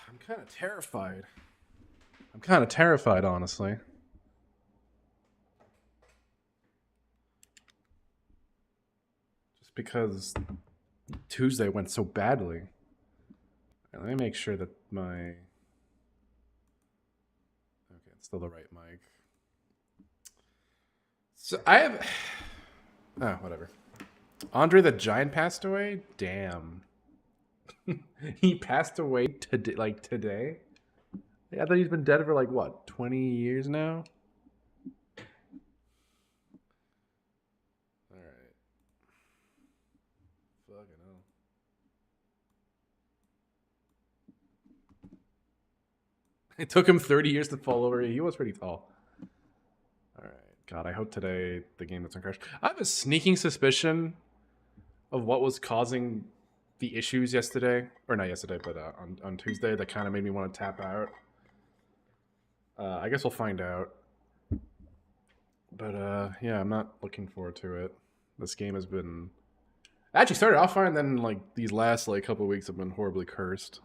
I'm kind of terrified. I'm kind of terrified, honestly. Just because Tuesday went so badly. Let me make sure that my... Okay, it's still the right mic. So I have... Oh, whatever. Andre the Giant passed away? Damn. He passed away today, like today? Yeah, I thought he's been dead for like, what, 20 years now? Alright. Fucking hell. It took him 30 years to fall over. He was pretty tall. Alright. God, I hope today the game doesn't crash. I have a sneaking suspicion of what was causing the issues yesterday. Or not yesterday, but on Tuesday that kind of made me want to tap out. I guess we'll find out. But yeah, I'm not looking forward to it. This game has been... Actually started off fine, and then like these last like couple of weeks have been horribly cursed.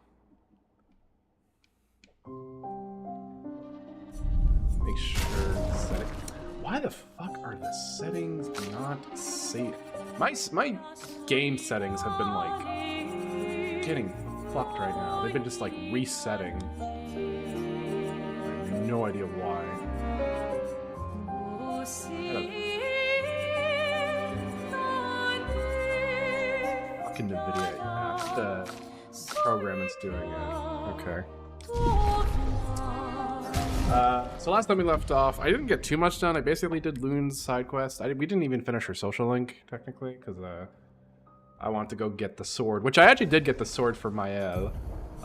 Make sure setting. Why the fuck are the settings not safe? My game settings have been like getting fucked right now. They've been just like resetting. I have no idea why. Fucking the video app. The program is doing it. Okay. So last time we left off, I didn't get too much done. I basically did Loon's side quest. We didn't even finish her social link, technically, because I wanted to go get the sword, which I actually did get the sword for Mael.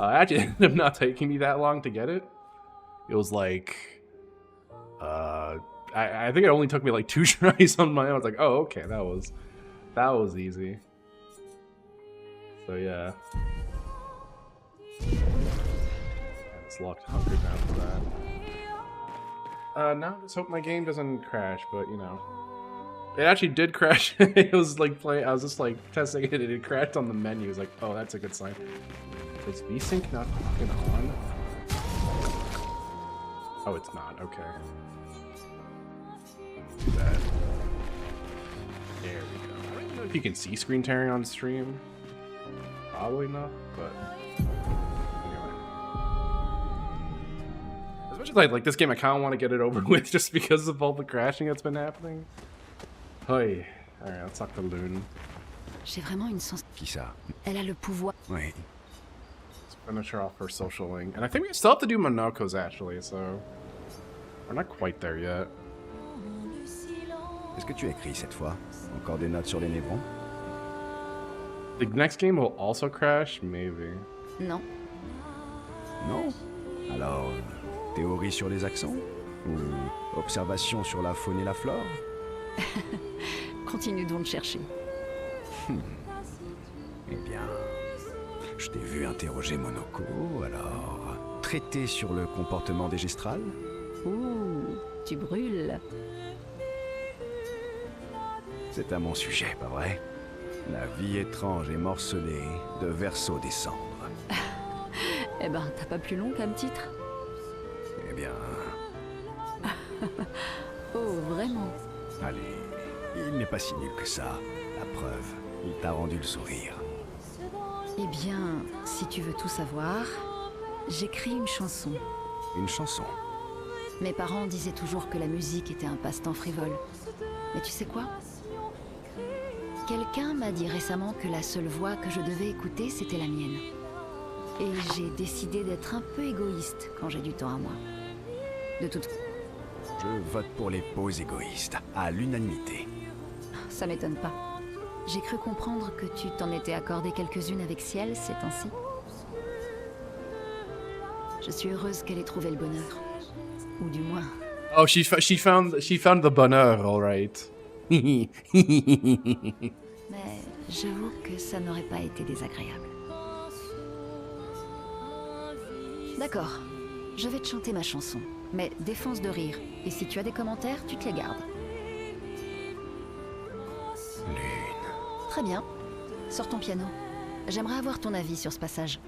Actually, it ended up not taking me that long to get it. It was like... I think it only took me like 2 tries on my own. I was like, oh, okay, that was easy. So yeah. It's locked 100 now for that. Now I just hope my game doesn't crash, but you know. It actually did crash. It was like playing, I was just like testing it and it crashed on the menu. It was like, oh, that's a good sign. Is VSync not fucking on? Oh, it's not, okay. That. There we go. I don't even know if you can see screen tearing on stream. Probably not, but anyway. As much as I like this game, I kind of want to get it over with just because of all the crashing that's been happening. Hey, alright, let's talk to Loon. J'ai vraiment une sens. Qui ça? Elle a le pouvoir. Oui. Let's finish her off her social link. And I think we still have to do Monoko's actually, so we're not quite there yet. Qu'est-ce que tu as écrit cette fois? Encore des notes sur les névrons? The next game will also crash? Maybe. Non. Non? Alors, théorie sur les accents? Ou observation sur la faune et la flore? Continue donc de chercher. Eh bien, je t'ai vu interroger Monoko, alors... Traiter sur le comportement des gestrales? Ouh, tu brûles. C'est à mon sujet, pas vrai? La vie étrange et morcelée de Verseau des cendres. Eh ben, t'as pas plus long comme titre? Eh bien... Oh, vraiment? Allez, il n'est pas si nul que ça. La preuve, il t'a rendu le sourire. Eh bien, si tu veux tout savoir, j'écris une chanson. Une chanson? Mes parents disaient toujours que la musique était un passe-temps frivole. Mais tu sais quoi? Quelqu'un m'a dit récemment que la seule voix que je devais écouter, c'était la mienne. Et j'ai décidé d'être un peu égoïste quand j'ai du temps à moi. De toute façon... Je vote pour les pauses égoïstes, à l'unanimité. Ça m'étonne pas. J'ai cru comprendre que tu t'en étais accordé quelques-unes avec Ciel ces temps-ci. Je suis heureuse qu'elle ait trouvé le bonheur. Ou du moins... Oh, she found the bonheur, all right. Mais j'avoue que ça n'aurait pas été désagréable. D'accord, je vais te chanter ma chanson, mais défense de rire. Et si tu as des commentaires, tu te les gardes. Lune. Très bien. Sors ton piano. J'aimerais avoir ton avis sur ce passage.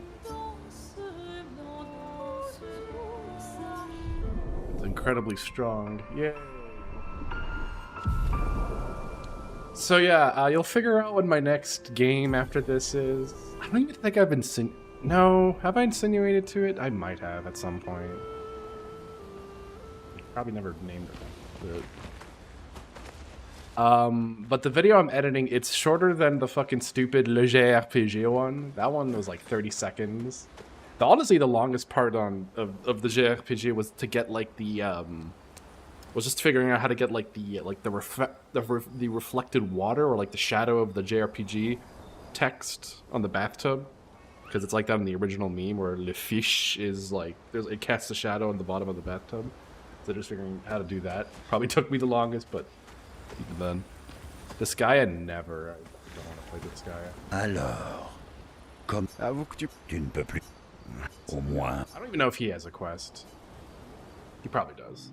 incredibly strong. Yay. So yeah, you'll figure out what my next game after this is. I don't even think I've no, have I insinuated to it? I might have at some point. Probably never named it. But the video I'm editing, it's shorter than the fucking stupid Le JRPG one. That one was like 30 seconds. Honestly, the longest part of the JRPG was to get like the was just figuring out how to get like the reflected water or like the shadow of the JRPG text on the bathtub, because it's like that in the original meme where le fiche is like it casts a shadow on the bottom of the bathtub. So just figuring how to do that probably took me the longest, but even then, this guy I don't want to play this guy. Alors, comme avoue que tu ne peux plus. Au moins. I don't even know if he has a quest. He probably does.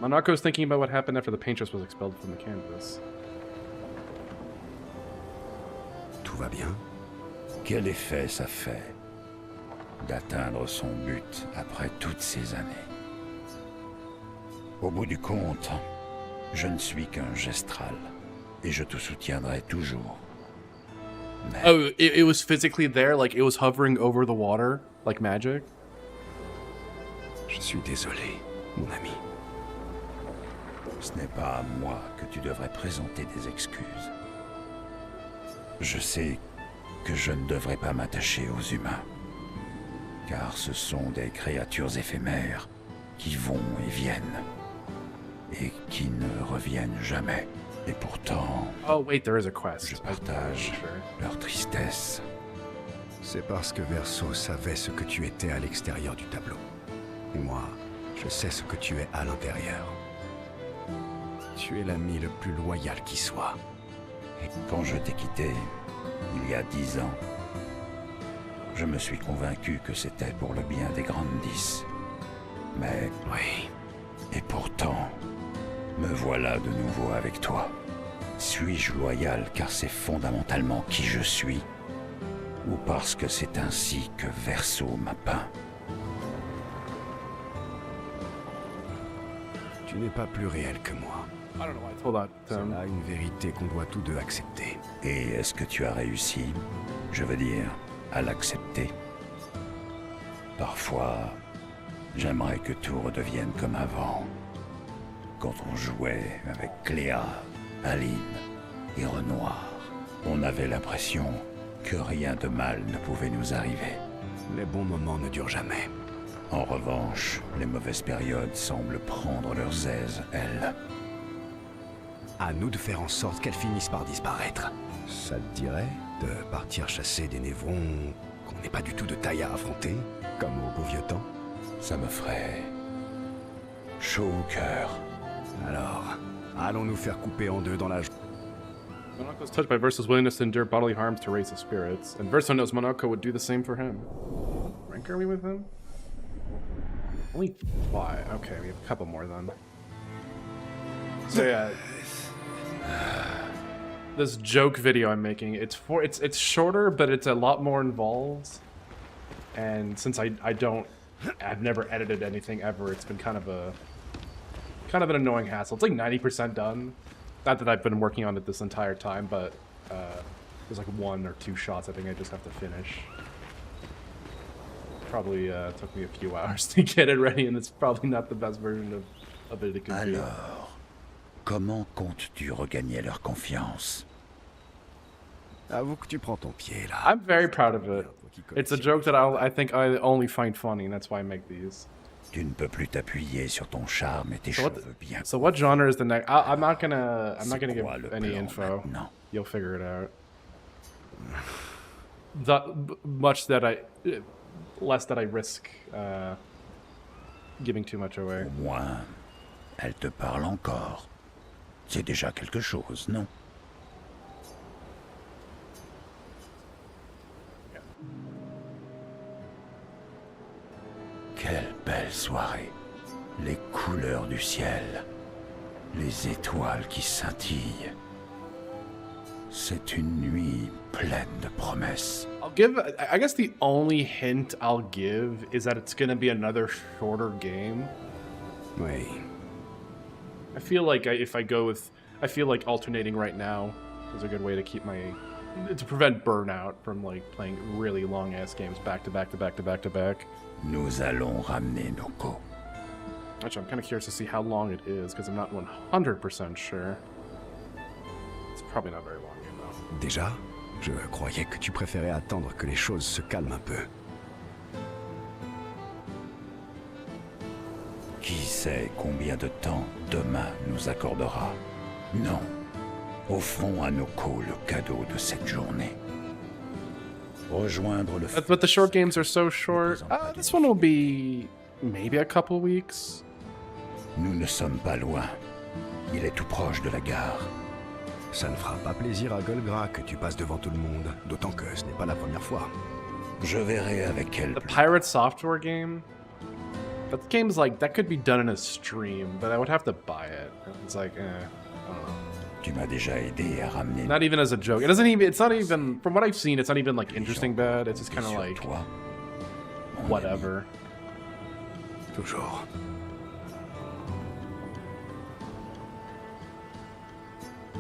Monaco's thinking about what happened after the paintress was expelled from the canvas. Tout va bien? Quel effet ça fait d'atteindre son but après toutes ces années? Au bout du compte, je ne suis qu'un gestral et je te soutiendrai toujours. Mais... Oh, it was physically there, like it was hovering over the water, like magic? Je suis désolé, mon ami. Ce n'est pas à moi que tu devrais présenter des excuses. Je sais que je ne devrais pas m'attacher aux humains, car ce sont des créatures éphémères qui vont et viennent, et qui ne reviennent jamais. Et pourtant, oh wait, there is a quest. Je partage leur tristesse. C'est parce que Verso savait ce que tu étais à l'extérieur du tableau. Et moi, je sais ce que tu es à l'intérieur. Tu es l'ami le plus loyal qui soit. Et quand je t'ai quitté, il y a 10 ans, je me suis convaincu que c'était pour le bien des grandes 10. Mais... Oui. Et pourtant, me voilà de nouveau avec toi. Suis-je loyal car c'est fondamentalement qui je suis, ou parce que c'est ainsi que Verso m'a peint? Tu n'es pas plus réel que moi. I don't know why I told that. C'est là une vérité qu'on doit tous deux accepter. Et est-ce que tu as réussi, je veux dire, à l'accepter? Parfois, j'aimerais que tout redevienne comme avant. Quand on jouait avec Clair, Aline et Renoir, on avait l'impression que rien de mal ne pouvait nous arriver. Les bons moments ne durent jamais. En revanche, les mauvaises périodes semblent prendre leurs aises, elles. À nous de faire en sorte qu'elles finissent par disparaître. Ça te dirait de partir chasser des névrons qu'on n'est pas du tout de taille à affronter, comme au beau vieux temps? Ça me ferait chaud au cœur. Alors, allons nous faire couper en deux dans la journée. Monaco's touched by Verso's willingness to endure bodily harms to raise his spirits, and Verso knows Monaco would do the same for him. Rank are we with him? Only 5. Okay, we have a couple more then. So yeah, this joke video I'm making, it's shorter, but it's a lot more involved. And since I've never edited anything ever, it's been kind of an annoying hassle. It's like 90% done. Not that I've been working on it this entire time, but there's like 1 or 2 shots I think I just have to finish. Probably took me a few hours to get it ready, and it's probably not the best version of it could be. Alors, comment comptes-tu regagner leur confiance? Avoue que tu prends ton pied là. I'm very proud of it. It's a joke that I think I only find funny, and that's why I make these. Tu ne peux plus t'appuyer sur ton charme et tes cheveux bien. So what genre is the next? I'm not gonna give quoi le any plan info. maintenant? You'll figure it out. Less that I risk giving too much away. Au moins, elle te parle encore. C'est déjà quelque chose, non? Quelle belle soirée. Les couleurs du ciel. Les étoiles qui scintillent. C'est une nuit pleine de promesses. I guess the only hint I'll give is that it's gonna be another shorter game. Oui. I feel like I feel like alternating right now is a good way to to prevent burnout from like playing really long ass games back to back to back to back to back. Nous allons ramener nos co. Actually, I'm kind of curious to see how long it is because I'm not 100% sure. It's probably not very long enough. Déjà, je croyais que tu préférais attendre que les choses se calment un peu. Qui sait combien de temps demain nous accordera? Non. Offrons à nos co le cadeau de cette journée. Rejoindre le But the short games are so short. This one will be maybe a couple weeks. Nous ne sommes pas loin. Il est tout proche de la gare. Ça ne fera pas plaisir à Golgra que tu passes devant tout le monde, d'autant que ce n'est pas la première fois. Je verrai avec elle. The Pirate Software game. That game's like that could be done in a stream, but I would have to buy it. It's like, I don't know. Tu m'as déjà aidé à ramener. Not even as a joke. It doesn't even. It's not even. From what I've seen, it's not even like interesting bad. It's just kind of like whatever. Toujours. Oh,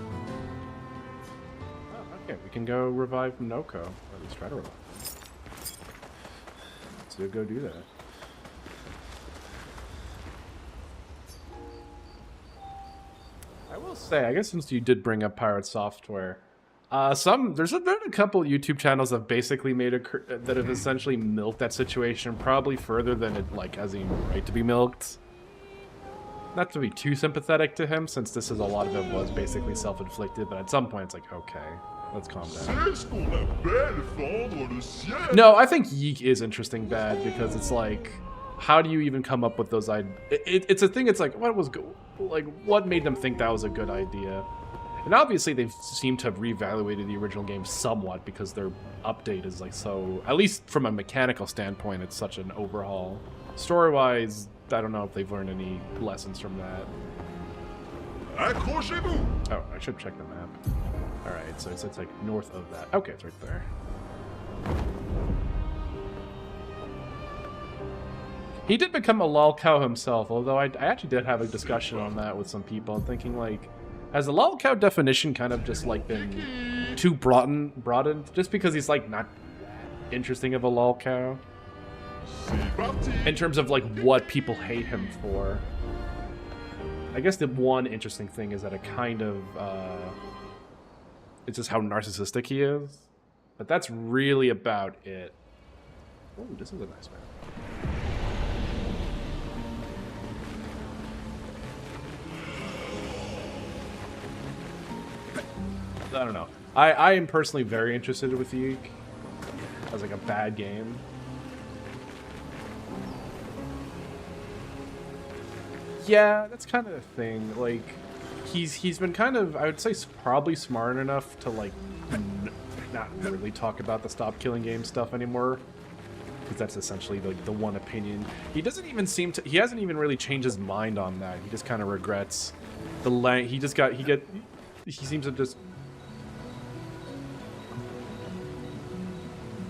okay, we can go revive Noko, or at least try to revive. So go do that. I will say, I guess since you did bring up Pirate Software, there's been a couple YouTube channels that have basically that have essentially milked that situation probably further than it like has any right to be milked. Not to be too sympathetic to him, since this is a lot of it was basically self-inflicted, but at some point it's like, okay, let's calm down. No, I think Yeek is interesting bad because it's like, how do you even come up with those ideas? It's a thing. It's like, what made them think that was a good idea? And obviously they seem to have reevaluated the original game somewhat because their update is like so, at least from a mechanical standpoint, it's such an overhaul. Story-wise, I don't know if they've learned any lessons from that. Oh, I should check the map. Alright, so it's like north of that. Okay, it's right there. He did become a lol cow himself, although I actually did have a discussion on that with some people. I'm thinking, like, has the lol cow definition kind of just, like, been too broadened? Just because he's, like, not that interesting of a lol cow? In terms of, like, what people hate him for. I guess the one interesting thing is that it kind of, it's just how narcissistic he is. But that's really about it. Oh, this is a nice map. I don't know. I am personally very interested with Yeek as like a bad game. Yeah, that's kind of the thing. Like, he's been kind of, I would say, probably smart enough to like not really talk about the stop killing game stuff anymore, because that's essentially like the one opinion. He doesn't even seem to. He hasn't even really changed his mind on that. He just kind of regrets the He seems to just.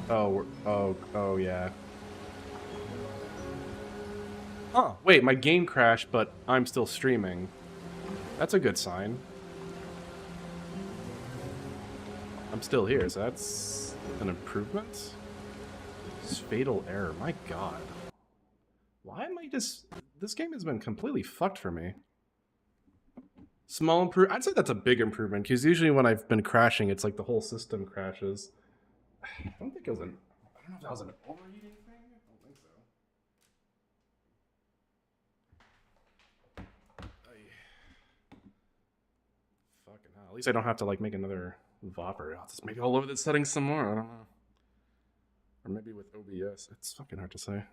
Oh, yeah. Oh, wait, my game crashed, but I'm still streaming. That's a good sign. I'm still here, so that's an improvement? This fatal error, my god. Why am I just... This game has been completely fucked for me. Small improvement. I'd say that's a big improvement, because usually when I've been crashing, it's like the whole system crashes. I don't think it was an... I don't know if that was an overheating thing. I don't think so. Fucking hell. At least I don't have to like make another Vopper. I'll just make it all over the settings some more. I don't know. Or maybe with OBS. It's fucking hard to say.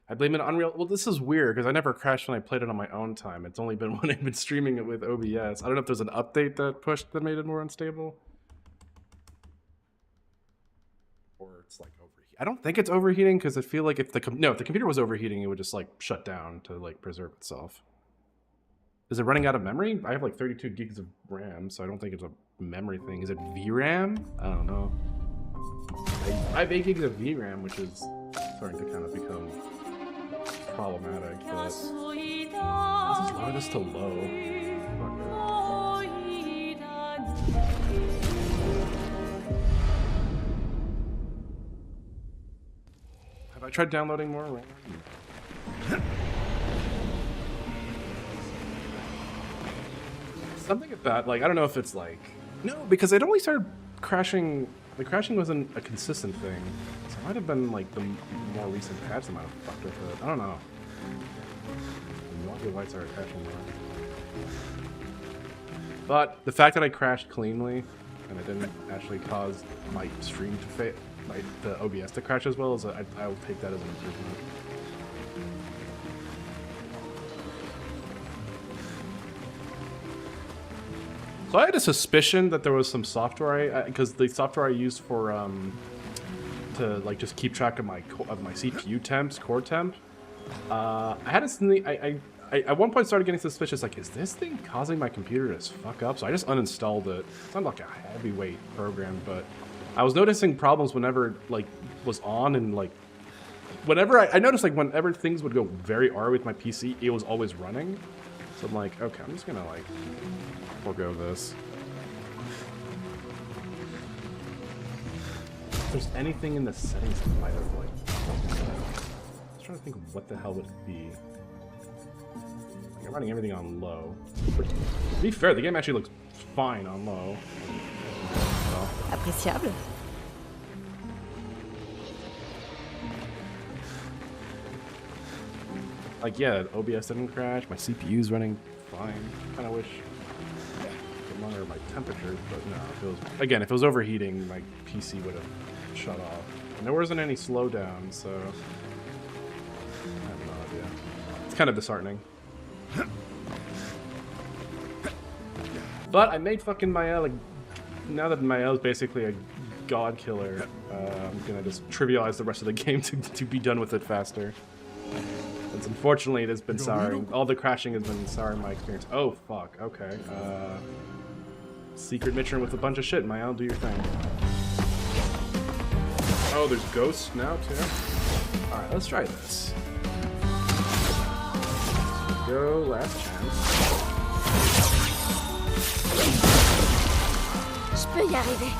I blame it on Unreal. Well, this is weird because I never crashed when I played it on my own time. It's only been when I've been streaming it with OBS. I don't know if there's an update that made it more unstable. Or it's like overheating. I don't think it's overheating because I feel like if the computer was overheating, it would just like shut down to like preserve itself. Is it running out of memory? I have like 32 gigs of RAM, so I don't think it's a memory thing. Is it VRAM? I don't know. I have 8 gigs of VRAM, which is starting to kind of become problematic, but let's just lower this to low. Have I tried downloading more RAM? Something about, like, I don't know if it's like... No, because it only started crashing... The crashing wasn't a consistent thing. So it might have been, like, the more recent patch that might have fucked with it. I don't know. No idea why it started crashing more. But the fact that I crashed cleanly, and it didn't actually cause my stream to fail, like, the OBS to crash as well, is I will take that as an improvement. So I had a suspicion that there was some software, because the software I used for to like just keep track of my CPU temps, core temp. I had a I at one point started getting suspicious. Like, is this thing causing my computer to fuck up? So I just uninstalled it. It's not like a heavyweight program, but I was noticing problems whenever like was on and like whenever I noticed like whenever things would go very R with my PC, it was always running. So I'm like, okay, I'm just gonna like forego this. If there's anything in the settings that might have like... I was trying to think of what the hell would it be. Like, I'm running everything on low. But to be fair, the game actually looks fine on low. So. Appréciable. Like, yeah, OBS didn't crash. My CPU's running fine. Kind of wish I could monitor my temperature, but no. If it was, again, if it was overheating, my PC would have shut off. And there wasn't any slowdown, so I have no idea. It's kind of disheartening. But I made fucking Mael, like, now that Mael is basically a god killer, I'm gonna just trivialize the rest of the game to be done with it faster. It's unfortunately it has been souring. All the crashing has been souring my experience. Oh fuck, okay. Secret mission with a bunch of shit, Mael, do your thing. Oh, there's ghosts now too? Alright, let's try this. Go, last chance. Je peux y arriver.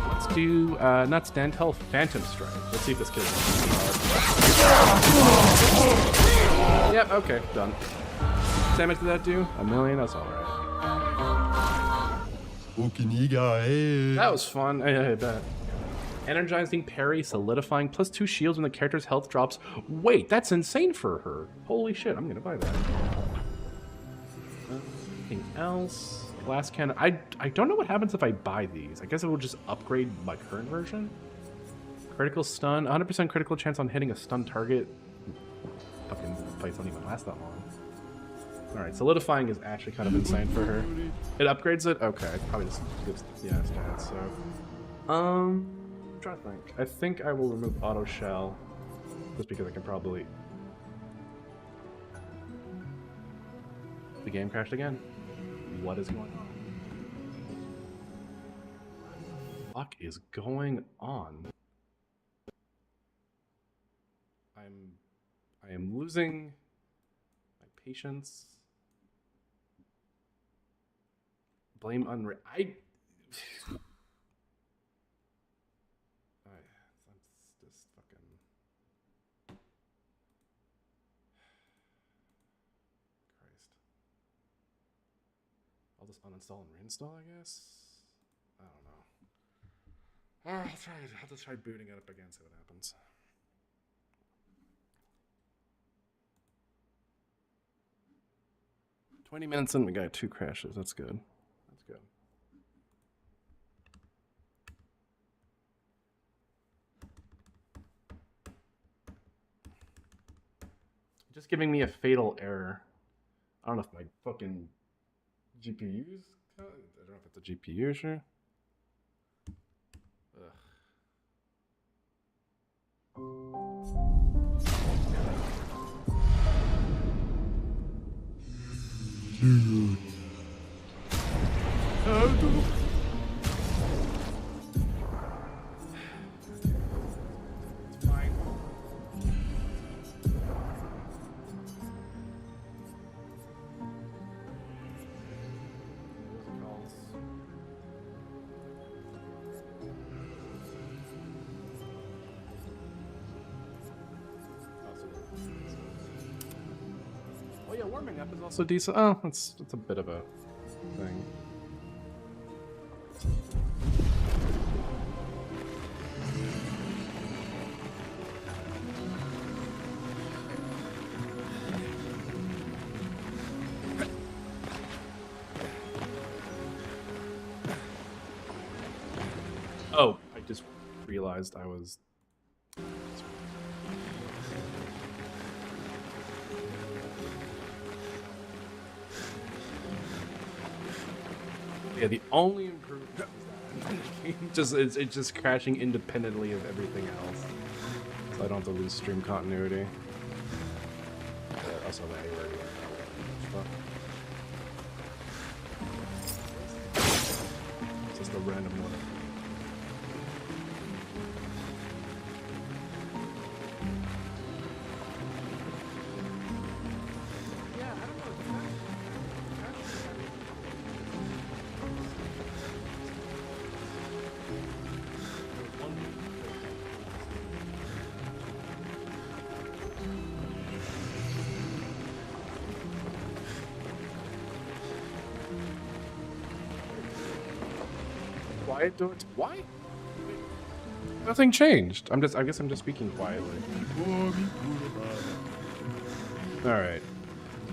Let's do not stand tall, Phantom Strike. Let's see if this kills him. Yep, okay, done. Damage did that do? 1,000,000, that's alright. That was fun, I bet. Energizing parry, solidifying, +2 shields when the character's health drops. Wait, that's insane for her. Holy shit, I'm gonna buy that. Anything else? Glass cannon. I don't know what happens if I buy these. I guess it will just upgrade my current version. Critical stun. 100% critical chance on hitting a stun target. Fucking fights don't even last that long. Alright, solidifying is actually kind of insane for her. It upgrades it? Okay, probably just gives, yeah, stats, so. I'm trying to think. I think I will remove auto shell. Just because I can probably... The game crashed again. What is going on? What the fuck is going on? I am losing my patience. Blame unreal. That's just fucking. Christ. I'll just uninstall and reinstall, I guess. I don't know. Alright, I'll just try booting it up again, see what happens. "20 minutes in, we got 2 crashes. That's good. That's good." Just giving me a fatal error. I don't know if my fucking GPU's... I don't know if it's a GPU issue. Ugh. Oh yeah, warming up is also decent. Oh, that's a bit of a thing. Oh, I just realized I was. Yeah, the only improvement is that it's just crashing independently of everything else, so I don't have to lose stream continuity. Also, the A word stuff. It's just a random one. Quiet doors? Why? Nothing changed. I guess I'm just speaking quietly. All right.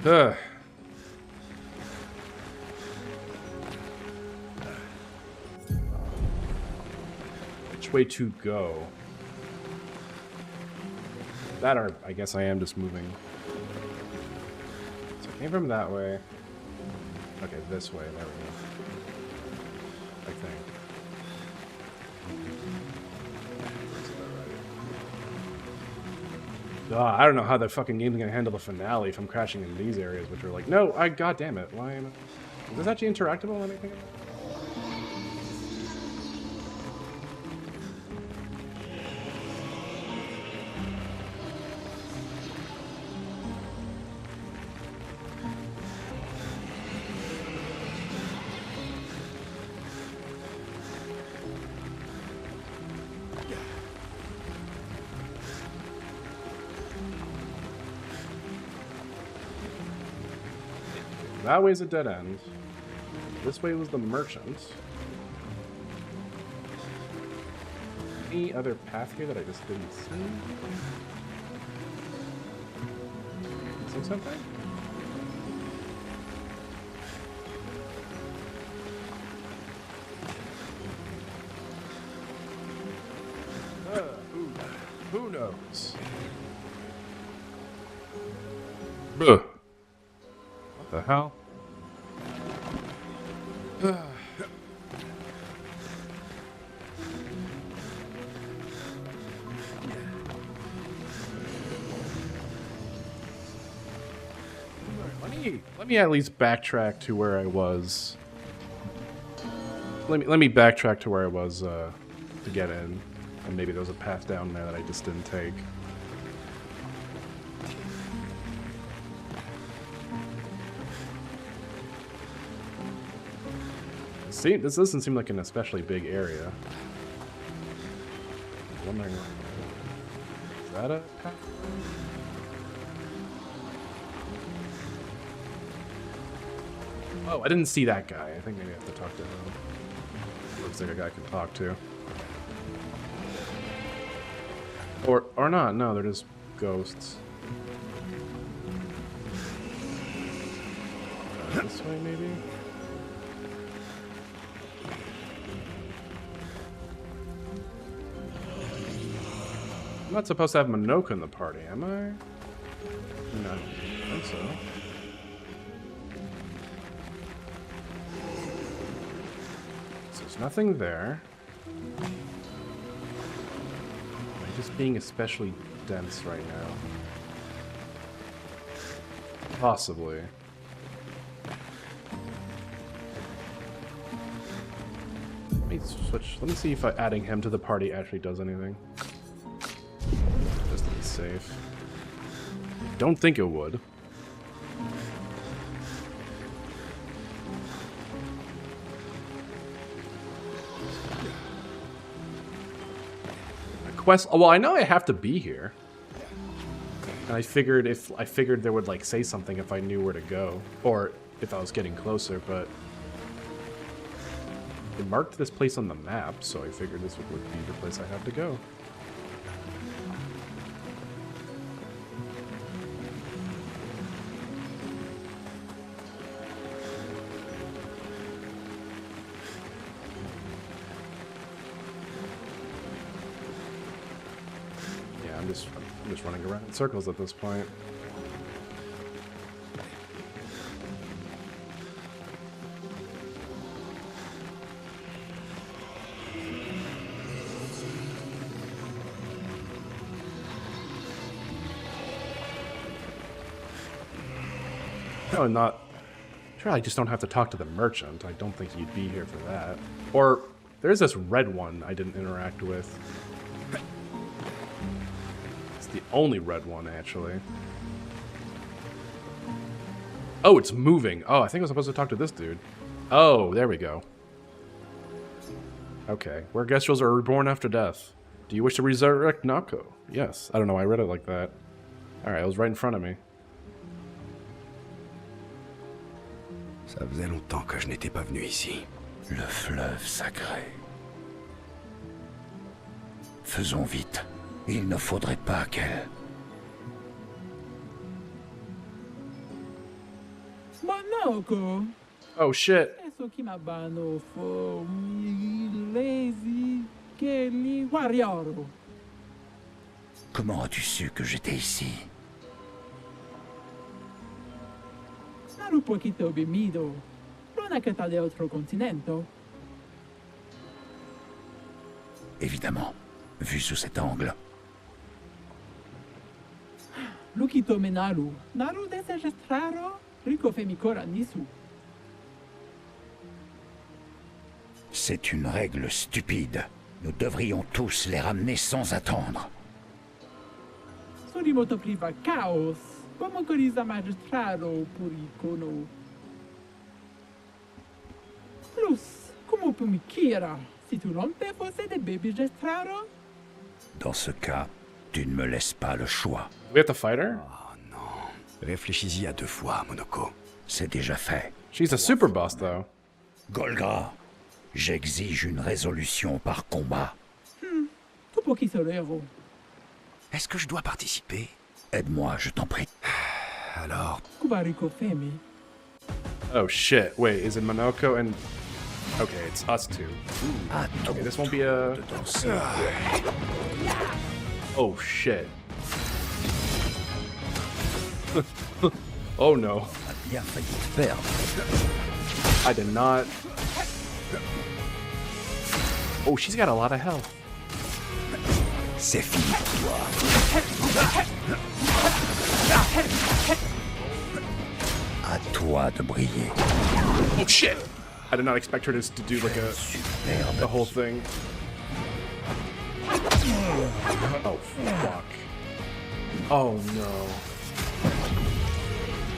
Ugh. Which way to go? That or I guess I am just moving. So I came from that way. Okay, this way. There we go. I think. I don't know how the fucking game's gonna handle the finale if I'm crashing in these areas, which are like, no, god damn it, why am I... Is this actually interactable or anything? That way's a dead end. This way was the merchant. Any other path here that I just didn't see? See something? Who knows? What the hell? Let me at least backtrack to where I was. Let me backtrack to where I was to get in, and maybe there was a path down there that I just didn't take. See, this doesn't seem like an especially big area. I'm wondering, is that a path? Oh, I didn't see that guy. I think maybe I have to talk to him. Looks like a guy I can talk to. Or not. No, they're just ghosts. This way, maybe? I'm not supposed to have Minoka in the party, am I? No, I don't think so. So there's nothing there. Am I just being especially dense right now? Possibly. switch. Let me see if adding him to the party actually does anything. Just to be safe. Don't think it would. Quest. Well, I know I have to be here. And I figured there would like say something if I knew where to go, or if I was getting closer, but it marked this place on the map, so I figured this would be the place I have to go. I'm just running around in circles at this point. No, not. Sure, I just don't have to talk to the merchant. I don't think you'd be here for that. Or there's this red one I didn't interact with. The only red one, actually. Oh, it's moving. Oh, I think I was supposed to talk to this dude. Oh, there we go. Okay. Where Gestrels are reborn after death. Do you wish to resurrect Nako? Yes. I don't know. I read it like that. Alright, it was right in front of me. Ça faisait longtemps que je n'étais pas venu ici. Le fleuve sacré. Faisons vite. Il ne faudrait pas qu'elle... Manoko! Oh shit. Eso que me abano for me lazy Kelly warrior. Comment as-tu su que j'étais ici? Naru poquito bimido. Non è che sta de otro continente. Évidemment, vu sous cet angle. Lukito me Naru. Naru desejestraro. Rico femicora nisu. C'est une règle stupide. Nous devrions tous les ramener sans attendre. Surimoto priva caos. Como coriza magistraro puricono. Plus, como pumikira. Si tu rompe fosse de baby gestraro? Dans ce cas, tu ne me laisses pas le choix. We have to fight her? Oh non. Réfléchis-y à 2 fois, Monoko. C'est déjà fait. She's a super boss, though. Golgra, j'exige une résolution par combat. Tu pochi solero. Est-ce que je dois participer? Aide-moi, je t'en prie. Alors, Kubarico femi. Oh shit. Wait, is it Monoko and... Okay, it's us two. À ton Okay, this won't be a... de danser. Oh shit. Oh no. A bien failli te perdre. I did not... Oh, she's got a lot of health. c'est fini pour toi. À toi de briller. Oh shit! I did not expect her to do like the Superbe. whole thing. Oh fuck. Oh no.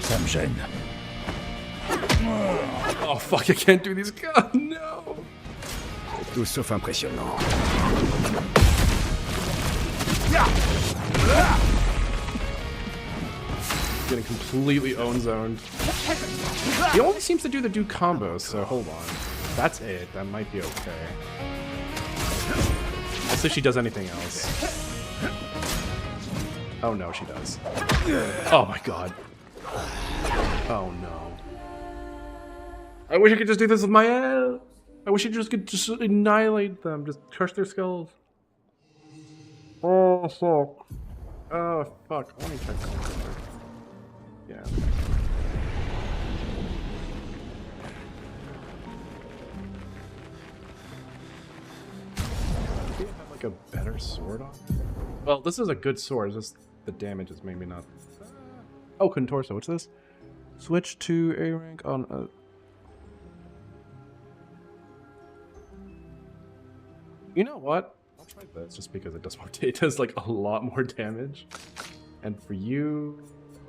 Ça me gêne. Oh fuck, I can't do these guns. No. Tout sauf impressionnant. Getting completely own zoned. He only seems to do the do combos, so hold on. That's it. That might be okay. Let's see if she does anything else. Oh no, she does. Oh my god. Oh no. I wish I could just do this with my ass. I wish I could just annihilate them, just crush their skulls. Oh fuck. Oh fuck. Let me check something. Yeah. Do you have like a better sword on? Well, this is a good sword. It's just the damage is maybe not. Oh, Contorso. What's this? Switch to A rank on a. You know what? I'll try this just because it does more. It does like a lot more damage. And for you,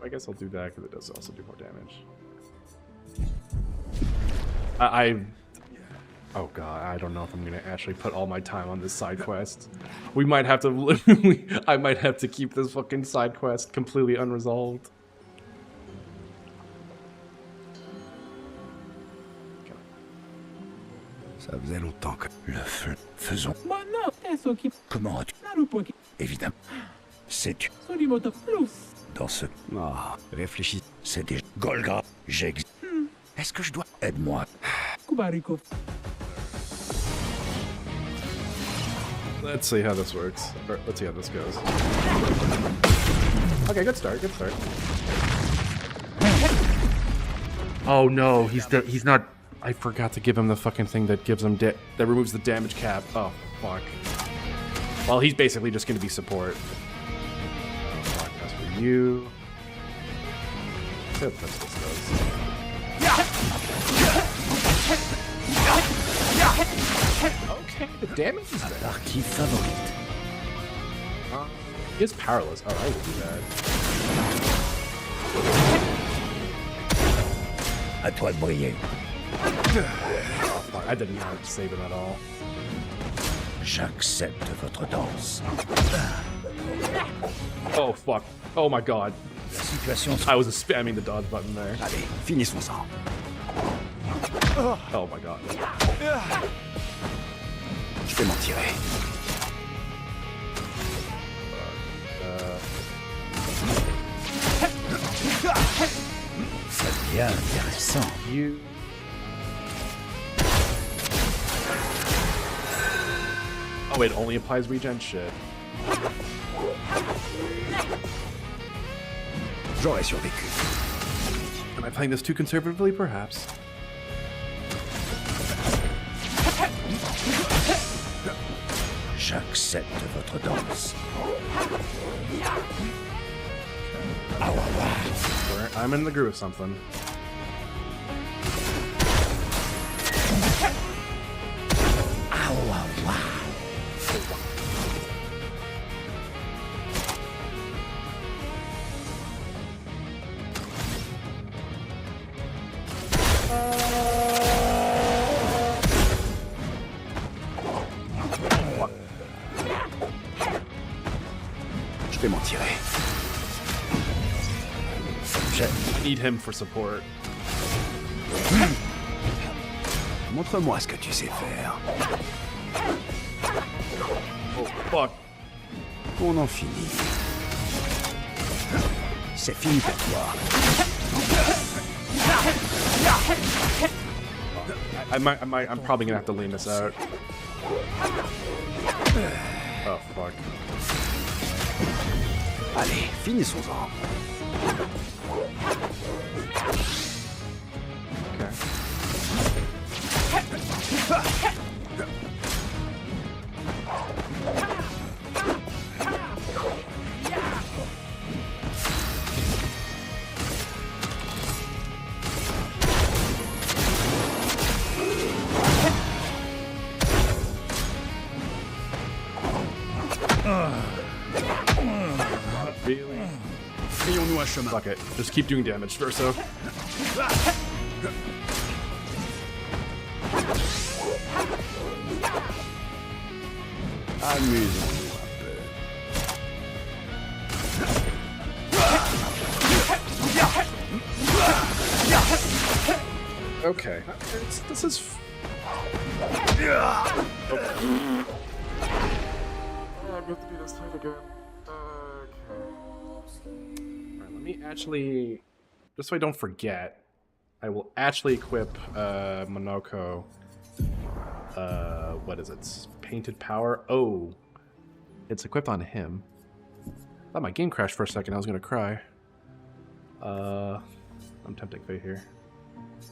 I guess I'll do that because it does also do more damage. Oh god, I don't know if I'm gonna actually put all my time on this side quest. We might have to. I might have to keep this fucking side quest completely unresolved. Ça faisait longtemps que... Le feu. Faisons. Mana, eso qui Comment as-tu... narupo qui Évidemment. Sais-tu solimoto plus. dans ce... Ah, réfléchis. C'est déjà... Golgra. J'ex... Est-ce que je dois... Aide-moi. Kubariko. Let's see how this works. Or, let's see how this goes. Okay, good start. Good start. Oh no, he's not. I forgot to give him the fucking thing that gives him that removes the damage cap. Oh fuck. Well, he's basically just gonna be support. Oh, fuck, that's for you. Let's see how this goes. Okay, the damage is there. Partie favorite. He is powerless. Oh, I will do that. À toi de briller. Oh, fuck. I did not save him at all. J'accepte votre danse. Oh, fuck. Oh my god. La situation... I was spamming the dodge button there. Allez, finissons-en. Oh my god. Je vais m'en tirer. Ça devient intéressant. You. Oh, it only applies regen shit. J'aurais survécu. Am I playing this too conservatively? Perhaps. J'accepte votre danse. I'm in the groove of something. Je vais m'en tirer. I need him for support. Montre-moi ce que tu sais faire. Oh, fuck. On en finit. C'est fini pour toi. I'm probably gonna have to lean this out. Oh, fuck. Allez, finissons-en. Okay. Really? Ayons-nous un chemin. Fuck it. Just keep doing damage, Verso. Amusons-nous un peu. Okay. This is. Oh, I'm going to do this fight again. Okay. Alright, let me actually. Just so I don't forget, I will actually equip Monoko. What is it? Painted Power. Oh. It's equipped on him. I thought my game crashed for a second. I was going to cry. I'm tempting fate here.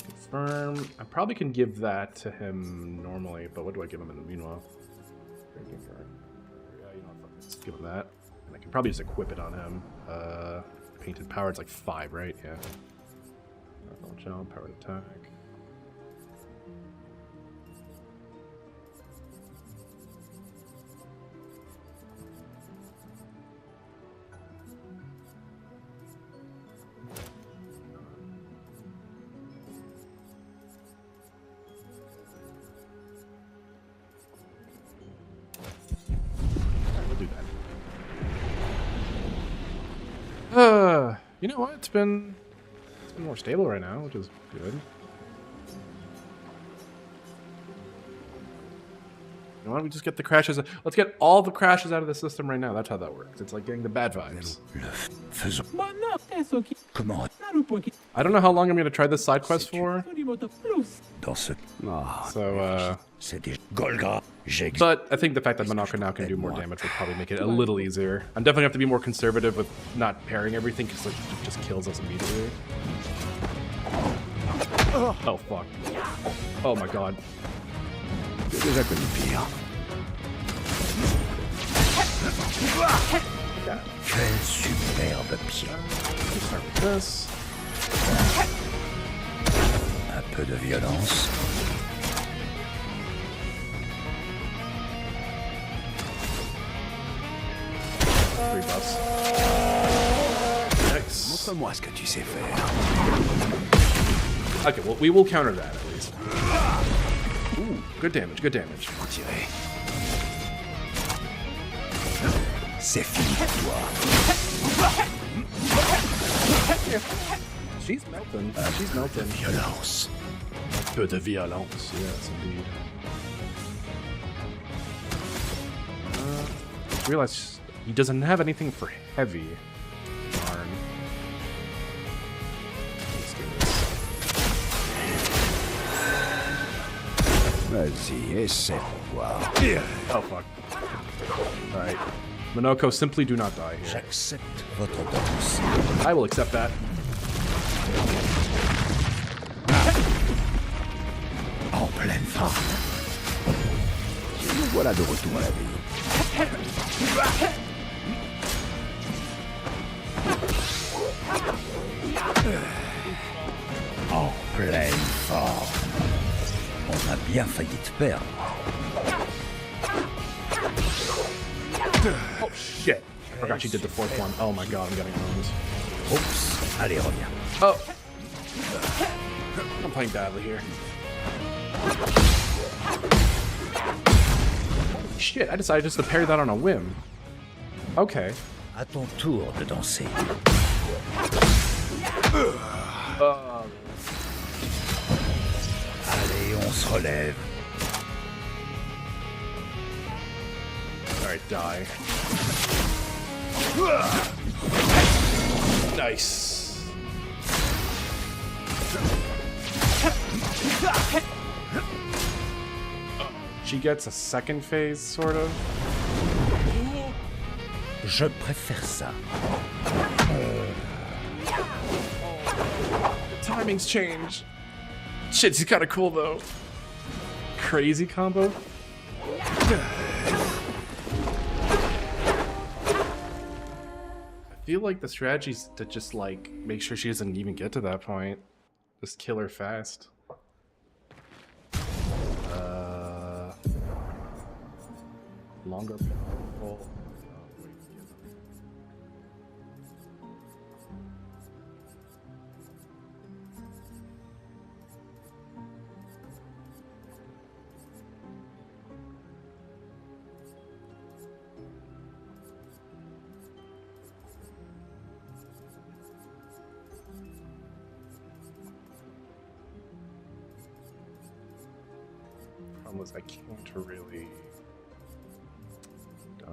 Confirm. I probably can give that to him normally, but what do I give him in the meanwhile? Yeah, you know what, let's give him that. And I can probably just equip it on him. Painted Power, it's like 5, right? Yeah. Jump, powered attack. You know what? It's been more stable right now, which is good. You know what? We just get the crashes. Let's get all the crashes out of the system right now. That's how that works. It's like getting the bad vibes. I don't know how long I'm going to try this side quest for. So, but I think the fact that Monaka now can do more damage will probably make it a little easier. I'm definitely have to be more conservative with not pairing everything because like, it just kills us immediately. Oh, fuck. Oh my god. J'ai déjà connu pire. Quel superbe pied. Start with this. Un peu de violence. 3 buffs. Next. Montre-moi ce que tu sais faire. Okay, well, we will counter that at least. Ooh, good damage, good damage. Tirer. C'est fini pour toi. She's melting. She's melting. Violence. Un peu de violence, yes, indeed. I realize he doesn't have anything for heavy. Darn. Let's do this. Vas-y, essaie pour voir. Oh, fuck. Alright. Monoko, simply do not die here. J'accepte votre danse. I will accept that. En pleine forme. Nous voilà de retour à la vie. En pleine forme. On a bien failli te perdre. Oh, shit. I forgot she did the 4th one. Oh my god, I'm getting owned. Oups. Allez, reviens. Oh. I'm playing badly here. Holy shit, I decided just to parry that on a whim. Okay. À ton tour de danser. Allez, on se relève. Alright, die. Nice. She gets a second phase, sort of. Je préfère ça. The timings change. Shit, she's kind of cool though. Crazy combo. I feel like the strategy is to just like make sure she doesn't even get to that point. Just kill her fast. Longer powerful. Problem is I can't really die.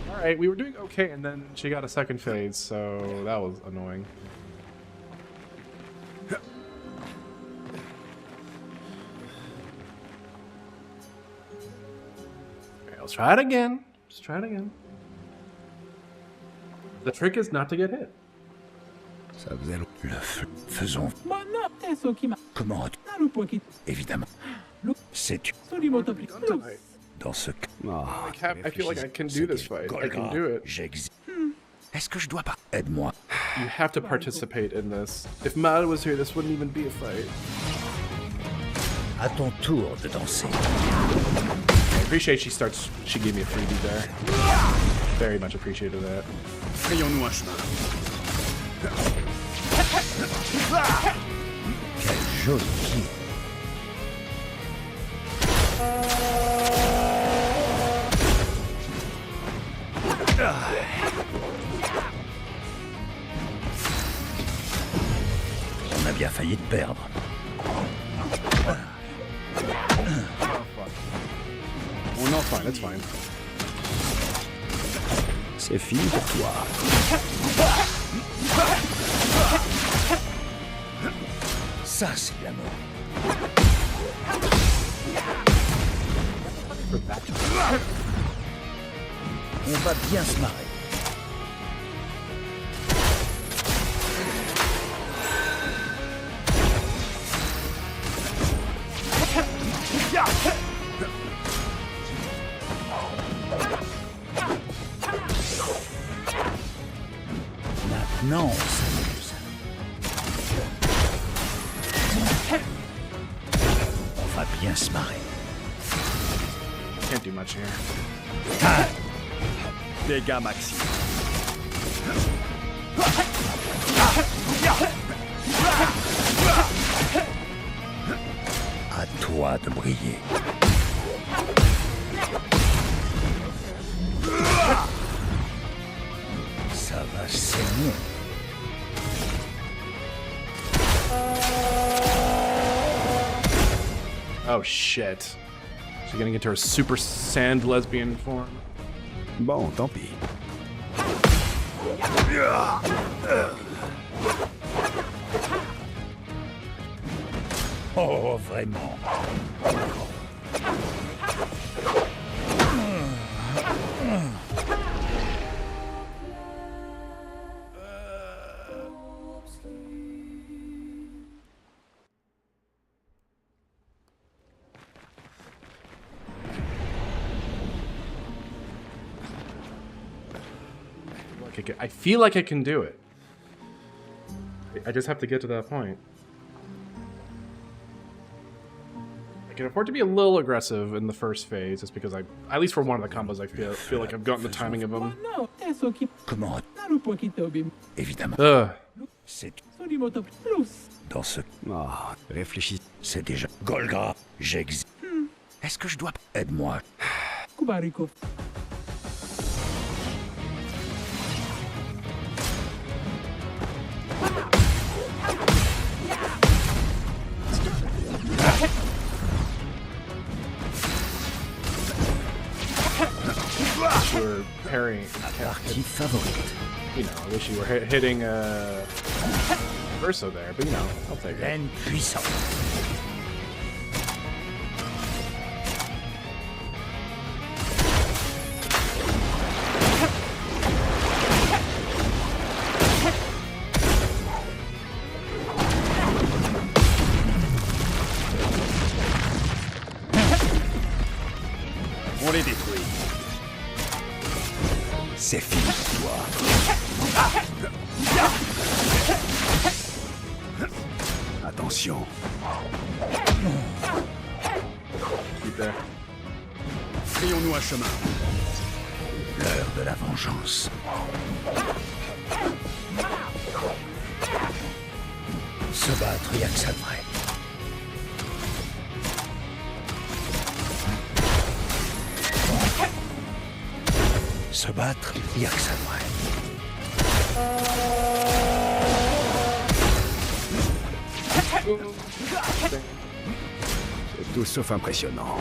Alright, we were doing okay and then she got a second phase, so that was annoying. Okay, let's try it again. Let's try it again. The trick is not to get hit. Ça faisait longtemps. Le feu. Faisons. Comment? Évidemment. C'est Tonight. dans ce cas. Ah, I feel like I can do this fight. I can do it. J'existe. Est-ce que je dois pas... Aide-moi. You have to participate in this. If Mad was here, this wouldn't even be a fight. À ton tour de danser. I appreciate she gave me a freebie there. Very much appreciated that. Frayons-nous un chemin. Quel joli pied. On a bien failli te perdre. Well, no, fine, that's fine. C'est fini pour toi. Ça, c'est la mort. On va bien se marrer. Maintenant, on s'amuse. On va bien se marrer. Can't do much here. Dégâts maxi. À toi de briller. Ça va saigner. Oh shit. She's getting into her super sand lesbian form. Bon, tant pis. Oh, vraiment. I feel like I can do it. I just have to get to that point. I can afford to be a little aggressive in the first phase, just because at least for one of the combos, I feel like I've gotten the timing of them. Não, é só que Comment? dar um pouquinho também. Évidemment, c'est Só de moto plus. dans ce... Oh, réfléchis. C'est déjà... Golgra, j'existe. Est-ce que je dois... Aide-moi. Kubariko. We're parrying. Partie favorite. You know, I wish you were hitting Verso there, but you know, I'll take it. Reine puissante. On les détruit. C'est fini pour toi. Attention. Keep there. Frayons-nous un chemin. L'heure de la vengeance. Se battre, y'a que ça de vrai. Se battre, y'a que ça de vrai. C'est tout sauf impressionnant.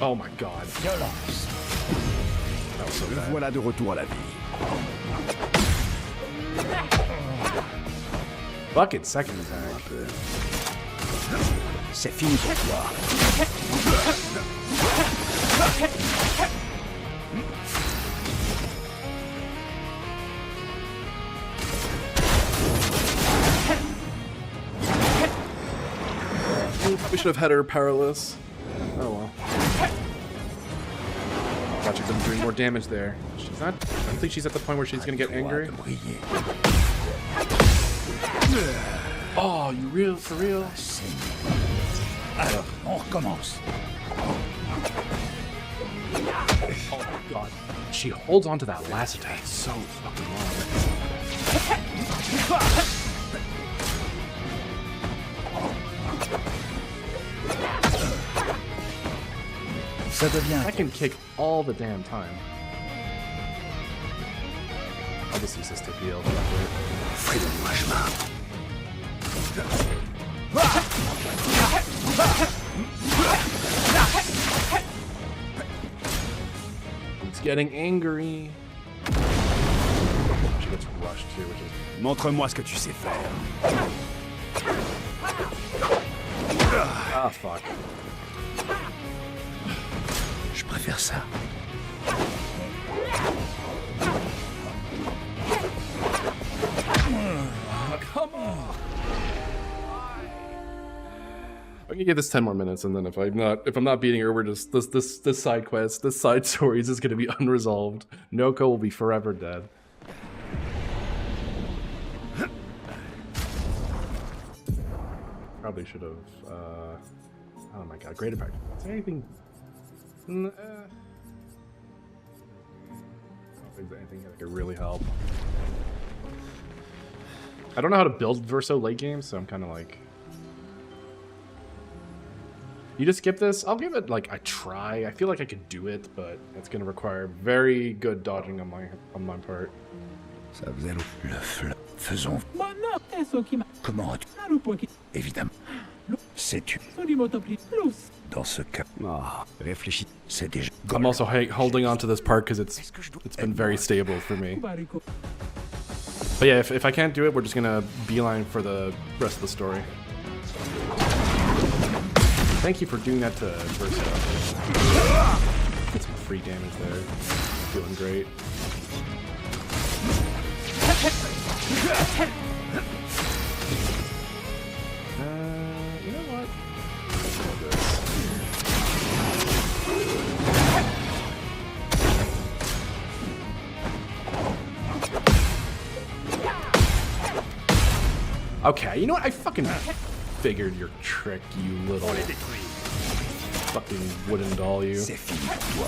Oh my god. Violence. That was so Le bad. voilà de retour à la vie. Bucket second attack. C'est fini pour toi. We should have had her powerless. Oh well. Thought she could have been doing more damage there. She's not. I don't think she's at the point where she's gonna get angry. De briller. Oh, you real for real? Alors, on recommence. Oh my god. She holds on to that last attack so fucking long. Ça devient... I can kick all the damn time. I'll just use this to heal. Fais-le-moi chemin. It's getting angry. She gets rushed too, which is... Montre-moi ce que tu sais faire. Ah, fuck. Je préfère ça. Come on. I'm gonna give this 10 more minutes, and then if I'm not beating her, we're just this side quest, this side story is just gonna be unresolved. Noko will be forever dead. Probably should have. Oh my god, great impact. Is there anything? I don't think there's anything that could really help. I don't know how to build Verso late game, so I'm kind of like. You just skip this? I'll give it like a try. I feel like I could do it, but it's gonna require very good dodging on my part. Ça faisait Le fleuve. Faisons. Mana eso qui m'a. Comment as-tu... Naru poki. Évidemment. Sais-tu, Solimotopli plus. dans ce cas, réfléchis. c'est déjà... I'm also holding on to this part because it's been very stable for me. Bariko. But yeah, if I can't do it, we're just gonna beeline for the rest of the story. Thank you for doing that to Verso. Get some free damage there. Feeling great. You know what? Let's do this. Okay, you know what? I fucking figured your trick, you little fucking wooden doll, you. C'est fini pour toi.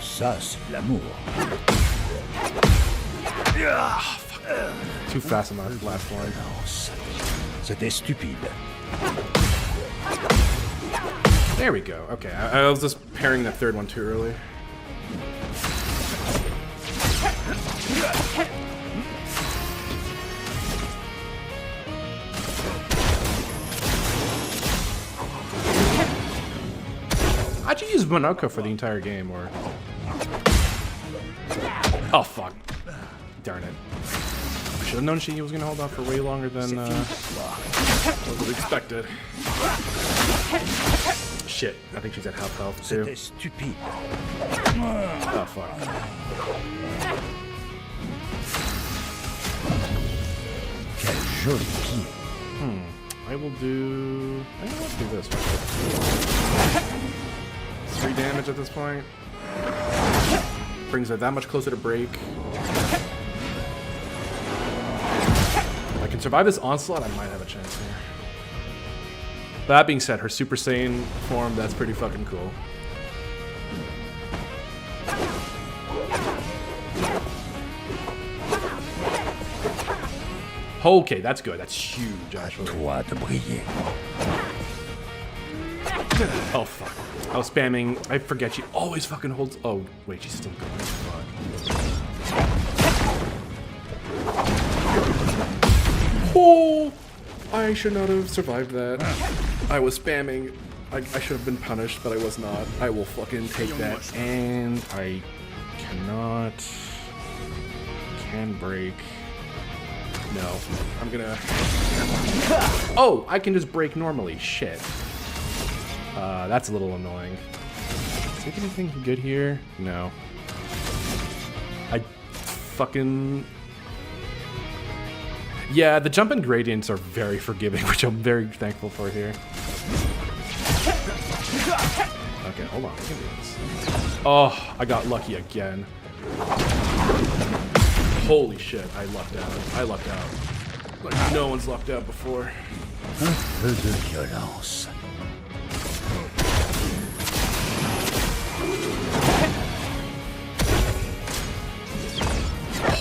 Ça, c'est de l'amour. Too fast on that last line. C'était stupide. There we go. Okay, I was just pairing that third one too early. How'd you use Monoko for the entire game, or? Oh fuck! Darn it! I should have known she was gonna hold off for way longer than was expected. Shit! I think she's at half health too. C'était stupide. Oh fuck! Quel joli pied. I will do. I think I'll do this. 3 damage at this point. Brings her that much closer to break. If I can survive this onslaught, I might have a chance here. That being said, her Super Saiyan form, that's pretty fucking cool. Okay, that's good. That's huge, actually. Toi de briller. Oh, fuck. I was spamming. I forget she always fucking holds. Oh, wait, she's still going. Fuck. Oh! I should not have survived that. I was spamming. I should have been punished, but I was not. I will fucking take that. And I cannot. Can break. No. I'm gonna. Oh! I can just break normally. Shit. That's a little annoying. Is there anything good here? No. I fucking... Yeah, the jump and gradients are very forgiving, which I'm very thankful for here. Okay, hold on. I can do this. Oh, I got lucky again. Holy shit, I lucked out. I lucked out. Like no one's lucked out before. Un peu de violence.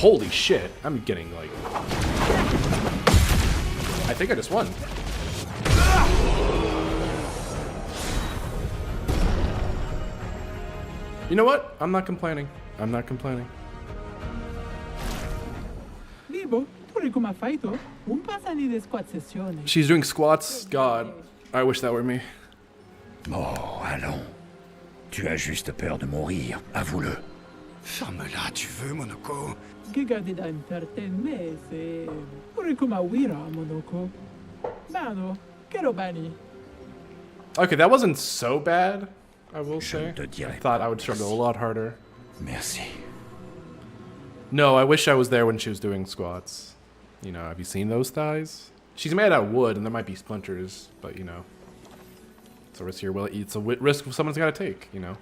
Holy shit, I'm getting like... I think I just won. You know what? I'm not complaining. I'm not complaining. Vivo, tu come fai tu? Un passani de squat sessione. She's doing squats. God, I wish that were me. Oh, allons. Tu as juste peur de mourir, avoue-le. Ferme-la, tu veux, Monoko? Che gadi da entertainment, c'est... Tu come wira, Monoko. Mano, che robani. Okay, that wasn't so bad, I will Je ne say. te I dirai thought pas I would struggle a lot harder. Merci. No, I wish I was there when she was doing squats. You know, have you seen those thighs? She's made out of wood, and there might be splinters, but you know, it's a risk you're willing. It's a risk someone's got to take. You know.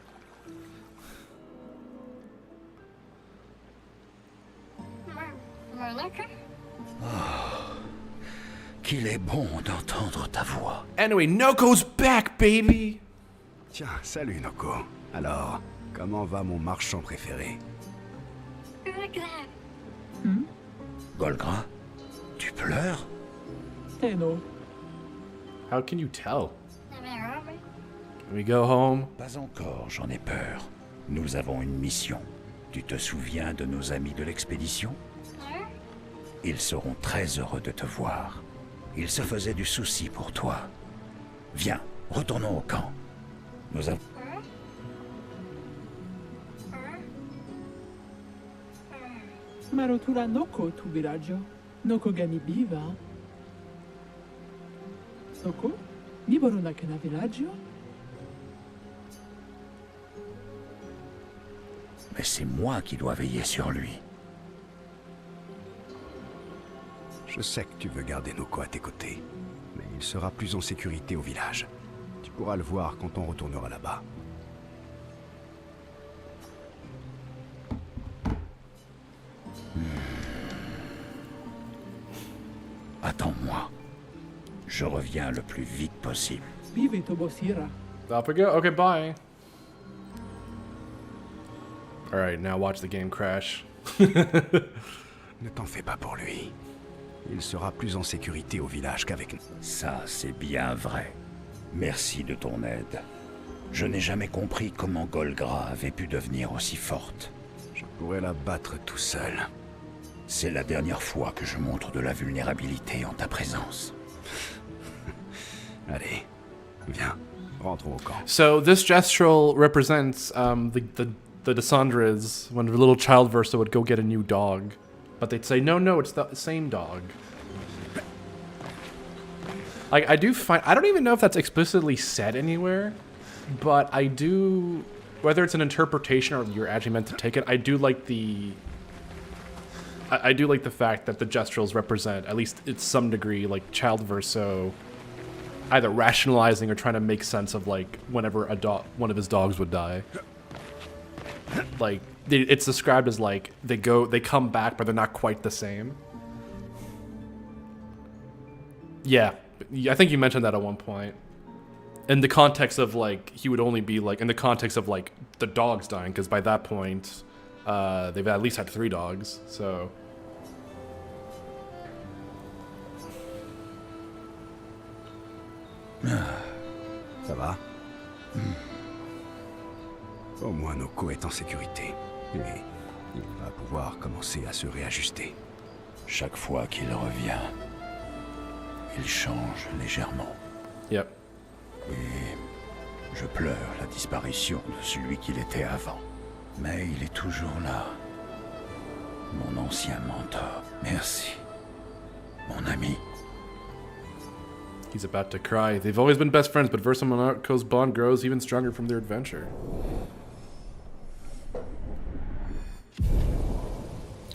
Qu'il est bon d'entendre ta voix. Anyway, Noko's back, baby. Tiens, salut, Noko. Alors, comment va mon marchand préféré? Golgra, tu pleures? Teno. How can you tell? Can we go home? Pas encore, j'en ai peur. Nous avons une mission. Tu te souviens de nos amis de l'expédition? Ils seront très heureux de te voir. Ils se faisaient du souci pour toi. Viens, retournons au camp. Nous avons... Marotura Noko tu villaggio. Noko gani biva. Noko? Libero na kana villaggio? Mais c'est moi qui dois veiller sur lui. Je sais que tu veux garder Noko à tes côtés, mais il sera plus en sécurité au village. Tu pourras le voir quand on retournera là-bas. Attends-moi. Je reviens le plus vite possible. Vive Tobosira. Off we go. Okay, bye. All right, now watch the game crash. Ne t'en fais pas pour lui. Il sera plus en sécurité au village qu'avec nous. Ça, c'est bien vrai. Merci de ton aide. Je n'ai jamais compris comment Golgra avait pu devenir aussi forte. Je pourrais la battre tout seul. C'est la dernière fois que je montre de la vulnérabilité en ta présence. Allez, viens, rentrons au camp. So this gestural represents the Descendres when the little child Versa would go get a new dog, but they'd say no, it's the same dog. I do find I don't even know if that's explicitly said anywhere, but I do, whether it's an interpretation or you're actually meant to take it. I do like the fact that the gesturals represent, at least to some degree, like child Verso either rationalizing or trying to make sense of like whenever one of his dogs would die. Like it's described as like they come back, but they're not quite the same. Yeah, I think you mentioned that at one point. In the context of like he would only be like in the context of like the dogs dying, because by that point they've at least had 3 dogs. So. Ça va? Au moins Noko est en sécurité. Et il va pouvoir commencer à se réajuster. Chaque fois qu'il revient, il change légèrement. Yep. Et je pleure la disparition de celui qu'il était avant. Mais il est toujours là. Mon ancien mentor. Merci. Mon ami. He's about to cry. They've always been best friends, but Versa and Monaco's bond grows even stronger from their adventure.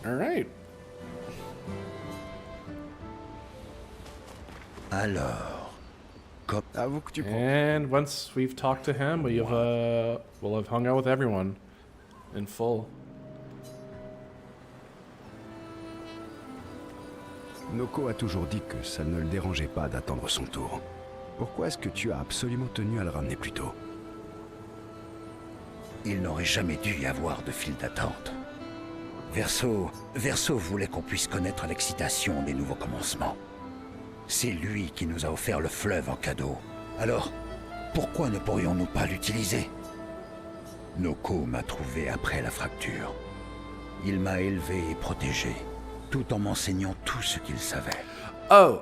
All right. Alors, Avoue que tu And once we've talked to him, we'll have hung out with everyone in full. Noko a toujours dit que ça ne le dérangeait pas d'attendre son tour. Pourquoi est-ce que tu as absolument tenu à le ramener plus tôt? il n'aurait jamais dû y avoir de file d'attente. Verso voulait qu'on puisse connaître l'excitation des nouveaux commencements. C'est lui qui nous a offert le fleuve en cadeau. Alors, pourquoi ne pourrions-nous pas l'utiliser? Noko m'a trouvé après la fracture. Il m'a élevé et protégé, tout en m'enseignant tout ce qu'il savait. Oh,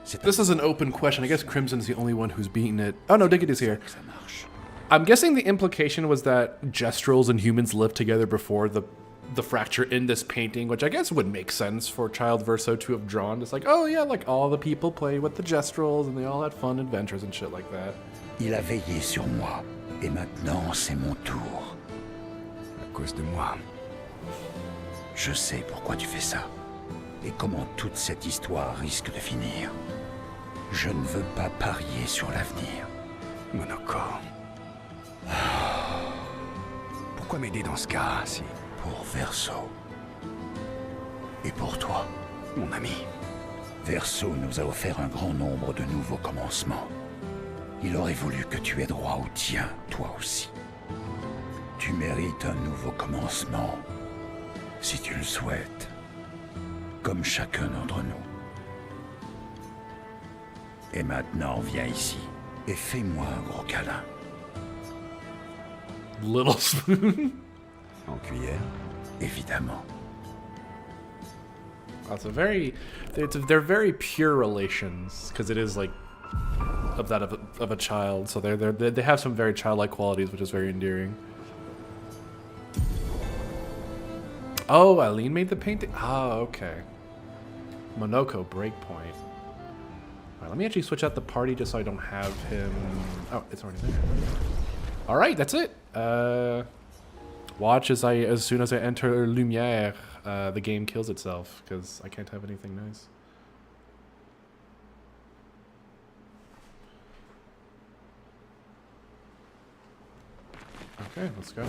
C'est this is an open question. I guess Crimson's the only one who's beaten it. Oh no, Diggity is here. que ça marche. I'm guessing the implication was that Gestrals and humans lived together before the fracture in this painting, which I guess would make sense for Child Verso to have drawn. It's like, oh yeah, like all the people play with the Gestrals and they all had fun adventures and shit like that. Il a veillé sur moi, et maintenant c'est mon tour. À cause de moi. Je sais pourquoi tu fais ça, et comment toute cette histoire risque de finir. Je ne veux pas parier sur l'avenir. Monoko. Pourquoi m'aider dans ce cas, si... Pour Verso. Et pour toi. Mon ami. Verso nous a offert un grand nombre de nouveaux commencements. Il aurait voulu que tu aies droit au tien, toi aussi. Tu mérites un nouveau commencement, si tu le souhaites. Comme chacun d'entre nous. Et maintenant, viens ici et fais-moi un gros câlin. Little spoon. En cuillère. Évidemment. That's they're very pure relations because it is like of a child. So they have some very childlike qualities, which is very endearing. Oh, Eileen made the painting. Oh, okay. Monoko Breakpoint. Alright, let me actually switch out the party just so I don't have him. Oh, it's already there. All right, that's it. Watch as soon as I enter Lumière, the game kills itself because I can't have anything nice. Okay, let's go.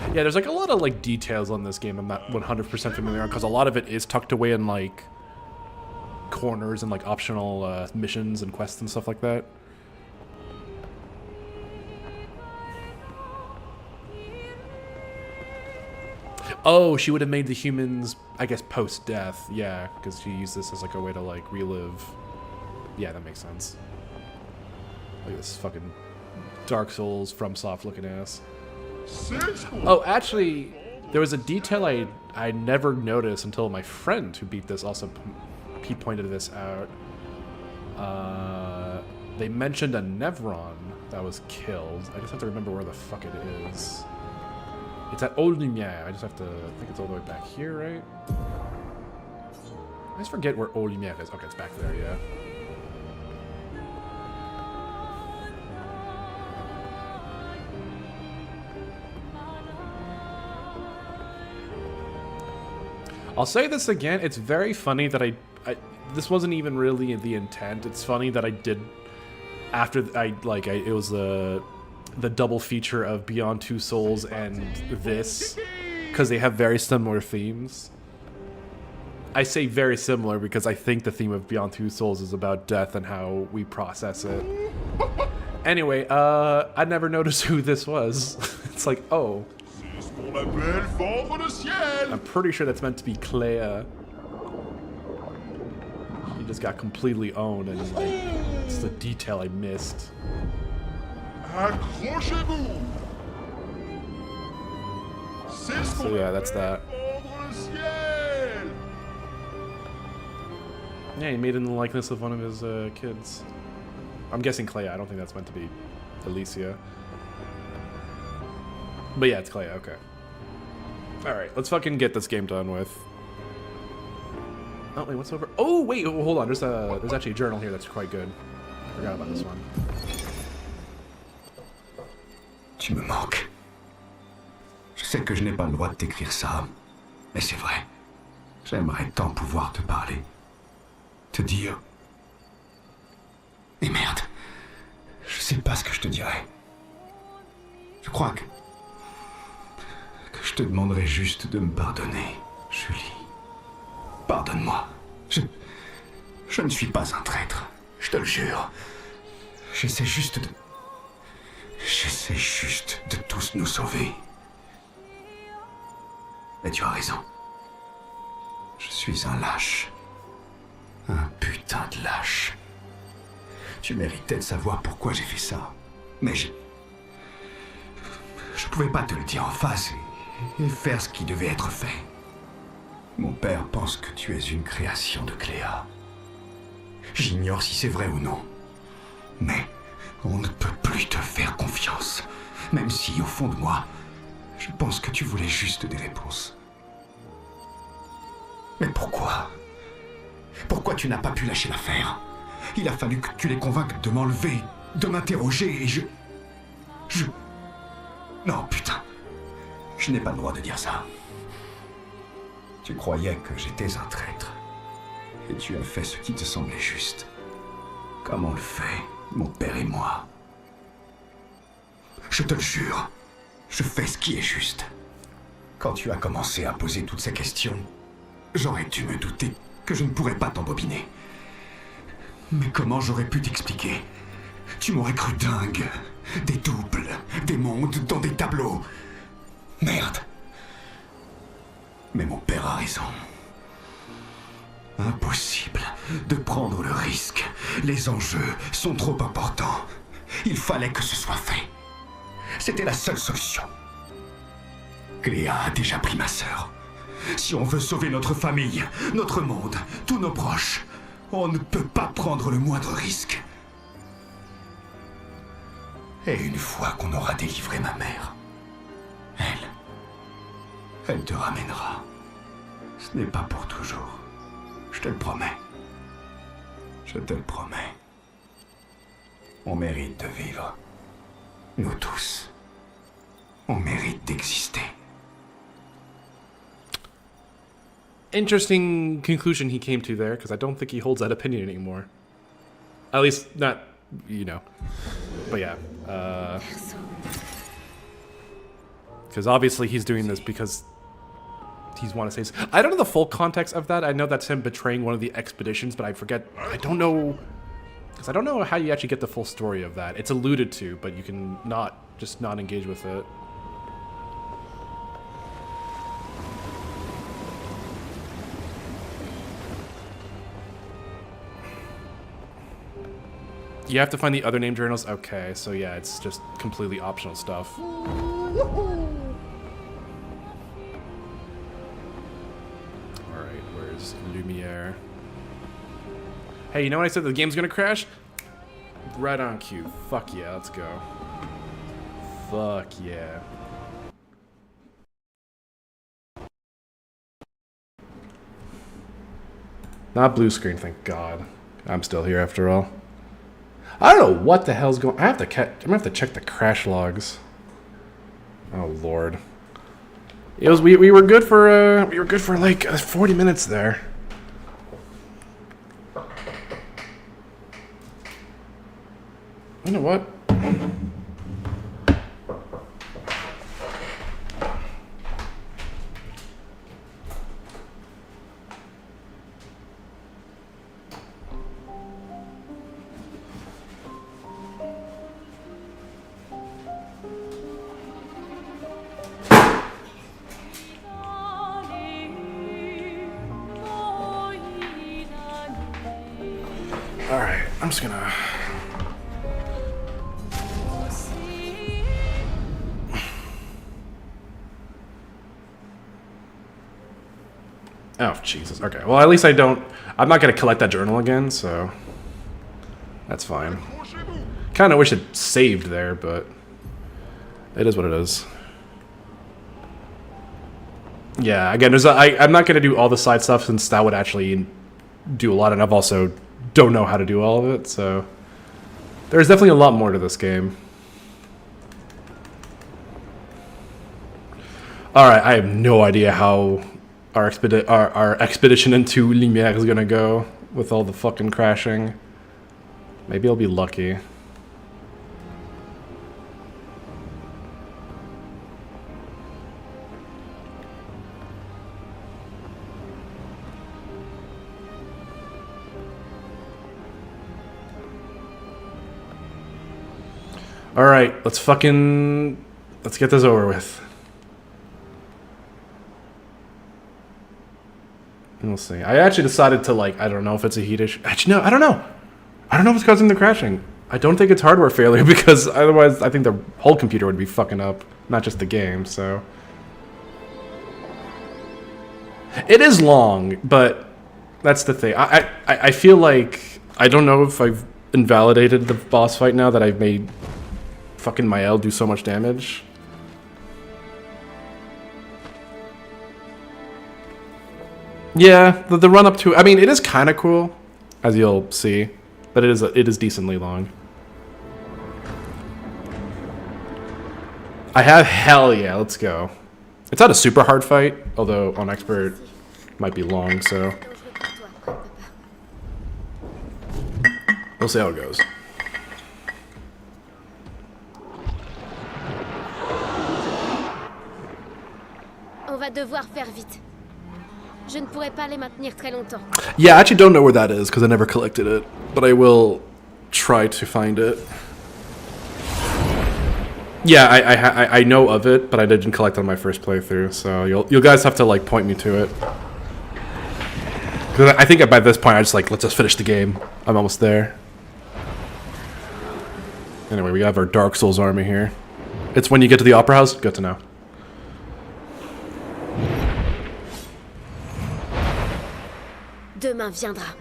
Yeah, there's like a lot of like details on this game I'm not 100% familiar on because a lot of it is tucked away in like corners and like optional missions and quests and stuff like that. Oh, she would have made the humans, I guess, post-death. Yeah, because she used this as like a way to like relive. Yeah, that makes sense. Look at this fucking Dark Souls FromSoft looking ass. Oh, actually, there was a detail I never noticed until my friend who beat this also he pointed this out. They mentioned a Nevron that was killed. I just have to remember where the fuck it is. It's at Old Lumière. I just have to... I think it's all the way back here, right? I just forget where Old Lumière is. Okay, it's back there, yeah. I'll say this again. It's very funny that I this wasn't even really the intent. It's funny that I did... After it was the double feature of Beyond Two Souls and this, because they have very similar themes. I say very similar because I think the theme of Beyond Two Souls is about death and how we process it. Anyway, I never noticed who this was. It's like, oh. I'm pretty sure that's meant to be Clair. He just got completely owned and like, it's the detail I missed. So yeah, that's that. Yeah, he made it in the likeness of one of his kids. I'm guessing Clay. I don't think that's meant to be Alicia. But yeah, it's Clay. Okay. Alright, let's fucking get this game done with. Oh, wait, what's over? Oh, wait, hold on. There's actually a journal here that's quite good. I forgot about this one. Tu me manques. Je sais que je n'ai pas le droit de t'écrire ça, mais c'est vrai. J'aimerais tant pouvoir te parler. Te dire... Et merde. Je sais pas ce que je te dirais. Je crois que je te demanderai juste de me pardonner, Julie. Pardonne-moi. Je ne suis pas un traître, je te le jure. J'essaie juste de tous nous sauver. Mais tu as raison. Je suis un lâche. Un putain de lâche. Tu méritais de savoir pourquoi j'ai fait ça. Mais je pouvais pas te le dire en face et faire ce qui devait être fait. Mon père pense que tu es une création de Clair. J'ignore si c'est vrai ou non. Mais on ne peut plus te faire confiance. Même si, au fond de moi, je pense que tu voulais juste des réponses. Mais pourquoi? Pourquoi tu n'as pas pu lâcher l'affaire? Il a fallu que tu les convainques de m'enlever, de m'interroger et je... Non, putain. Je n'ai pas le droit de dire ça. Tu croyais que j'étais un traître. Et tu as fait ce qui te semblait juste. Comme on le fait, mon père et moi. Je te le jure, je fais ce qui est juste. Quand tu as commencé à poser toutes ces questions, j'aurais dû me douter que je ne pourrais pas t'embobiner. Mais comment j'aurais pu t'expliquer? Tu m'aurais cru dingue. Des doubles, des mondes dans des tableaux. Merde. Mais mon père a raison. Impossible de prendre le risque. Les enjeux sont trop importants. Il fallait que ce soit fait. C'était la seule solution. Cléa a déjà pris ma sœur. Si on veut sauver notre famille, notre monde, tous nos proches, on ne peut pas prendre le moindre risque. Et une fois qu'on aura délivré ma mère, elle te ramènera. Ce n'est pas pour toujours. Je te le promets. Je te le promets. On mérite de vivre. Nous tous. On mérite d'exister. Interesting conclusion he came to there, because I don't think he holds that opinion anymore. At least, not, you know. But yeah. Because obviously he's doing this because he's want to say... I don't know the full context of that. I know that's him betraying one of the expeditions, but I forget... I don't know... Because I don't know how you actually get the full story of that. It's alluded to, but you can just not engage with it. You have to find the other name journals? Okay, so yeah, it's just completely optional stuff. Alright, where's Lumiere? Hey, you know what I said? The game's gonna crash? Right on cue. Fuck yeah, let's go. Fuck yeah. Not blue screen, thank God. I'm still here after all. I don't know what the hell's going. I'm gonna have to check the crash logs. Oh Lord. It was we were good for like 40 minutes there. You know what? Alright, I'm just gonna... Oh, Jesus. Okay, well, at least I'm not gonna collect that journal again, so... That's fine. Kinda wish it saved there, but... It is what it is. Yeah, again, I'm not gonna do all the side stuff since that would actually do a lot, and I've also don't know how to do all of it, so there's definitely a lot more to this game. Alright, I have no idea how our expedition into Lumiere is gonna go with all the fucking crashing. Maybe I'll be lucky. Alright, let's get this over with. We'll see. I actually decided to, like, I don't know if it's a heat issue. Actually, no, I don't know. I don't know what's causing the crashing. I don't think it's hardware failure because otherwise I think the whole computer would be fucking up, not just the game, so. It is long, but that's the thing. I feel like, I don't know if I've invalidated the boss fight now that I've made fucking Mael do so much damage. Yeah, the run up to, I mean, it is kind of cool, as you'll see, but it is decently long. I have, hell yeah, let's go. It's not a super hard fight, although on expert might be long, so we'll see how it goes. On va devoir faire vite. Je ne pourrai pas les maintenir très longtemps. Yeah, I actually don't know where that is because I never collected it, but I will try to find it. Yeah, I know of it, but I didn't collect it on my first playthrough, so you guys have to like point me to it. Because I think by this point I just like, let's just finish the game. I'm almost there. Anyway, we have our Dark Souls army here. It's when you get to the Opera House. Good to know. Demain viendra.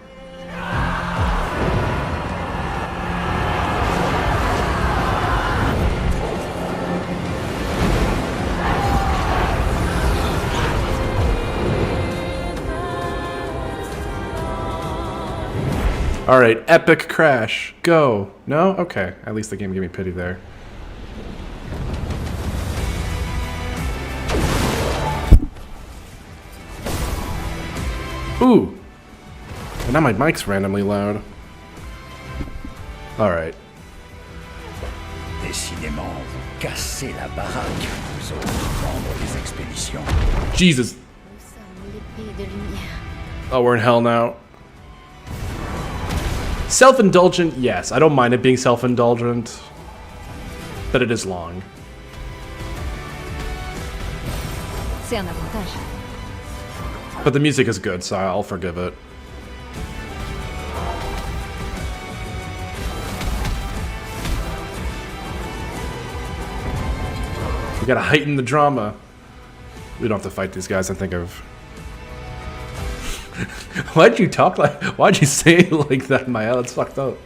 Alright, epic crash. Go. No? Okay. At least the game gave me pity there. Ooh! And now my mic's randomly loud. Alright. Décidément, vous cassez la baraque, vous autres membres des expéditions. Jesus. Nous sommes l'épée de lumière. Oh, we're in hell now. Self-indulgent, yes. I don't mind it being self-indulgent. But it is long. C'est un avantage. But the music is good, so I'll forgive it. We gotta heighten the drama. We don't have to fight these guys, I think I've... Why'd you talk like... Why'd you say it like that, Maya? That's fucked up.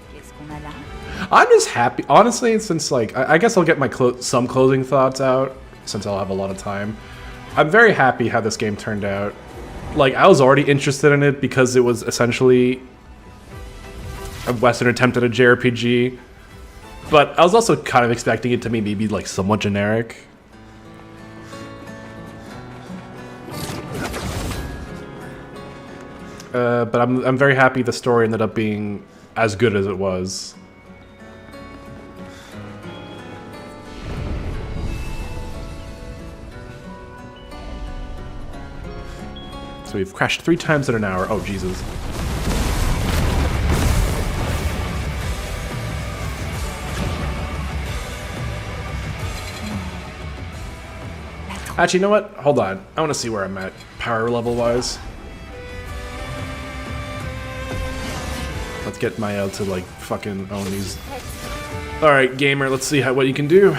I'm just happy, honestly, since like... I guess I'll get my some closing thoughts out, since I'll have a lot of time. I'm very happy how this game turned out. Like, I was already interested in it because it was essentially a Western attempt at a JRPG. But I was also kind of expecting it to be maybe like somewhat generic. But I'm very happy the story ended up being as good as it was. So we've crashed 3 times in an hour. Oh, Jesus. Actually, you know what? Hold on. I want to see where I'm at power level wise. Let's get Maya to like fucking own these. Alright, gamer, let's see what you can do.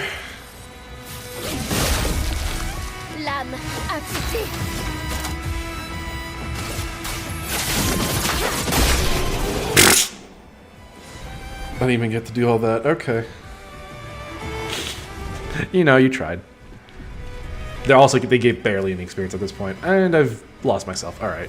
L'âme affûtée. I didn't even get to do all that. Okay. You know, you tried. They gave barely any experience at this point, and I've lost myself. Alright.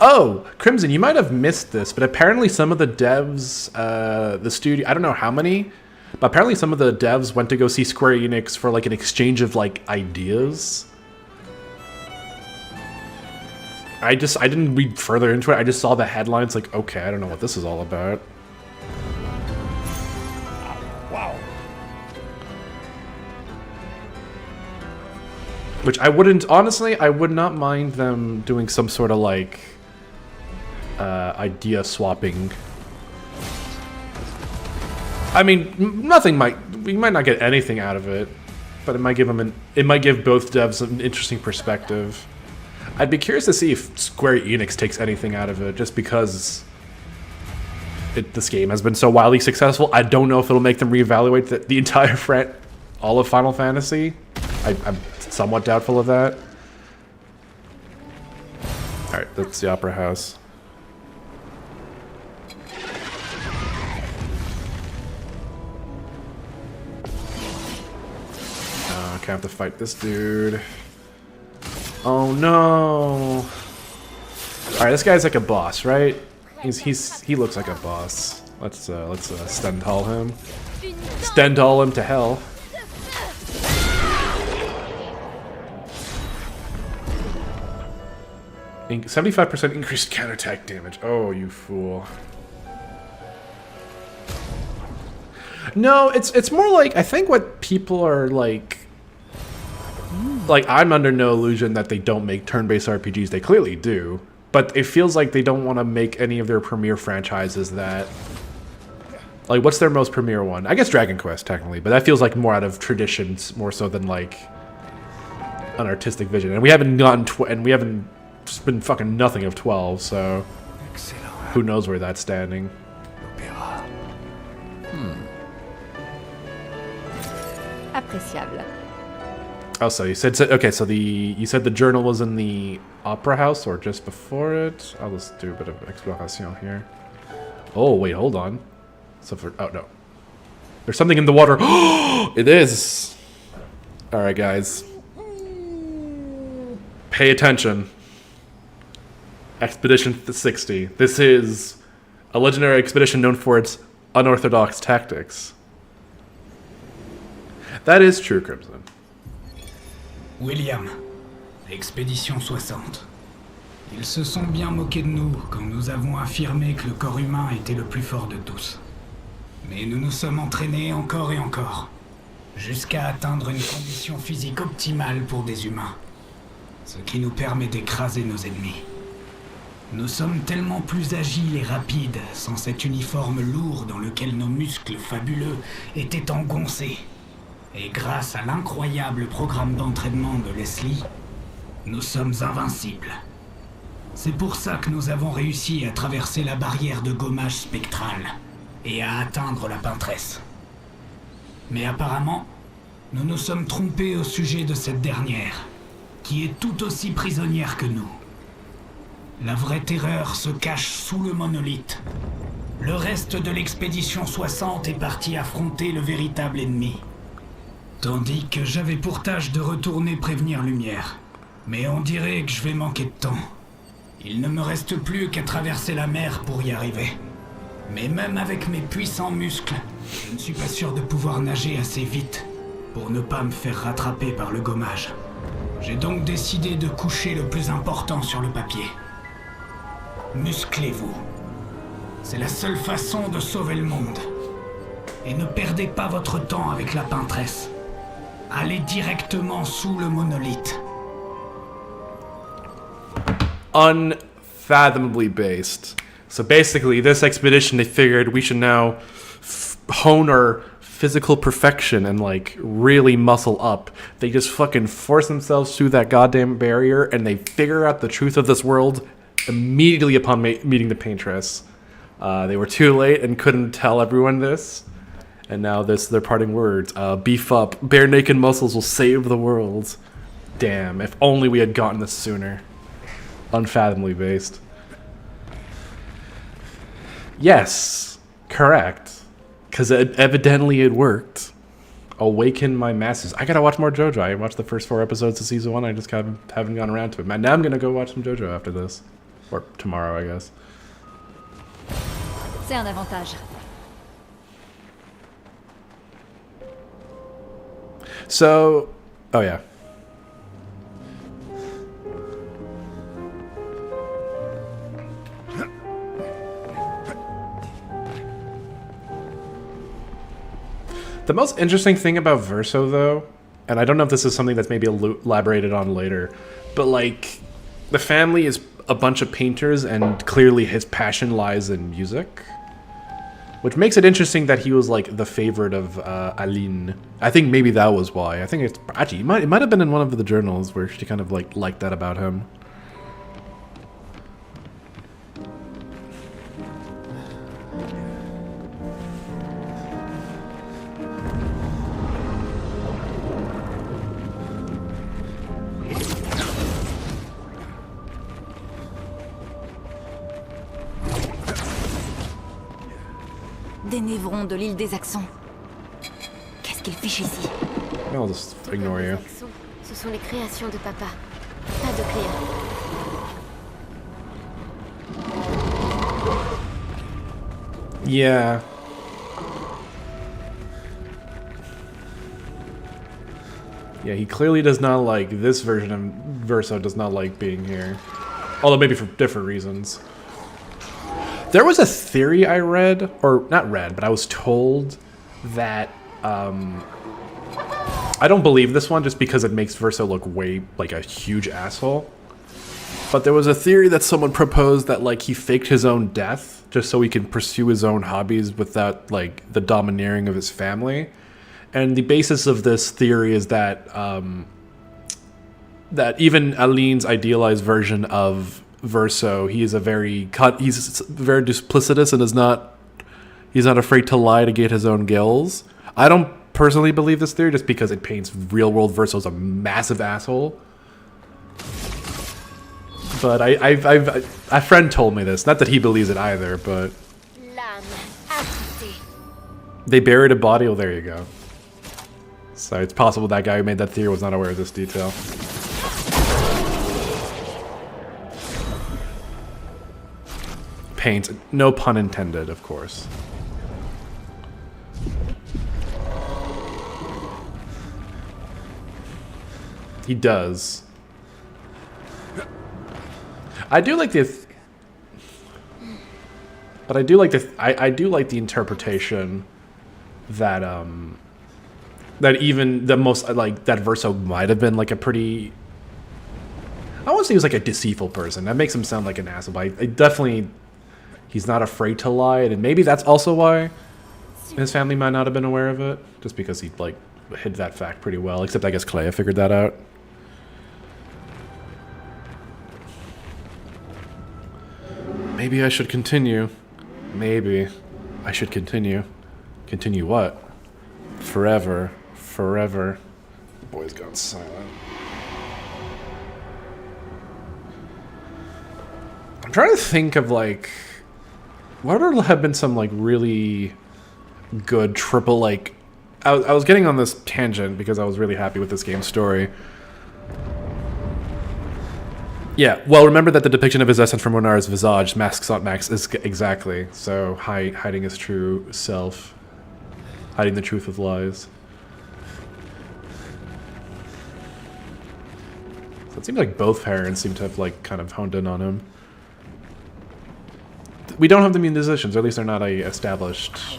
Oh, Crimson, you might have missed this, but apparently some of the devs, the studio, I don't know how many, but apparently some of the devs went to go see Square Enix for like an exchange of like ideas. I didn't read further into it, I just saw the headlines like, okay, I don't know what this is all about. Wow. Which I wouldn't, honestly, I would not mind them doing some sort of like, idea swapping. I mean, we might not get anything out of it, but it might give both devs an interesting perspective. I'd be curious to see if Square Enix takes anything out of it, just because this game has been so wildly successful. I don't know if it'll make them reevaluate the entire all of Final Fantasy. I'm somewhat doubtful of that. Alright, that's the Opera House. Okay, I have to fight this dude. Oh no! Alright, this guy's like a boss, right? He looks like a boss. Let's Stendhal him. Stendhal him to hell. In 75% increased counterattack damage. Oh, you fool. No, it's more like, I think what people are like I'm under no illusion that they don't make turn-based RPGs. They clearly do. But it feels like they don't want to make any of their premier franchises that... Like, what's their most premier one? I guess Dragon Quest, technically. But that feels like more out of traditions, more so than, like, an artistic vision. And we haven't gotten... It's been fucking nothing of 12, so... Who knows where that's standing. Appréciable. Oh, so you said... Okay, so you said the journal was in the Opera House, or just before it? I'll just do a bit of exploration here. Oh, wait, hold on. So oh, no. There's something in the water. It is! Alright, guys. Pay attention. Expedition 60. This is a legendary expedition known for its unorthodox tactics. That is true, Crimson. William, Expédition 60. Ils se sont bien moqués de nous quand nous avons affirmé que le corps humain était le plus fort de tous. Mais nous nous sommes entraînés encore et encore, jusqu'à atteindre une condition physique optimale pour des humains, ce qui nous permet d'écraser nos ennemis. Nous sommes tellement plus agiles et rapides sans cet uniforme lourd dans lequel nos muscles fabuleux étaient engoncés. Et grâce à l'incroyable programme d'entraînement de Leslie, nous sommes invincibles. C'est pour ça que nous avons réussi à traverser la barrière de gommage spectrale et à atteindre la peintresse. Mais apparemment, nous nous sommes trompés au sujet de cette dernière, qui est tout aussi prisonnière que nous. La vraie terreur se cache sous le monolithe. Le reste de l'expédition 60 est parti affronter le véritable ennemi. Tandis que j'avais pour tâche de retourner prévenir Lumière. Mais on dirait que je vais manquer de temps. Il ne me reste plus qu'à traverser la mer pour y arriver. Mais même avec mes puissants muscles, je ne suis pas sûr de pouvoir nager assez vite pour ne pas me faire rattraper par le gommage. J'ai donc décidé de coucher le plus important sur le papier. Musclez-vous. C'est la seule façon de sauver le monde. Et ne perdez pas votre temps avec la peintresse. Allez directement sous le monolithe. Unfathomably based. So basically, this expedition, they figured we should now hone our physical perfection and, like, really muscle up. They just fucking force themselves through that goddamn barrier, and they figure out the truth of this world immediately upon meeting the paintress. They were too late and couldn't tell everyone this. And now this their parting words. Beef up. Bare naked muscles will save the world. Damn, if only we had gotten this sooner. Unfathomably based. Yes, correct. Because evidently it worked. Awaken my masses. I gotta watch more JoJo. I watched the first 4 episodes of season 1. I just haven't gone around to it. Man, now I'm gonna go watch some JoJo after this. Or tomorrow, I guess. C'est un avantage. So, oh yeah. The most interesting thing about Verso, though, and I don't know if this is something that's maybe elaborated on later, but, like, the family is a bunch of painters, and clearly his passion lies in music. Which makes it interesting that he was like the favorite of Aline. I think maybe that was why. I think it's actually it might have been in one of the journals where she kind of like liked that about him. Des névrons de l'île des Accents. Qu'est-ce qu'ils fichent ici? I'll just ignore you. Ce sont les créations de papa, pas de Clair. Yeah. Yeah, he clearly does not like this version of Verso does not like being here. Although maybe for different reasons. There was a theory I read, or not read, but I was told that I don't believe this one just because it makes Verso look way like a huge asshole. But there was a theory that someone proposed that like he faked his own death just so he can pursue his own hobbies without like the domineering of his family. And the basis of this theory is that that even Aline's idealized version of Verso, he's very duplicitous and he's not afraid to lie to get his own gills. I don't personally believe this theory just because it paints real world Verso as a massive asshole. But a friend told me this. Not that he believes it either, but they buried a body. Well, there you go. So it's possible that guy who made that theory was not aware of this detail. Paint, no pun intended, of course. He does. I do like the, but I do like the, I do like the interpretation that that even the most like that Verso might have been like a pretty. I won't say he was like a deceitful person. That makes him sound like an asshole. But I definitely. He's not afraid to lie, and maybe that's also why his family might not have been aware of it, just because he like hid that fact pretty well. Except I guess Clair figured that out. Maybe I should continue. Maybe I should continue. Continue what? Forever, forever. The boy's gone silent. I'm trying to think of like. What would have been some like really good triple like I was getting on this tangent because I was really happy with this game's story. Yeah, well, remember that the depiction of his essence from Renar's visage masks not Max is exactly so hiding his true self, hiding the truth with lies. So it seems like both parents seem to have like kind of honed in on him. We don't have the musicians, or at least they're not established,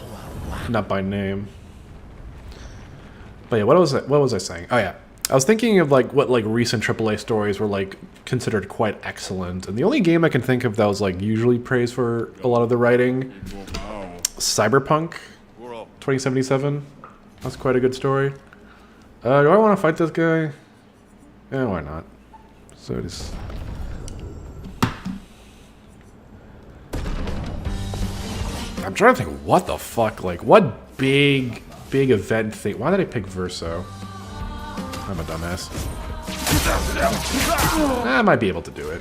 not by name. But yeah, what was I saying? Oh yeah, I was thinking of like what like recent AAA stories were like considered quite excellent, and the only game I can think of that was like usually praised for a lot of the writing, Cyberpunk 2077. That's quite a good story. Do I want to fight this guy? Yeah, why not? So just. I'm trying to think, what the fuck? Like, what big event thing? Why did I pick Verso? I'm a dumbass. I might be able to do it.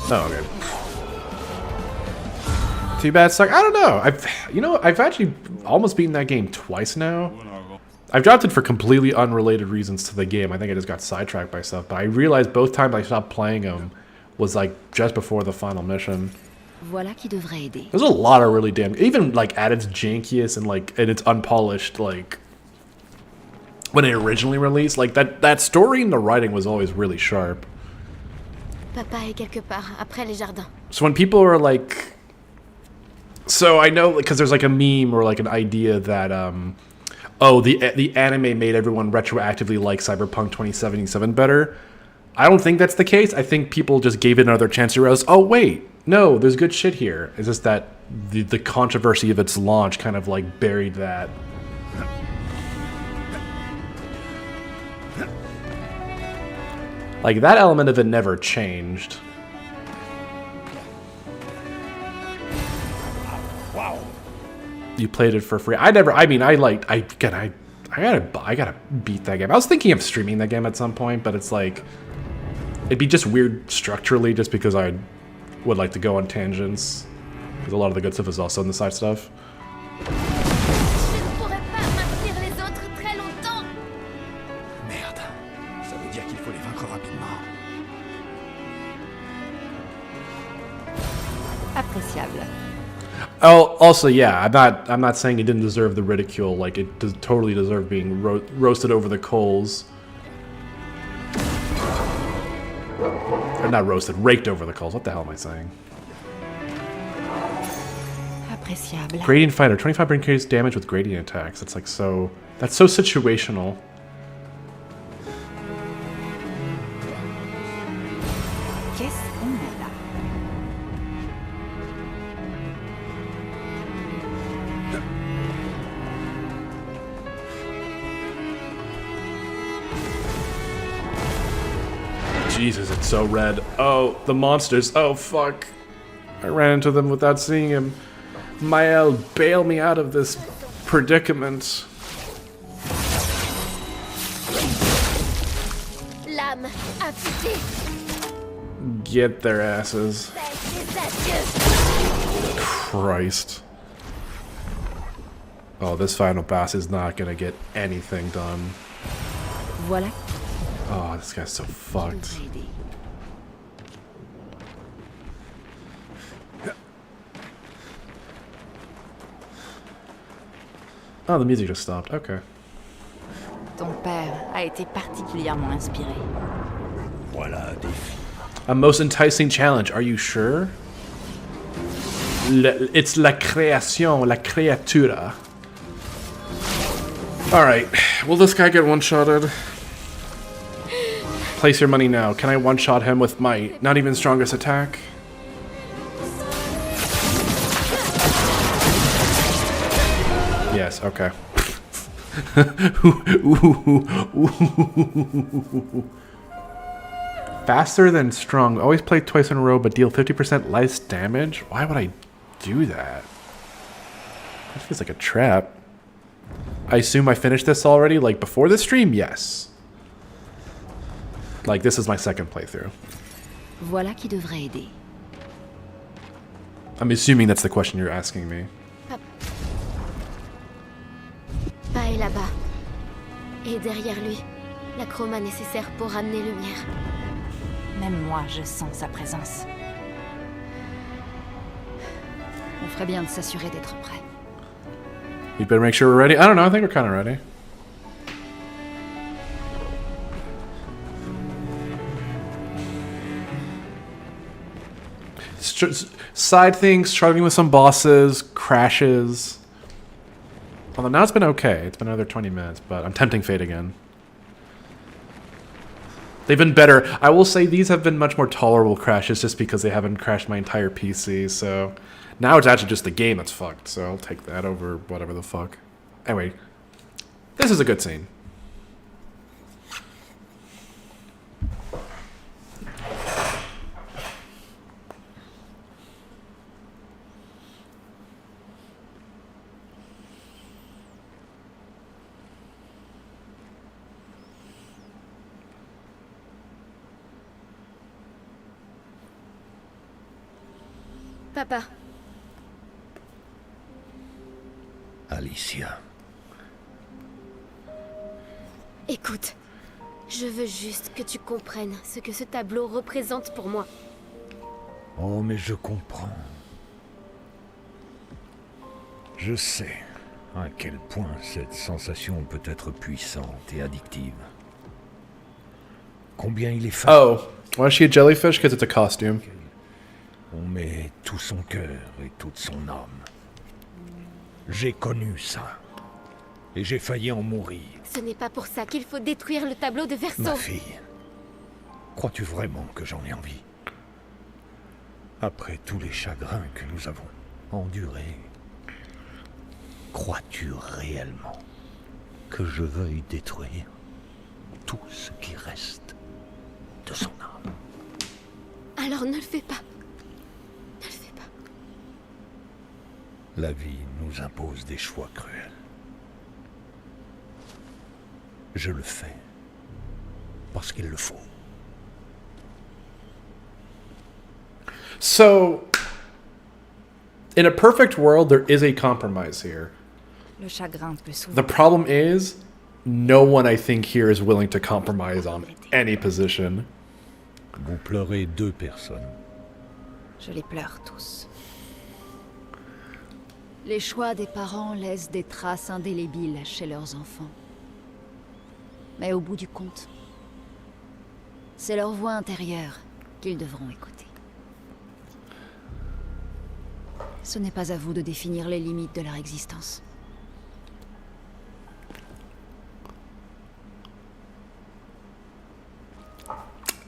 Oh, okay. Too bad, suck. I don't know. I've actually almost beaten that game twice now. I've dropped it for completely unrelated reasons to the game. I think I just got sidetracked by stuff. But I realized both times I stopped playing them was like just before the final mission. Voilà qui devrait aider. There's a lot of really damn, even like at its jankiest and like at its unpolished, like when it originally released, like that story and the writing was always really sharp. Papa est quelque part après les jardins. So when people are like, so I know because there's like a meme or like an idea that oh, the anime made everyone retroactively like Cyberpunk 2077 better. I don't think that's the case. I think people just gave it another chance to realize, oh wait, no, there's good shit here. It's just that the controversy of its launch kind of like buried that. Like, that element of it never changed. Wow. You played it for free. I gotta beat that game. I was thinking of streaming that game at some point, but it's like, it'd be just weird structurally just because I would like to go on tangents. Because a lot of the good stuff is also in the side stuff. Appréciable. Oh, also, yeah, I'm not saying it didn't deserve the ridicule. Like, it totally deserved being roasted over the coals. Or not roasted, raked over the coals. What the hell am I saying? Appréciable. Gradient fighter, 25 increased damage with gradient attacks. That's like so. That's so situational. Qu'est-ce qu'on a là? Jesus, it's so red. Oh, the monsters. Oh, fuck. I ran into them without seeing him. Mael, bail me out of this predicament. L'âme affûtée. Get their asses. Christ. Oh, this final boss is not gonna get anything done. Voilà. Oh, this guy's so fucked. Oh, the music just stopped. Okay. Ton père a été particulièrement inspiré. Voilà un défi. A most enticing challenge. Are you sure? It's la création, la créatura. Alright. Will this guy get one-shotted? Place your money now. Can I one-shot him with my not even strongest attack? Yes, okay. Faster than strong. Always play twice in a row, but deal 50% less damage? Why would I do that? That feels like a trap. I assume I finished this already, like before the stream? Yes. Like, this is my second playthrough. Voilà qui devrait aider. I'm assuming that's the question you're asking me. Pa est là-bas. Et derrière lui, la chroma nécessaire pour ramener lumière. Même moi, je sens sa présence. On ferait bien de s'assurer d'être prêt. You better make sure we're ready. I don't know, I think we're kind of ready. Side things, struggling with some bosses, crashes. Although now it's been okay. It's been another 20 minutes, but I'm tempting fate again. They've been better. I will say these have been much more tolerable crashes just because they haven't crashed my entire PC, so... Now it's actually just the game that's fucked, so I'll take that over whatever the fuck. Anyway, this is a good scene. Papa, Alicia. écoute. Je veux juste que tu comprennes ce que ce tableau représente pour moi. Oh, mais je comprends. Je sais à quel point cette sensation peut être puissante et addictive. Combien il est facile. Oh, why is she a jellyfish? Because it's a costume. On met tout son cœur et toute son âme. J'ai connu ça. Et j'ai failli en mourir. Ce n'est pas pour ça qu'il faut détruire le tableau de Verseau. Ma fille, crois-tu vraiment que j'en ai envie? Après tous les chagrins que nous avons endurés, crois-tu réellement que je veuille détruire tout ce qui reste de son âme? Alors ne le fais pas. Ne le fais pas. La vie nous impose des choix cruels. Je le fais parce qu'il le faut. So, in a perfect world, there is a compromise here. Le chagrin peut The souvent... problem is, no one I think here is willing to compromise on any position. Vous pleurez 2 personnes. Je les pleure tous. Les choix des parents laissent des traces indélébiles chez leurs enfants. Mais au bout du compte, c'est leur voix intérieure qu'ils devront écouter. Ce n'est pas à vous de définir les limites de leur existence.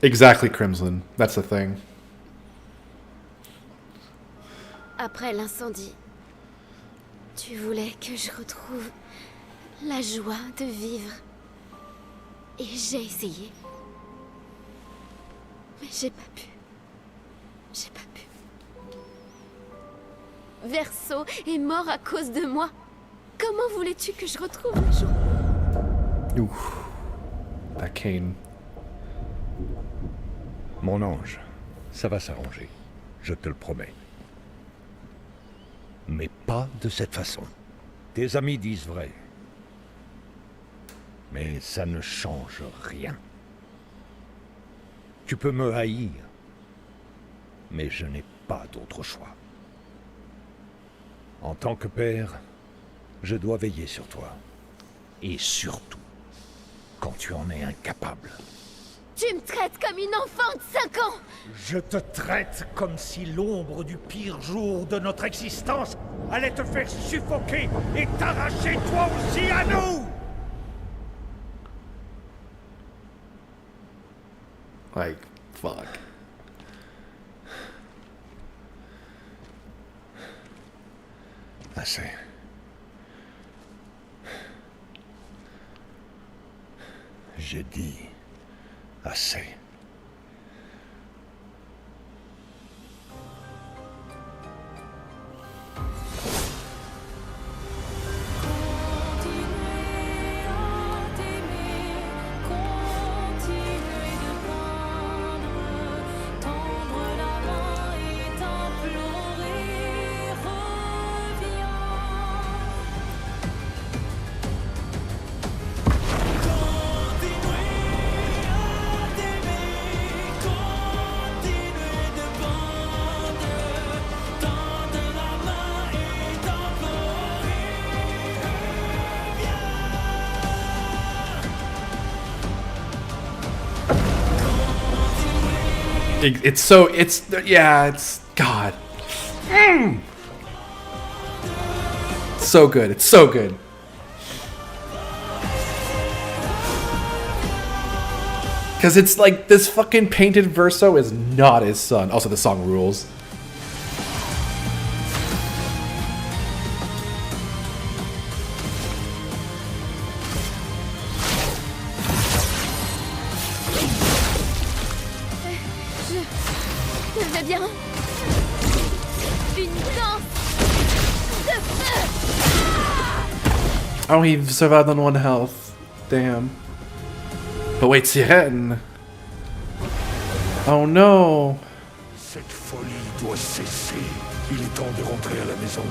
Exactly, Crimson. That's the thing. Après l'incendie, tu voulais que je retrouve la joie de vivre. Et j'ai essayé. Mais j'ai pas pu. J'ai pas pu. Verseau est mort à cause de moi. Comment voulais-tu que je retrouve la joie? Oof. That cane. Mon ange, ça va s'arranger. Je te le promets. Mais pas de cette façon. Tes amis disent vrai. Mais ça ne change rien. Tu peux me haïr, mais je n'ai pas d'autre choix. En tant que père, je dois veiller sur toi. Et surtout, quand tu en es incapable. Tu me traites comme une enfant de 5 ans! Je te traite comme si l'ombre du pire jour de notre existence allait te faire suffoquer et t'arracher toi aussi à nous! Like, fuck. Assez. J'ai dit assez. It's God. So good. It's so good. Because it's like, this fucking painted Verso is not his son. Also, the song rules. Je vais bien. Une danse de feu. Oh, he survived on 1 health. Damn. But wait, Sirène. Oh no. Cette folie doit cesser. Il est temps de rentrer à la maison.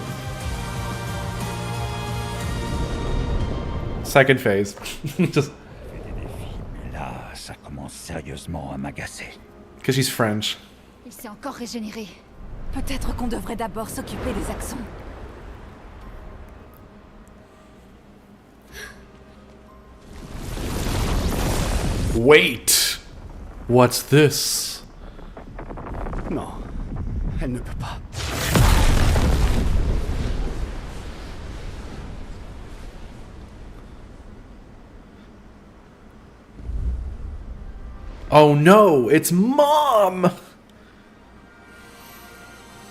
Second phase. Just Mais là, ça commence sérieusement à m'agacer. because she's French. Il s'est encore régénéré. Peut-être qu'on devrait d'abord s'occuper des accents. Wait. What's this? Non, elle ne peut pas. Oh no, it's Mom!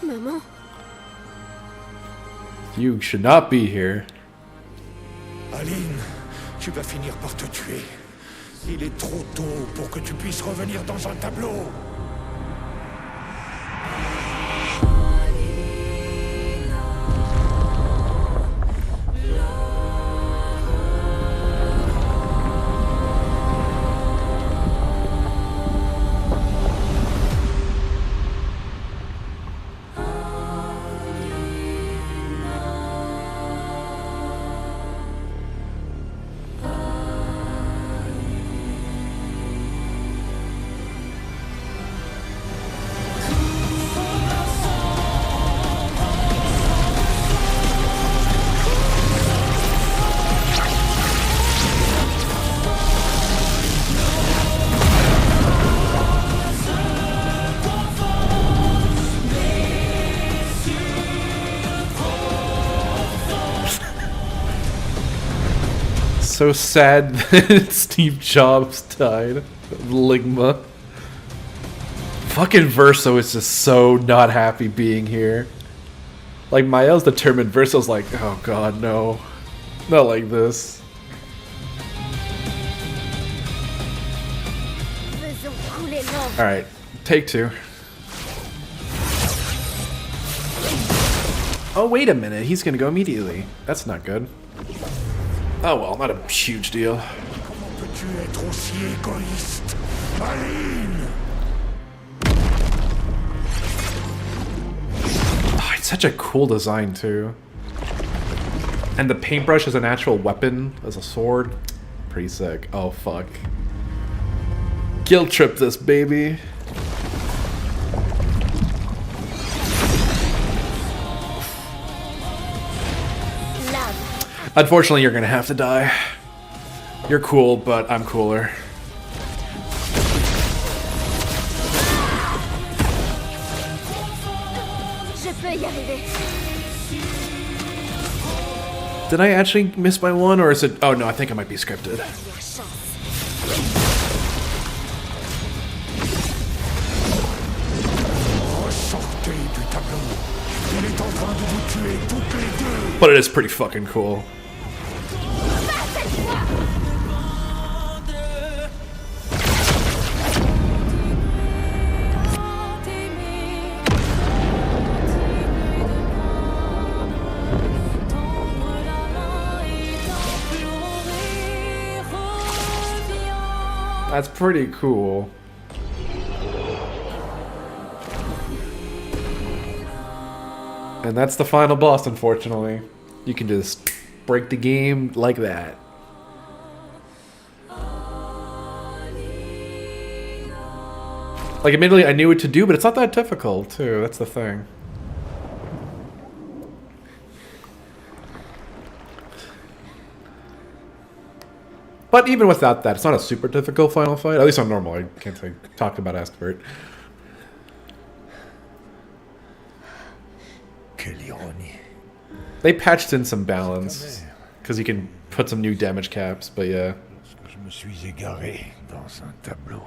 Maman. You should not be here. Aline, tu vas finir par te tuer. Il est trop tôt pour que tu puisses revenir dans un tableau. So sad that Steve Jobs died of Ligma. Fucking Verso is just so not happy being here. Like, Mael's determined, Verso's like, oh god, no. Not like this. Alright, take two. Oh, wait a minute, he's gonna go immediately. That's not good. Oh well, not a huge deal. Comment peux-tu être aussi égoïste, Aline? Oh, it's such a cool design too. And the paintbrush is an actual weapon, as a sword. Pretty sick. Oh fuck. Guilt trip this baby. Unfortunately, you're gonna have to die. You're cool, but I'm cooler. Je peux y arriver. Did I actually miss by one, or is it? Oh no, I think it might be scripted. Ressortez du tableau. Il est en train de vous tuer toutes les deux. But it is pretty fucking cool. That's pretty cool. And that's the final boss, unfortunately. You can just break the game like that. Like, admittedly, I knew what to do, but it's not that difficult, too. That's the thing. But even without that, it's not a super difficult final fight. At least on normal. I can't say talk about Expert. Quelle ironie. They patched in some balance because you can put some new damage caps, but yeah. Lorsque je me suis égaré dans un tableau.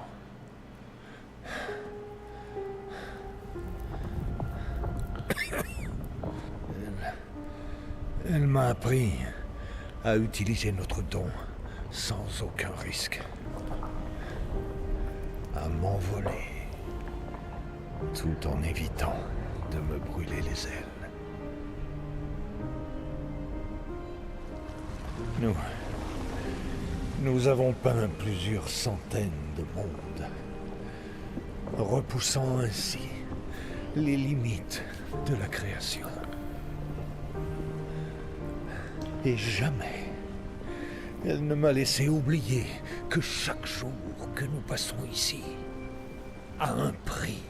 Elle m'a appris à utiliser notre don sans aucun risque. À m'envoler, tout en évitant de me brûler les ailes. Nous avons peint plusieurs centaines de mondes, repoussant ainsi les limites de la création. Et jamais elle ne m'a laissé oublier que chaque jour que nous passons ici a un prix.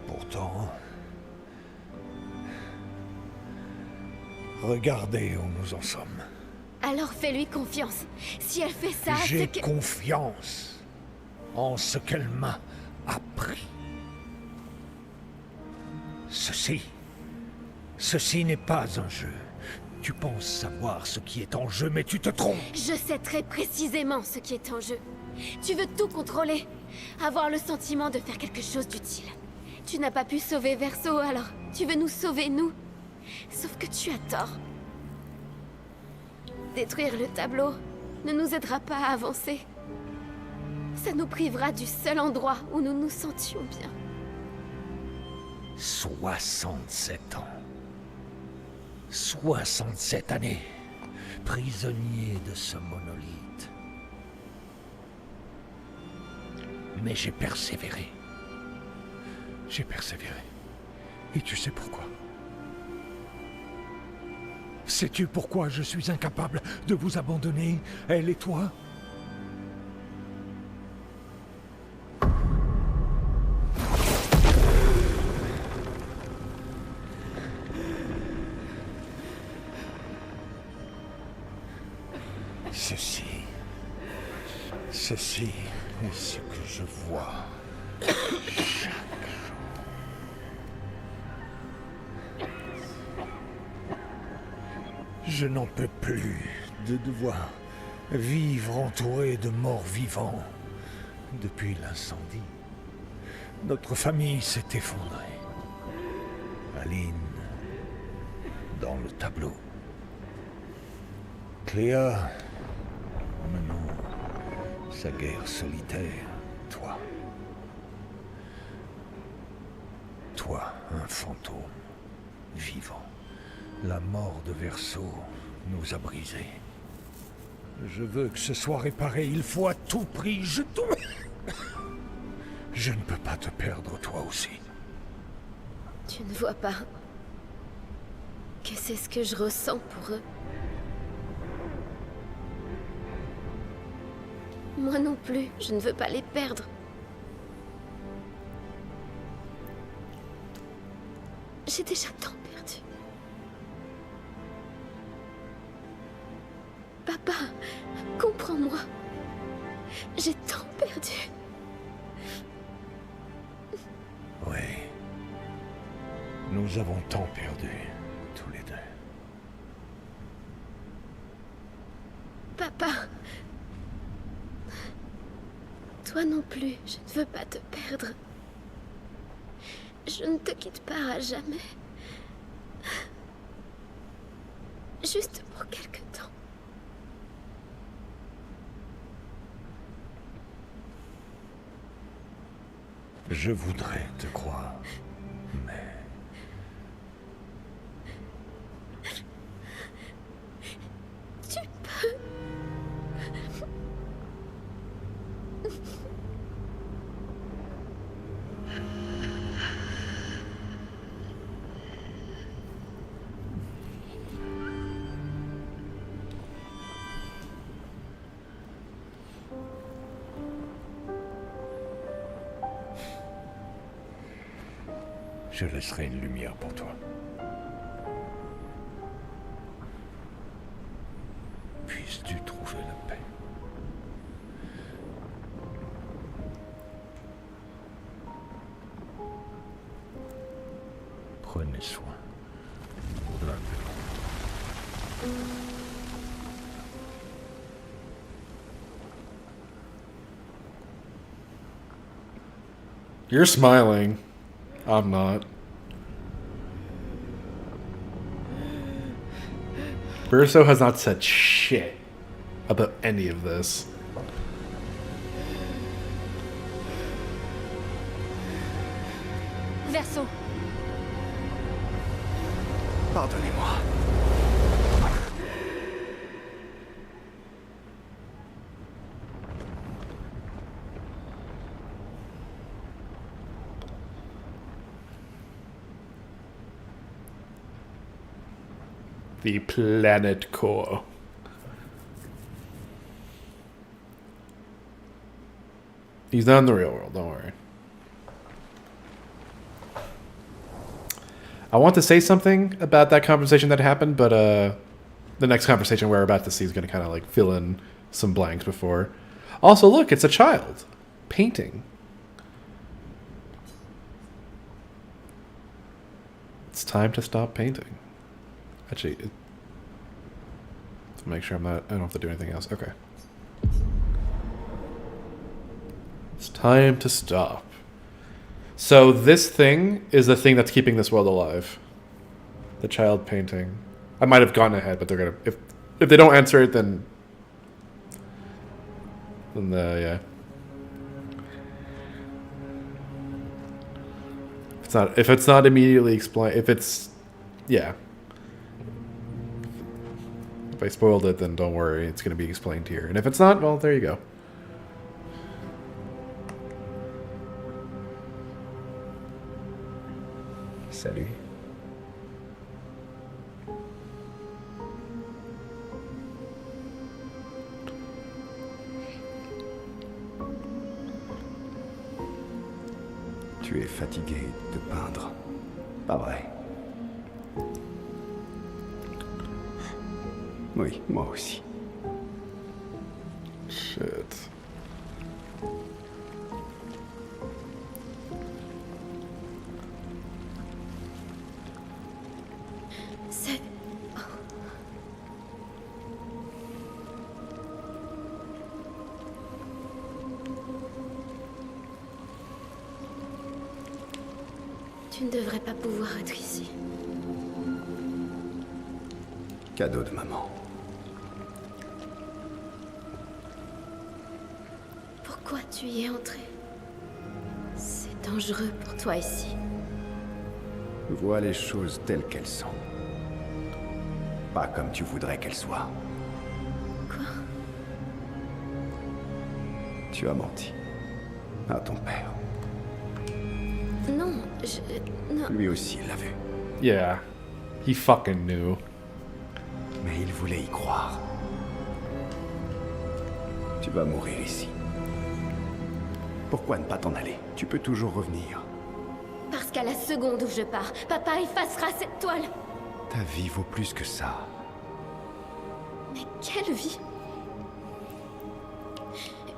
Pourtant, regardez où nous en sommes. Alors fais-lui confiance. Si elle fait ça, J'ai c'est que... confiance en ce qu'elle m'a appris. Ceci n'est pas un jeu. Tu penses savoir ce qui est en jeu, mais tu te trompes. Je sais très précisément ce qui est en jeu. Tu veux tout contrôler, avoir le sentiment de faire quelque chose d'utile. Tu n'as pas pu sauver Verso, alors tu veux nous sauver, nous. Sauf que tu as tort. Détruire le tableau ne nous aidera pas à avancer. Ça nous privera du seul endroit où nous nous sentions bien. 67 ans. 67 années. Prisonnier de ce monolithe. Mais j'ai persévéré. J'ai persévéré. Et tu sais pourquoi? Sais-tu pourquoi je suis incapable de vous abandonner, elle et toi? Ceci est ce que je vois chaque jour. Je n'en peux plus de devoir vivre entouré de morts vivants. Depuis l'incendie, notre famille s'est effondrée. Aline, dans le tableau. Clair, menant sa guerre solitaire, toi. Toi, un fantôme, vivant. La mort de Verso nous a brisés. Je veux que ce soit réparé, il faut à tout prix, je ne peux pas te perdre, toi aussi. Tu ne vois pas que c'est ce que je ressens pour eux. Moi non plus, je ne veux pas les perdre. J'ai déjà tant perdu. Papa, comprends-moi. J'ai tant perdu. Oui. Nous avons tant perdu, tous les deux. Papa. Toi non plus, je ne veux pas te perdre. Je ne te quitte pas à jamais. Juste pour quelque temps. Je voudrais te croire, mais... Tu peux... Je laisserai une lumière pour toi. Puisses-tu trouver la paix. Prenez soin l'un de l'autre. You're smiling. I'm not. Verso has not said shit about any of this. Verso. Pardonnez-moi. The planet core. He's not in the real world, don't worry. I want to say something about that conversation that happened, but the next conversation we're about to see is going to kind of like fill in some blanks before. Also, look, it's a child painting. It's time to stop painting. Actually, to make sure I don't have to do anything else. Okay. It's time to stop. So this thing is the thing that's keeping this world alive. The child painting. I might have gone ahead, but they're gonna if they don't answer it, then yeah. If it's not immediately explained, if I spoiled it, then don't worry, it's gonna be explained here. And if it's not, well, there you go. Salut. Tu es fatigué de peindre, pas vrai? Oui, moi aussi. Shit. C'est... Tu ne devrais pas pouvoir être ici. Cadeau de maman. Pourquoi tu y es entré? C'est dangereux pour toi ici. Vois les choses telles qu'elles sont. Pas comme tu voudrais qu'elles soient. Quoi? Tu as menti. À ton père. Non, non. Lui aussi l'a vu. Yeah. He fucking knew. Mais il voulait y croire. Tu vas mourir ici. Pourquoi ne pas t'en aller? Tu peux toujours revenir. Parce qu'à la seconde où je pars, papa effacera cette toile. Ta vie vaut plus que ça. Mais quelle vie?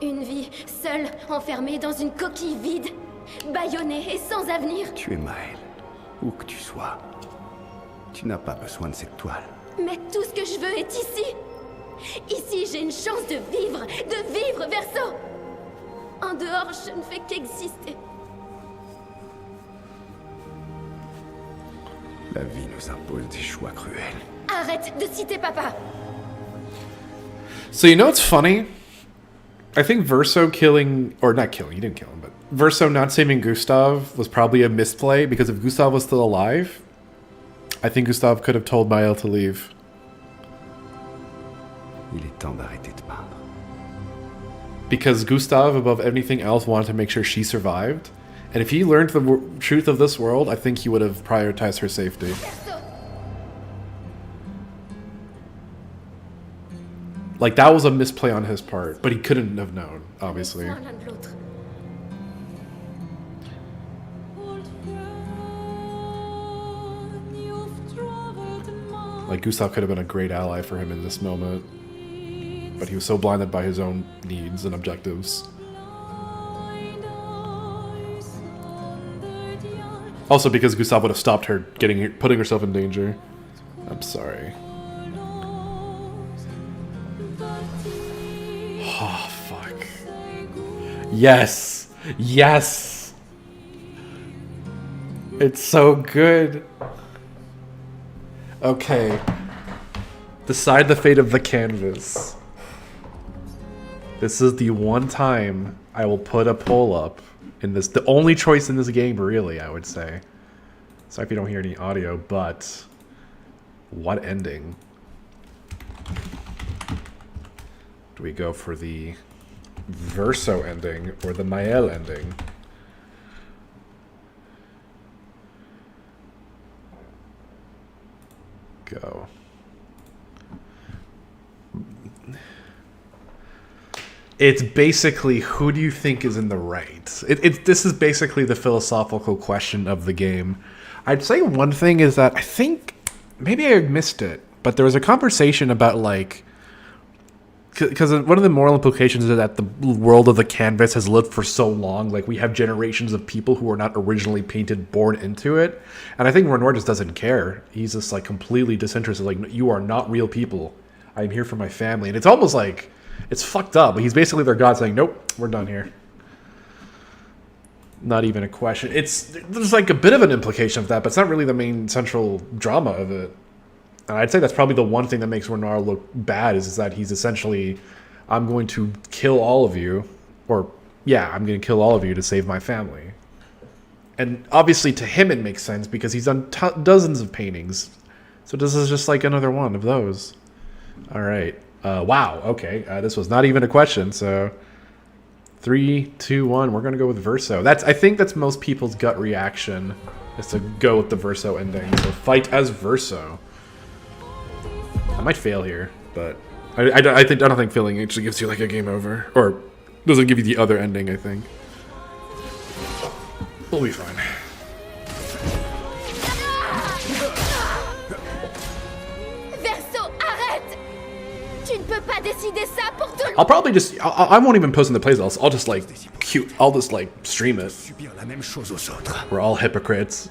Une vie seule, enfermée dans une coquille vide, bâillonnée et sans avenir. Tu es Maël, où que tu sois. Tu n'as pas besoin de cette toile. Mais tout ce que je veux est ici. Ici, j'ai une chance de vivre, Verso. En dehors, je ne fais qu'exister. La vie nous impose des choix cruels. Arrête de citer papa. So you know what's funny? I think Verso killing, or not killing, he didn't kill him, but Verso not saving Gustav was probably a misplay, because if Gustav was still alive, I think Gustav could have told Maël to leave. Il est temps d'arrêter de peindre. Because Gustav, above anything else, wanted to make sure she survived. And if he learned the truth of this world, I think he would have prioritized her safety. Like, that was a misplay on his part, but he couldn't have known, obviously. Like, Gustav could have been a great ally for him in this moment. But he was so blinded by his own needs and objectives. Also because Gustav would have stopped her putting herself in danger. I'm sorry. Oh, fuck. Yes! Yes! It's so good. Okay. Decide the fate of the canvas. This is the one time I will put a poll up in this. The only choice in this game, really, I would say. Sorry if you don't hear any audio, but what ending? Do we go for the Verso ending or the Maël ending? Go. It's basically, who do you think is in the right? This is basically the philosophical question of the game. I'd say one thing is that I think, maybe I missed it, but there was a conversation about, like, because one of the moral implications is that the world of the canvas has lived for so long. Like, we have generations of people who were not originally painted born into it. And I think Renoir just doesn't care. He's just like completely disinterested. Like, you are not real people. I'm here for my family. And it's almost like, it's fucked up. He's basically their god saying, nope, we're done here. Not even a question. There's like a bit of an implication of that, but it's not really the main central drama of it. And I'd say that's probably the one thing that makes Renoir look bad is that he's essentially, I'm going to kill all of you. Or, yeah, I'm going to kill all of you to save my family. And obviously to him it makes sense because he's done dozens of paintings. So this is just like another one of those. All right. Wow. Okay. This was not even a question. So 3, 2, 1. We're going to go with Verso. I think that's most people's gut reaction is to go with the Verso ending. So fight as Verso. I might fail here, but I don't think failing actually gives you like a game over, or doesn't give you the other ending. I think we'll be fine. Verso, arrête! Tu ne peux pas décider ça pour tout le... I'll probably just I won't even post in the plays. I'll just like stream it. We're all hypocrites.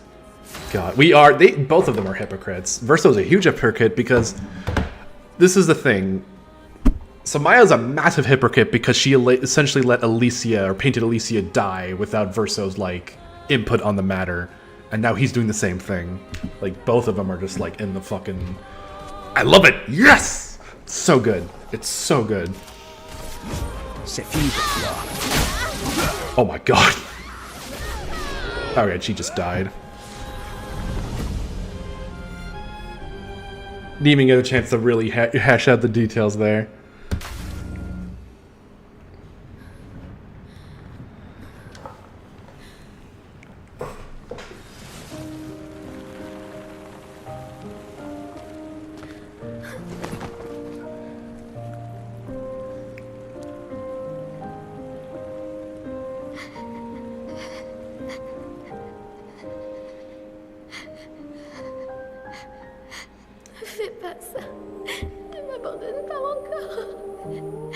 God, both of them are hypocrites. Verso's a huge hypocrite because this is the thing. So Maya's a massive hypocrite because she essentially let Alicia, or painted Alicia, die without Verso's like input on the matter, and now he's doing the same thing. Like, both of them are just like in the fucking. I love it. Yes, it's so good. It's so good. Oh my god. Alright, she just died. Didn't even get a chance to really hash out the details there.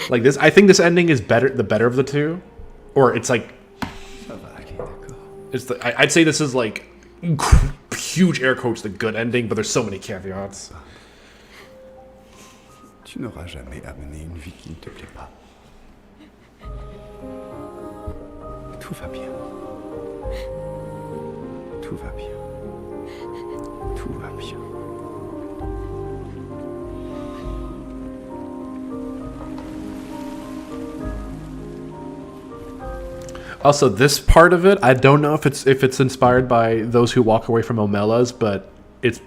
Like this, I think this ending is the better of the two, or it's like, I'd say this is like huge air quotes the good ending, but there's so many caveats. Tu n'auras jamais amené une vie qui ne te plaît pas. Tout va bien. Tout va bien. Tout va bien. Also, this part of it, I don't know if it's inspired by Those Who Walk Away from Omelas, but it's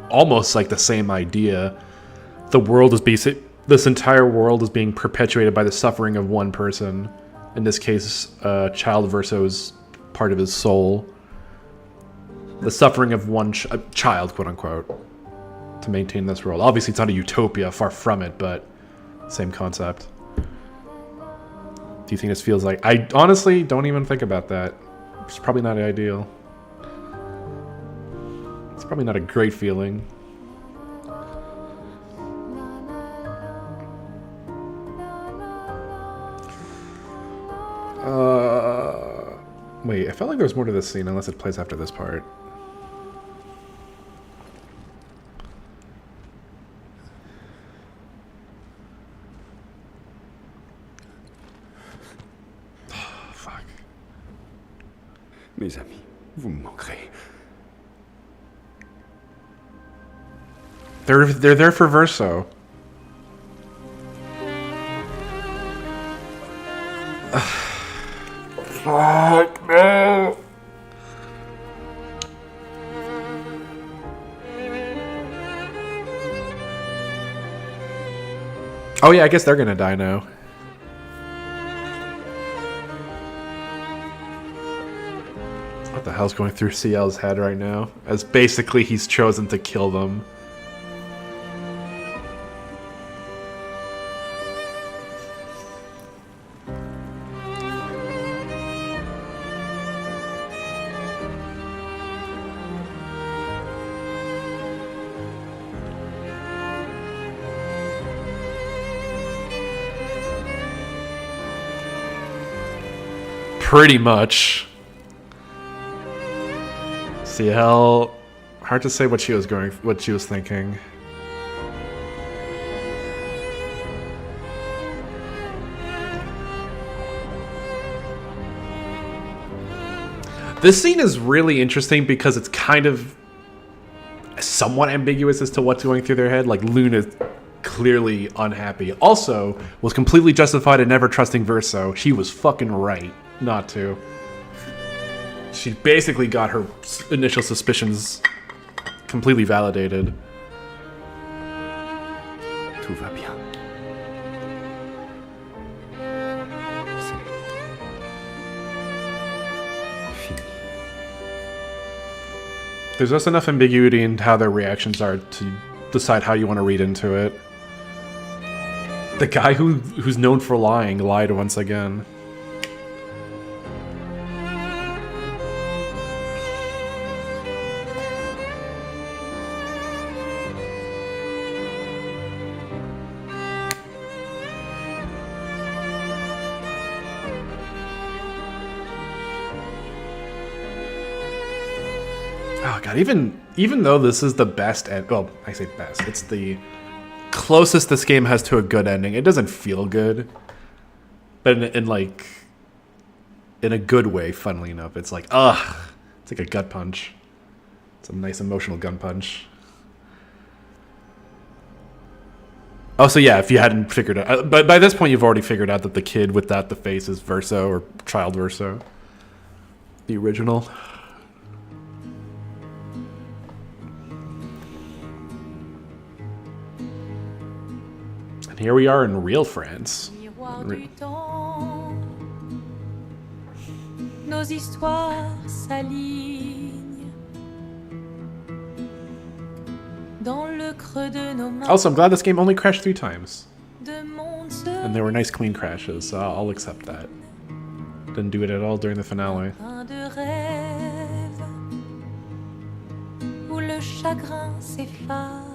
almost like the same idea. The world is this entire world is being perpetuated by the suffering of one person. In this case, Child Verso's part of his soul. The suffering of one child, quote unquote, to maintain this world. Obviously, it's not a utopia, far from it, but same concept. Do you think this feels like... I honestly don't even think about that. It's probably not ideal. It's probably not a great feeling. Wait, I felt like there was more to this scene unless it plays after this part. Fuck. Mes amis, vous me manquerez. They're there for Verso. Fuck, no. Oh yeah, I guess they're gonna die now. What the hell's going through CL's head right now? As basically he's chosen to kill them. Pretty much. See, hell, hard to say what she was thinking. This scene is really interesting because it's kind of somewhat ambiguous as to what's going through their head. Like, Luna's clearly unhappy. Also, was completely justified in never trusting Verso. She was fucking right not to. She basically got her initial suspicions completely validated. Tout va bien. There's just enough ambiguity in how their reactions are to decide how you want to read into it. The guy who's known for lying lied once again. Oh god, even though this is the best well, I say best, it's the closest this game has to a good ending, it doesn't feel good. But in a good way, funnily enough. It's like, ugh. It's like a gut punch. It's a nice emotional gun punch. Oh, so yeah, if you hadn't figured out, but by this point you've already figured out that the kid without the face is Verso, or Child Verso. The original. Here we are in real France. Nos histoires s'alignent dans le creux de nos mains. Also, I'm glad this game only crashed 3 times. And there were nice clean crashes, so I'll accept that. Didn't do it at all during the finale. Où le chagrin s'efface.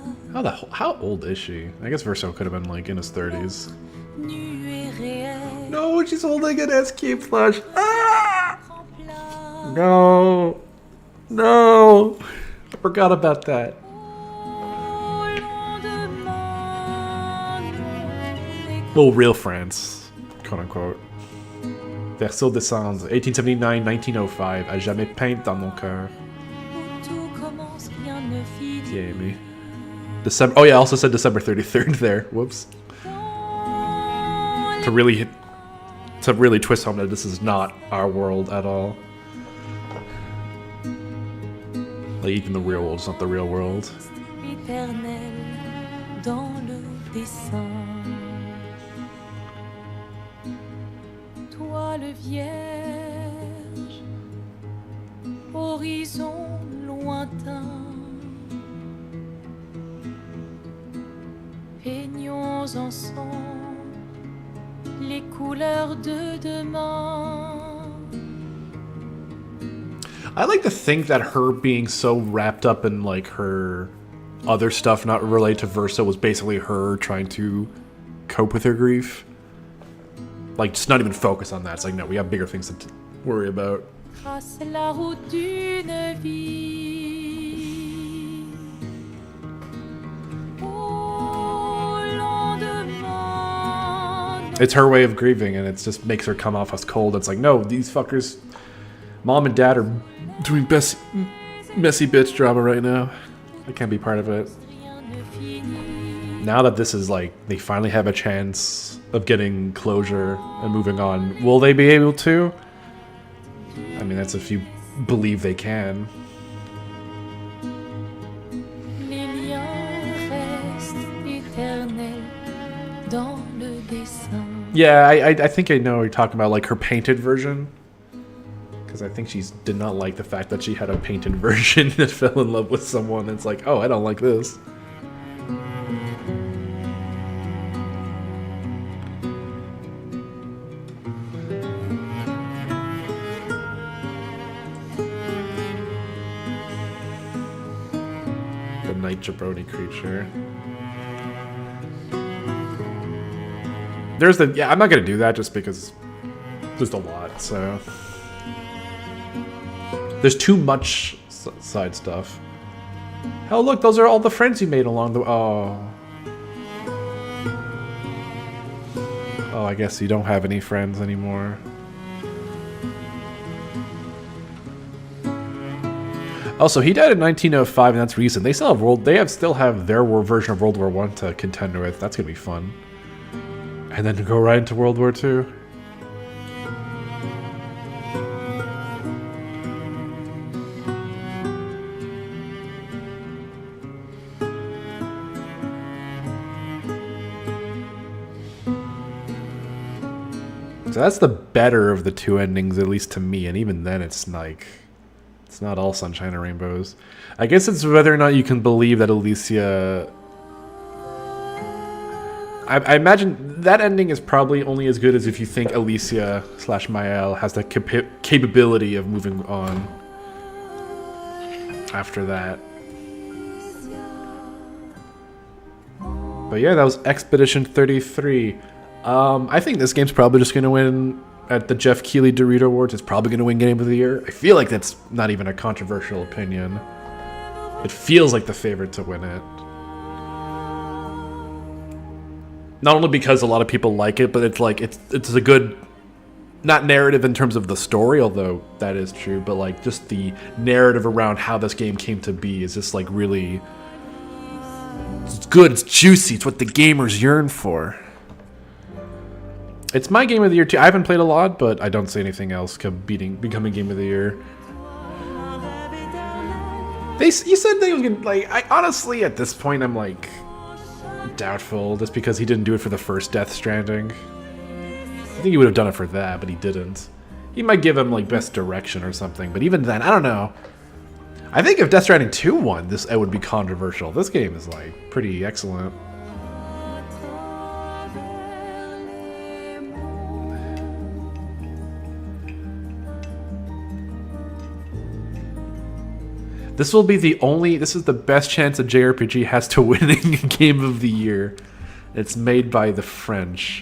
How old is she? I guess Verso could have been like in his 30s. No, she's holding an escape flash. Ah! No. No. I forgot about that. Well, real France, quote unquote. Verso descends, 1879-1905, à jamais peinte dans mon cœur. Yeah, Amy. December. Oh yeah, I also said December 33rd there. Whoops. To really twist home that this is not our world at all. Like even the real world is not the real world. Toi le vierge, horizon lointain. Peignons ensemble les couleurs de demain. I like to think that her being so wrapped up in like her other stuff not related to Verso was basically her trying to cope with her grief. Like, just not even focus on that. It's like, no, we have bigger things to worry about. Trace la route d'une vie. It's her way of grieving, and it just makes her come off as cold. It's like, no, these fuckers, mom and dad are doing messy bitch drama right now. I can't be part of it. Now that this is like, they finally have a chance of getting closure and moving on, will they be able to? I mean, that's if you believe they can. Yeah, I think I know what you're talking about, like her painted version. Because I think she did not like the fact that she had a painted version that fell in love with someone. It's like, oh, I don't like this. The night jabroni creature. There's the, yeah, I'm not gonna do that just because there's a lot, so. There's too much side stuff. Hell, look, those are all the friends you made along the... Oh. Oh, I guess you don't have any friends anymore. Also, he died in 1905, and that's recent. They still have their version of World War I to contend with. That's gonna be fun. And then to go right into World War II. So that's the better of the two endings, at least to me. And even then, it's like, it's not all sunshine and rainbows. I guess it's whether or not you can believe that Alicia... I imagine that ending is probably only as good as if you think Alicia / Maël has the capability of moving on after that. But yeah, that was Expedition 33. I think this game's probably just going to win at the Jeff Keighley Dorito Awards. It's probably going to win Game of the Year. I feel like that's not even a controversial opinion. It feels like the favorite to win it. Not only because a lot of people like it, but it's like it's a good, not narrative in terms of the story, although that is true, but like just the narrative around how this game came to be is just like really, it's good, it's juicy, it's what the gamers yearn for. It's my Game of the Year too. I haven't played a lot, but I don't see anything else becoming Game of the Year. You said they was gonna, like, I honestly at this point I'm like doubtful, just because he didn't do it for the first Death Stranding. I think he would have done it for that, but he didn't. He might give him like best direction or something, but even then, I don't know. I think if Death Stranding 2 won, it would be controversial. This game is like pretty excellent. This is the best chance a JRPG has to winning Game of the Year. It's made by the French.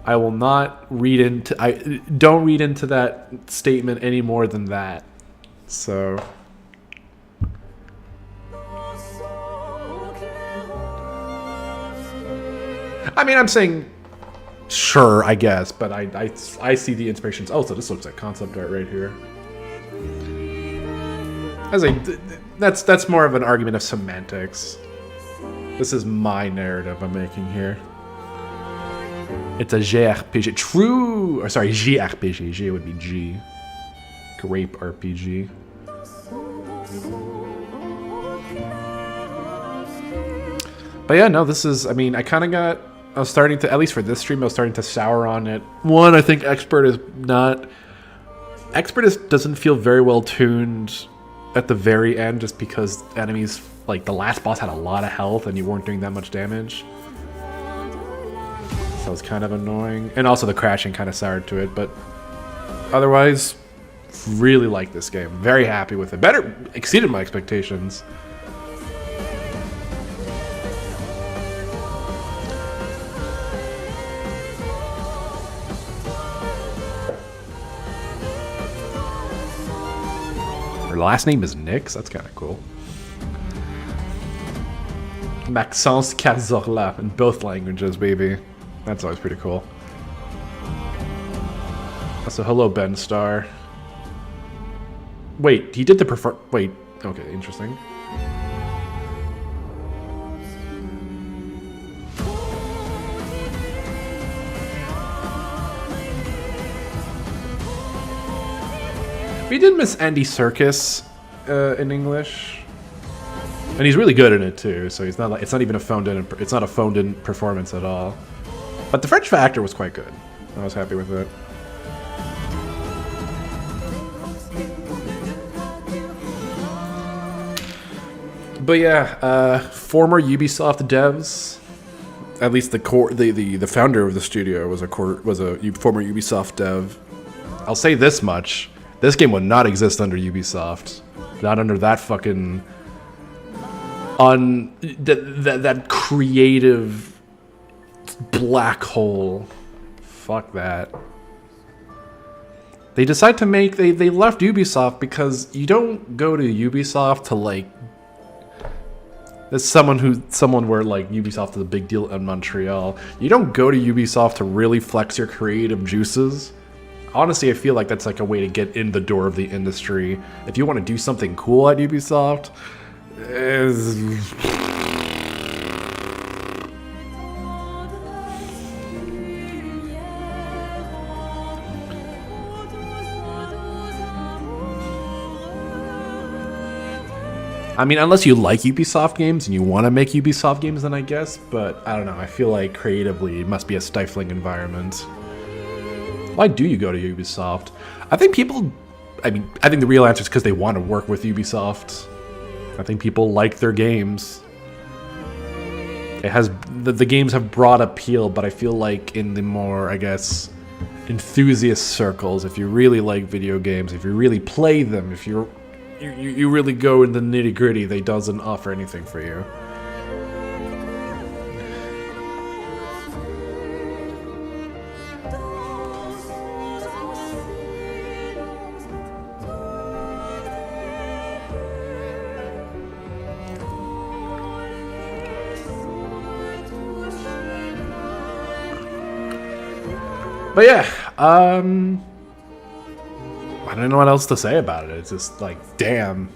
I will not don't read into that statement any more than that. So. I mean, I'm saying, sure, I guess, but I see the inspirations. Oh, so this looks like concept art right here. That's more of an argument of semantics. This is my narrative I'm making here. It's a JRPG. True! Or sorry, JRPG. J would be G. Grape RPG. But yeah, no, this is, I mean, I was starting to, at least for this stream, I was starting to sour on it. One, I think Expert doesn't feel very well tuned at the very end, just because enemies, like the last boss had a lot of health and you weren't doing that much damage. So it's kind of annoying. And also the crashing kind of soured to it, but otherwise, really like this game. Very happy with it. Exceeded my expectations. Her last name is Nix? That's kind of cool. Maxence Cazorla in both languages, baby. That's always pretty cool. So hello, Ben Starr. Wait, he did the wait, okay, interesting. We did miss Andy Serkis in English, and he's really good in it too. So it's not even a phoned in performance at all. But the French actor was quite good. I was happy with it. But yeah, former Ubisoft devs, at least the founder of the studio was a former Ubisoft dev. I'll say this much. This game would not exist under Ubisoft. Not under that fucking... that creative black hole. Fuck that. They decide to make they left Ubisoft because you don't go to Ubisoft to like. As someone where like Ubisoft is a big deal in Montreal, you don't go to Ubisoft to really flex your creative juices. Honestly, I feel like that's like a way to get in the door of the industry. If you want to do something cool at Ubisoft, I mean, unless you like Ubisoft games and you want to make Ubisoft games, then I guess. But I don't know. I feel like creatively it must be a stifling environment. Why do you go to Ubisoft? I think I think the real answer is because they want to work with Ubisoft. I think people like their games. It has the games have broad appeal, but I feel like in the more, I guess, enthusiast circles, if you really like video games, if you really play them, if you really go in the nitty gritty, they doesn't offer anything for you. But yeah, I don't know what else to say about it. It's just like, damn.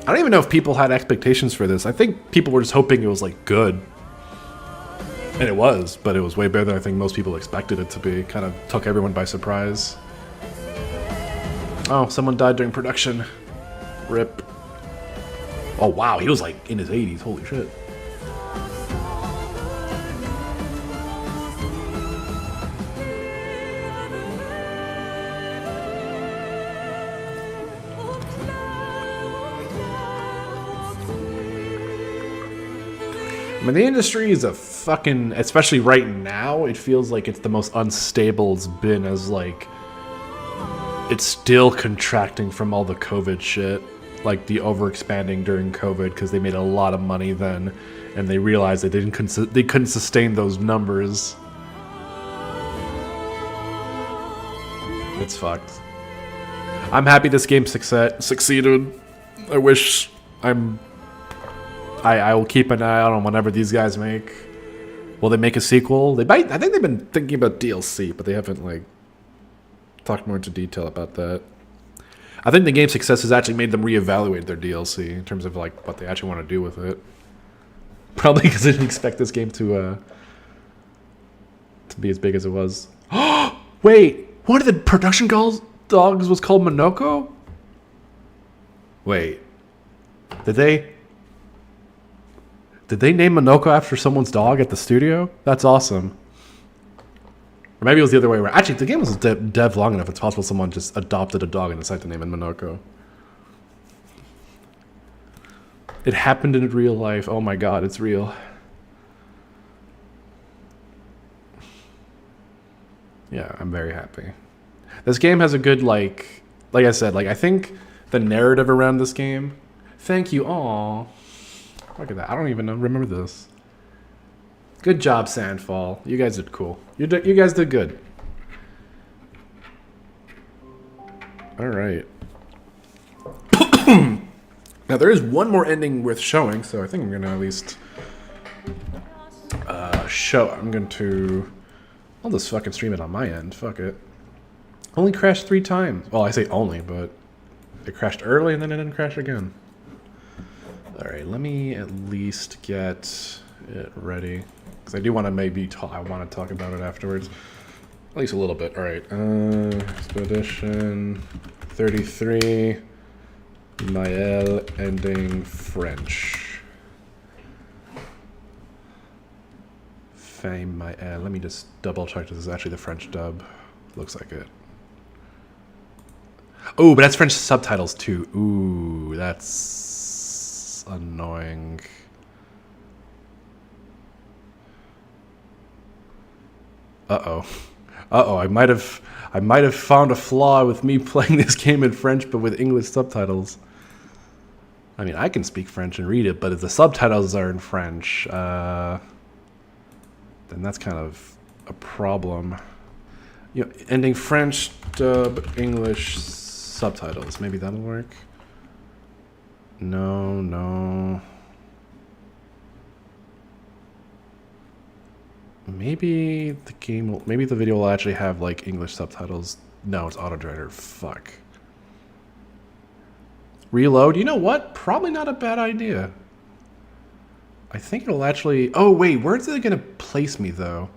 I don't even know if people had expectations for this. I think people were just hoping it was like good. And it was, but it was way better than I think most people expected it to be. Kind of took everyone by surprise. Oh, someone died during production. Rip. Oh wow, he was like in his 80s, holy shit. I mean, the industry is a fucking, especially right now, it feels like it's the most unstable it's been, as like, it's still contracting from all the COVID shit. Like the overexpanding during COVID because they made a lot of money then, and they realized they couldn't sustain those numbers. It's fucked. I'm happy this game succeeded. I wish I will keep an eye out on whatever these guys make. Will they make a sequel? They might. I think they've been thinking about DLC, but they haven't like talked more into detail about that. I think the game's success has actually made them reevaluate their DLC in terms of like what they actually want to do with it. Probably because they didn't expect this game to be as big as it was. Wait, one of the production dogs was called Monoko? Wait, did they name Monoko after someone's dog at the studio? That's awesome. Or maybe it was the other way around. Actually, the game was dev long enough. It's possible someone just adopted a dog and decided to name it Monoko. It happened in real life. Oh my god, it's real. Yeah, I'm very happy. This game has a good, like I said, like I think the narrative around this game. Thank you, aw. Look at that. I don't even remember this. Good job, Sandfall. You guys did cool. You guys did good. All right. Now there is one more ending worth showing, so I think I'm gonna at least show. I'll just fucking stream it on my end. Fuck it. Only crashed 3 times. Well, I say only, but it crashed early and then it didn't crash again. All right, let me at least get it ready because I do want to I want to talk about it afterwards, at least a little bit. All right, Expedition 33, Maël ending French. Fame Maël. Let me just double check this is actually the French dub. Looks like it. Oh, but that's French subtitles too. Ooh, that's annoying. Uh-oh, I might have found a flaw with me playing this game in French but with English subtitles. I mean, I can speak French and read it, but if the subtitles are in French, then that's kind of a problem. You know, ending French dub, English subtitles. Maybe that'll work. No, no. Maybe the game will, maybe the video will actually have like English subtitles. No, it's auto-generator. Fuck. Reload. You know what? Probably not a bad idea. I think it'll actually... Oh, wait. Where's it going to place me, though?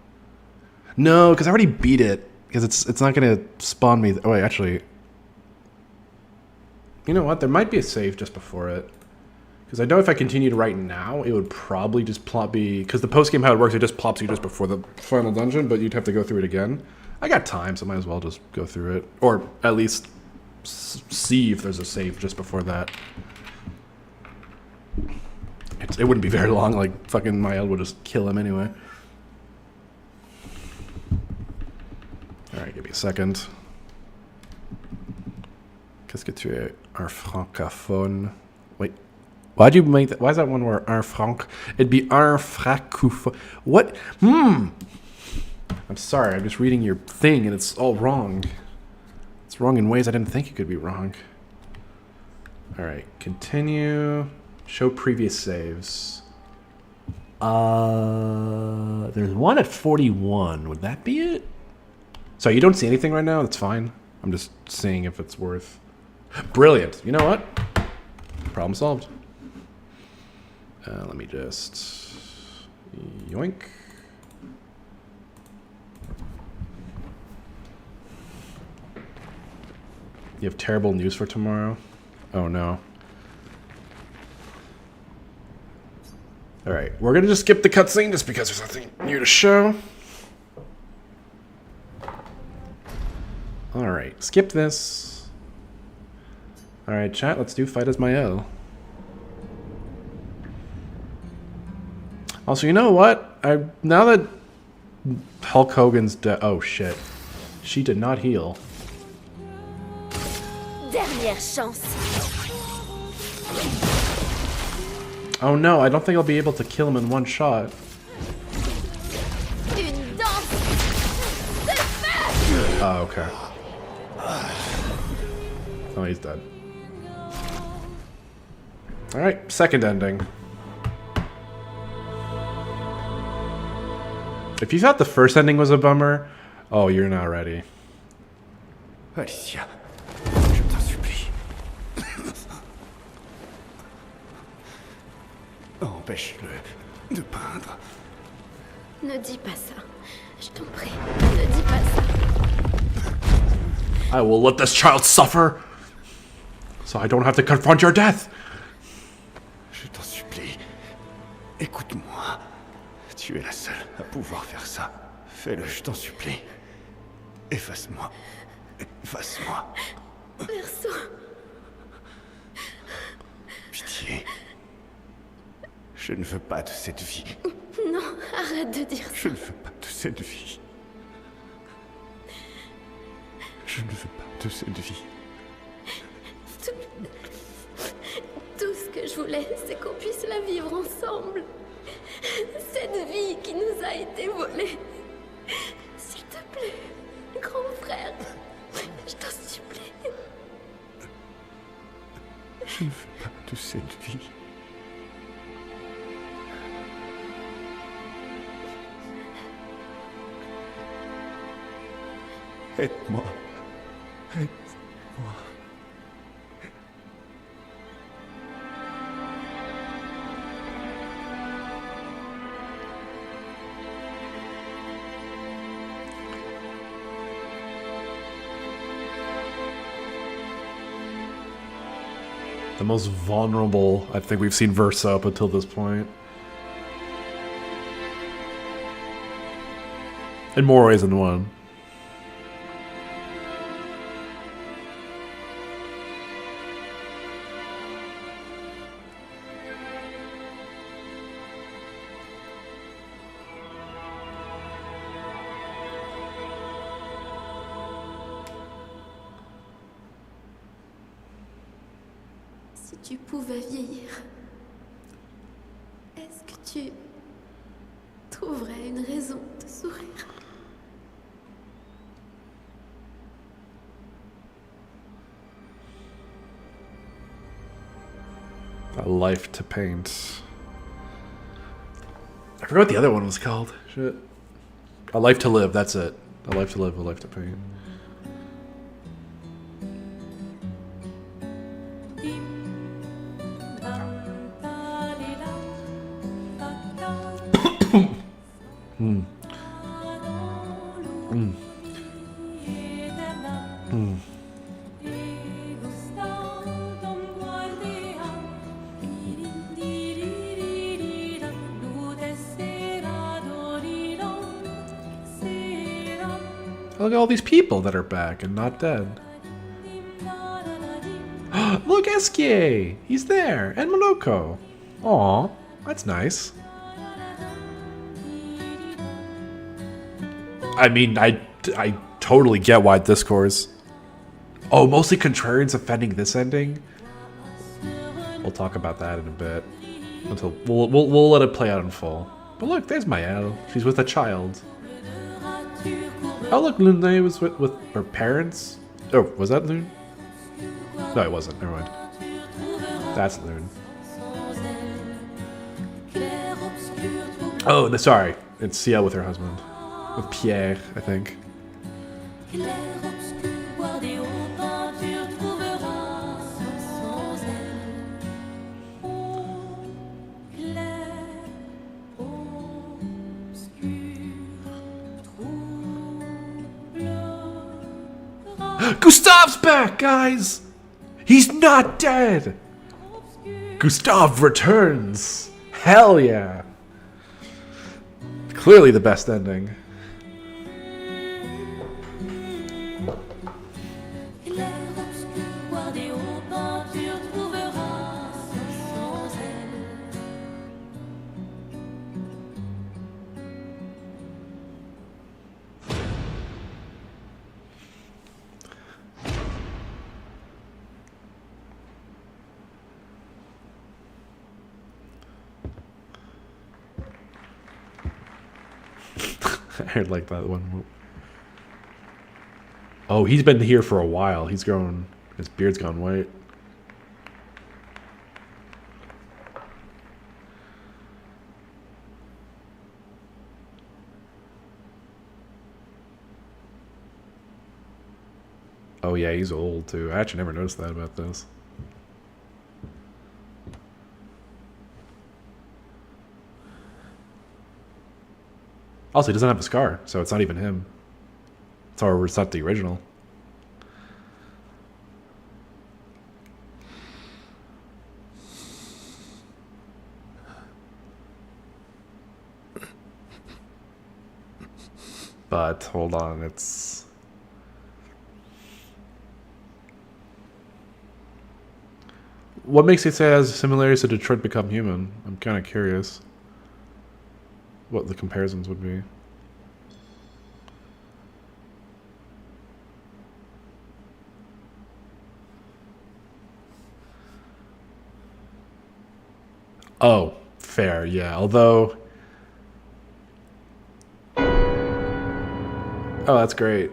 No, because I already beat it. Because it's not going to spawn me... Oh, wait, actually... You know what? There might be a save just before it. Because I know if I continued right now, it would probably just plop me... Because the post-game, how it works, it just plops you just before the final dungeon, but you'd have to go through it again. I got time, so I might as well just go through it. Or at least see if there's a save just before that. It wouldn't be very long, like fucking Mael would just kill him anyway. Alright, give me a second. Qu'est-ce que tu es un francophone? Wait, why'd you make that? Why is that one word un franc? It'd be un francophone. What? I'm sorry, I'm just reading your thing and it's all wrong. It's wrong in ways I didn't think it could be wrong. Alright, continue. Show previous saves. There's one at 41. Would that be it? So you don't see anything right now? That's fine. I'm just seeing if it's worth... Brilliant. You know what? Problem solved. Let me just... Yoink. You have terrible news for tomorrow? Oh no. Alright, we're gonna just skip the cutscene just because there's nothing new to show. Alright, skip this. Alright, chat, let's do Fight as Mael. Also, you know what? Now that Hulk Hogan's dead... Oh shit. She did not heal. Dernière chance. Oh no, I don't think I'll be able to kill him in one shot. Une danse de feu. Oh, okay. Oh, he's dead. Alright, second ending. If you thought the first ending was a bummer, oh, you're not ready. Alicia, je t'en supplie. Empêche-le de peindre. Ne dis pas ça. Je t'en prie. Ne dis pas ça. I will let this child suffer, so I don't have to confront your death. Je t'en supplie. Écoute-moi. Tu es la seule à pouvoir faire ça. Fais-le, je t'en supplie. Efface-moi. Efface-moi. Verso. Pitié. Je ne veux pas de cette vie. Non, arrête de dire ça. Je ne veux pas de cette vie. Je ne veux pas de cette vie. Tout ce que je voulais, c'est qu'on puisse la vivre ensemble. Cette vie qui nous a été volée. S'il te plaît, grand frère, je t'en supplie. Je ne veux pas de cette vie. Aide-moi. Aide-moi. The most vulnerable I think we've seen Versa up until this point. In more ways than one. Si tu pouvais vieillir, est-ce que tu trouverais une raison de sourire? A Life to Paint. I forgot what the other one was called. Shit. A Life to Live, that's it. A Life to Live, A Life to Paint. Mm. Mm. Mm. Look at all these people that are back and not dead. Look, Esquier! He's there! And Monoko! Aw, that's nice. I mean, I totally get why this course. Oh, mostly contrarians offending this ending? We'll talk about that in a bit. Until we'll let it play out in full. But look, there's Maëlle. She's with a child. Oh look, Lune was with her parents. Oh, was that Lune? No, it wasn't. Never mind. That's Lune. Oh, no, sorry. It's Ciel with her husband. With Pierre, I think. Gustave's back, guys! He's not dead! Gustave returns! Hell yeah! Clearly the best ending. I heard like that one. Oh, he's been here for a while. He's grown. His beard's gone white. Oh yeah, he's old too. I actually never noticed that about this. Also, he doesn't have a scar, so it's not even him. It's not the original. But, hold on, it's... What makes it say it has similarities to Detroit Become Human? I'm kind of curious what the comparisons would be. Oh, fair, yeah. Although... Oh, that's great.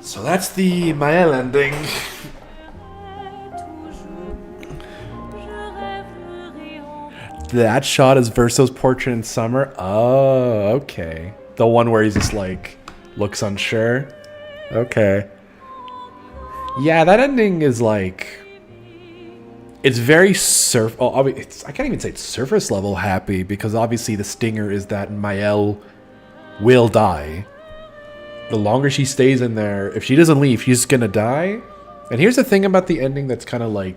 So that's the Maëlle ending. That shot is Verso's portrait in summer. Oh, okay. The one where he's just like looks unsure. Okay. Yeah, that ending is like, it's very I can't even say it's surface level happy, because obviously the stinger is that Maëlle will die. The longer she stays in there, if she doesn't leave, she's gonna die. And here's the thing about the ending that's kind of like,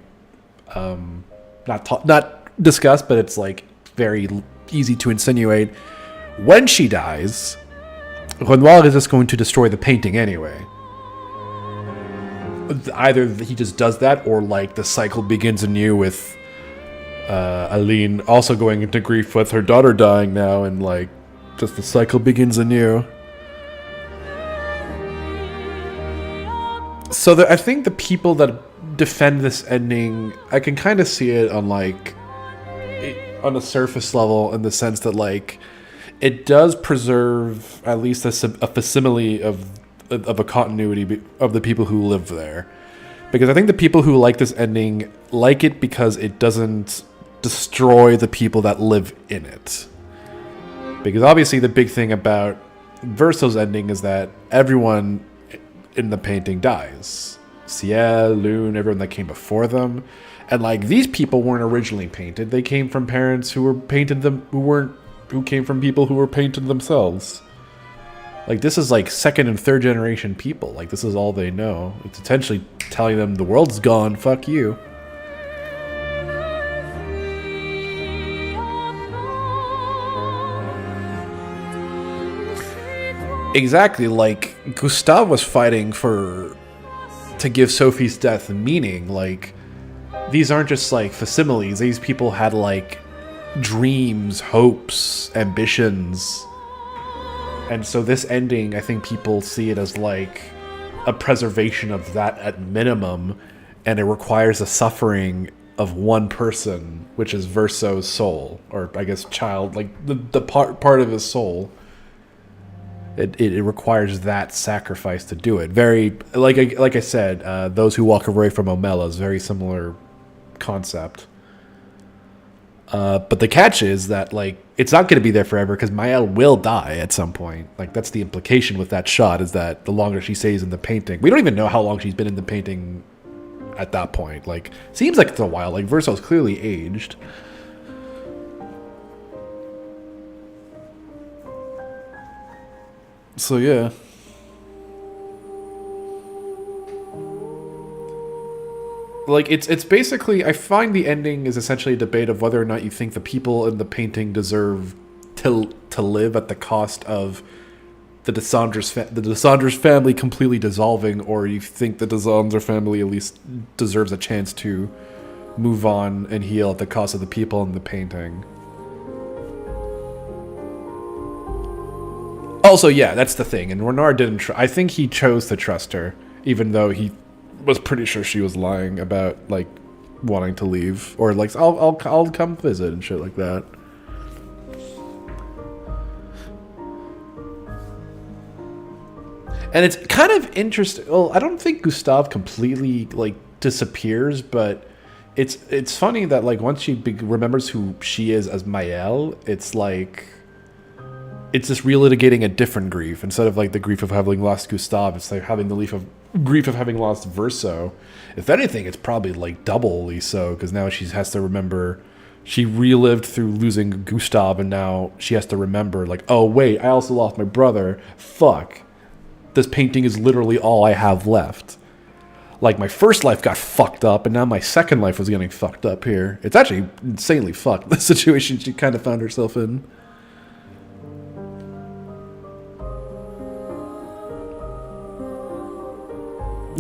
not discussed, but it's like very easy to insinuate. When she dies, Renoir is just going to destroy the painting anyway. Either he just does that, or like the cycle begins anew with Aline also going into grief with her daughter dying now, and like Just the cycle begins anew. So I think the people that defend this ending, I can kind of see it on like on a surface level in the sense that like it does preserve at least a facsimile of a continuity of the people who live there, because I think the people who like this ending like it because it doesn't destroy the people that live in it. Because obviously the big thing about Verso's ending is that everyone in the painting dies. Ciel, Lune, everyone that came before them. And like these people weren't originally painted. They came from parents who were painted them who came from people who were painted themselves. Like this is like second and third generation people. Like this is all they know. It's essentially telling them the world's gone, fuck you. Exactly, like Gustave was fighting to give Sophie's death meaning. Like these aren't just like facsimiles. These people had like dreams, hopes, ambitions. And so this ending, I think people see it as like a preservation of that at minimum, and it requires the suffering of one person, which is Verso's soul, or I guess child, like the part of his soul. It requires that sacrifice to do it. Very like I said, those who walk away from Omela is very similar concept. But the catch is that like it's not going to be there forever because Maëlle will die at some point. Like that's the implication with that shot, is that the longer she stays in the painting, we don't even know how long she's been in the painting at that point. Like seems like it's a while. Like Verso's clearly aged. So yeah. Like it's basically, I find the ending is essentially a debate of whether or not you think the people in the painting deserve to live at the cost of the Desandres family completely dissolving, or you think the Desandres family at least deserves a chance to move on and heal at the cost of the people in the painting. Also, yeah, that's the thing. And Renard didn't. I think he chose to trust her, even though he was pretty sure she was lying about like wanting to leave, or like I'll come visit and shit like that. And it's kind of interesting. Well, I don't think Gustave completely like disappears, but it's funny that like once she remembers who she is as Maëlle, it's like. It's just relitigating a different grief. Instead of like the grief of having lost Gustave, it's like having the grief of having lost Verso. If anything, it's probably like doubly so, because now she has to remember she relived through losing Gustave, and now she has to remember like, oh wait, I also lost my brother. Fuck. This painting is literally all I have left. Like my first life got fucked up, and now my second life was getting fucked up here. It's actually insanely fucked, the situation she kind of found herself in.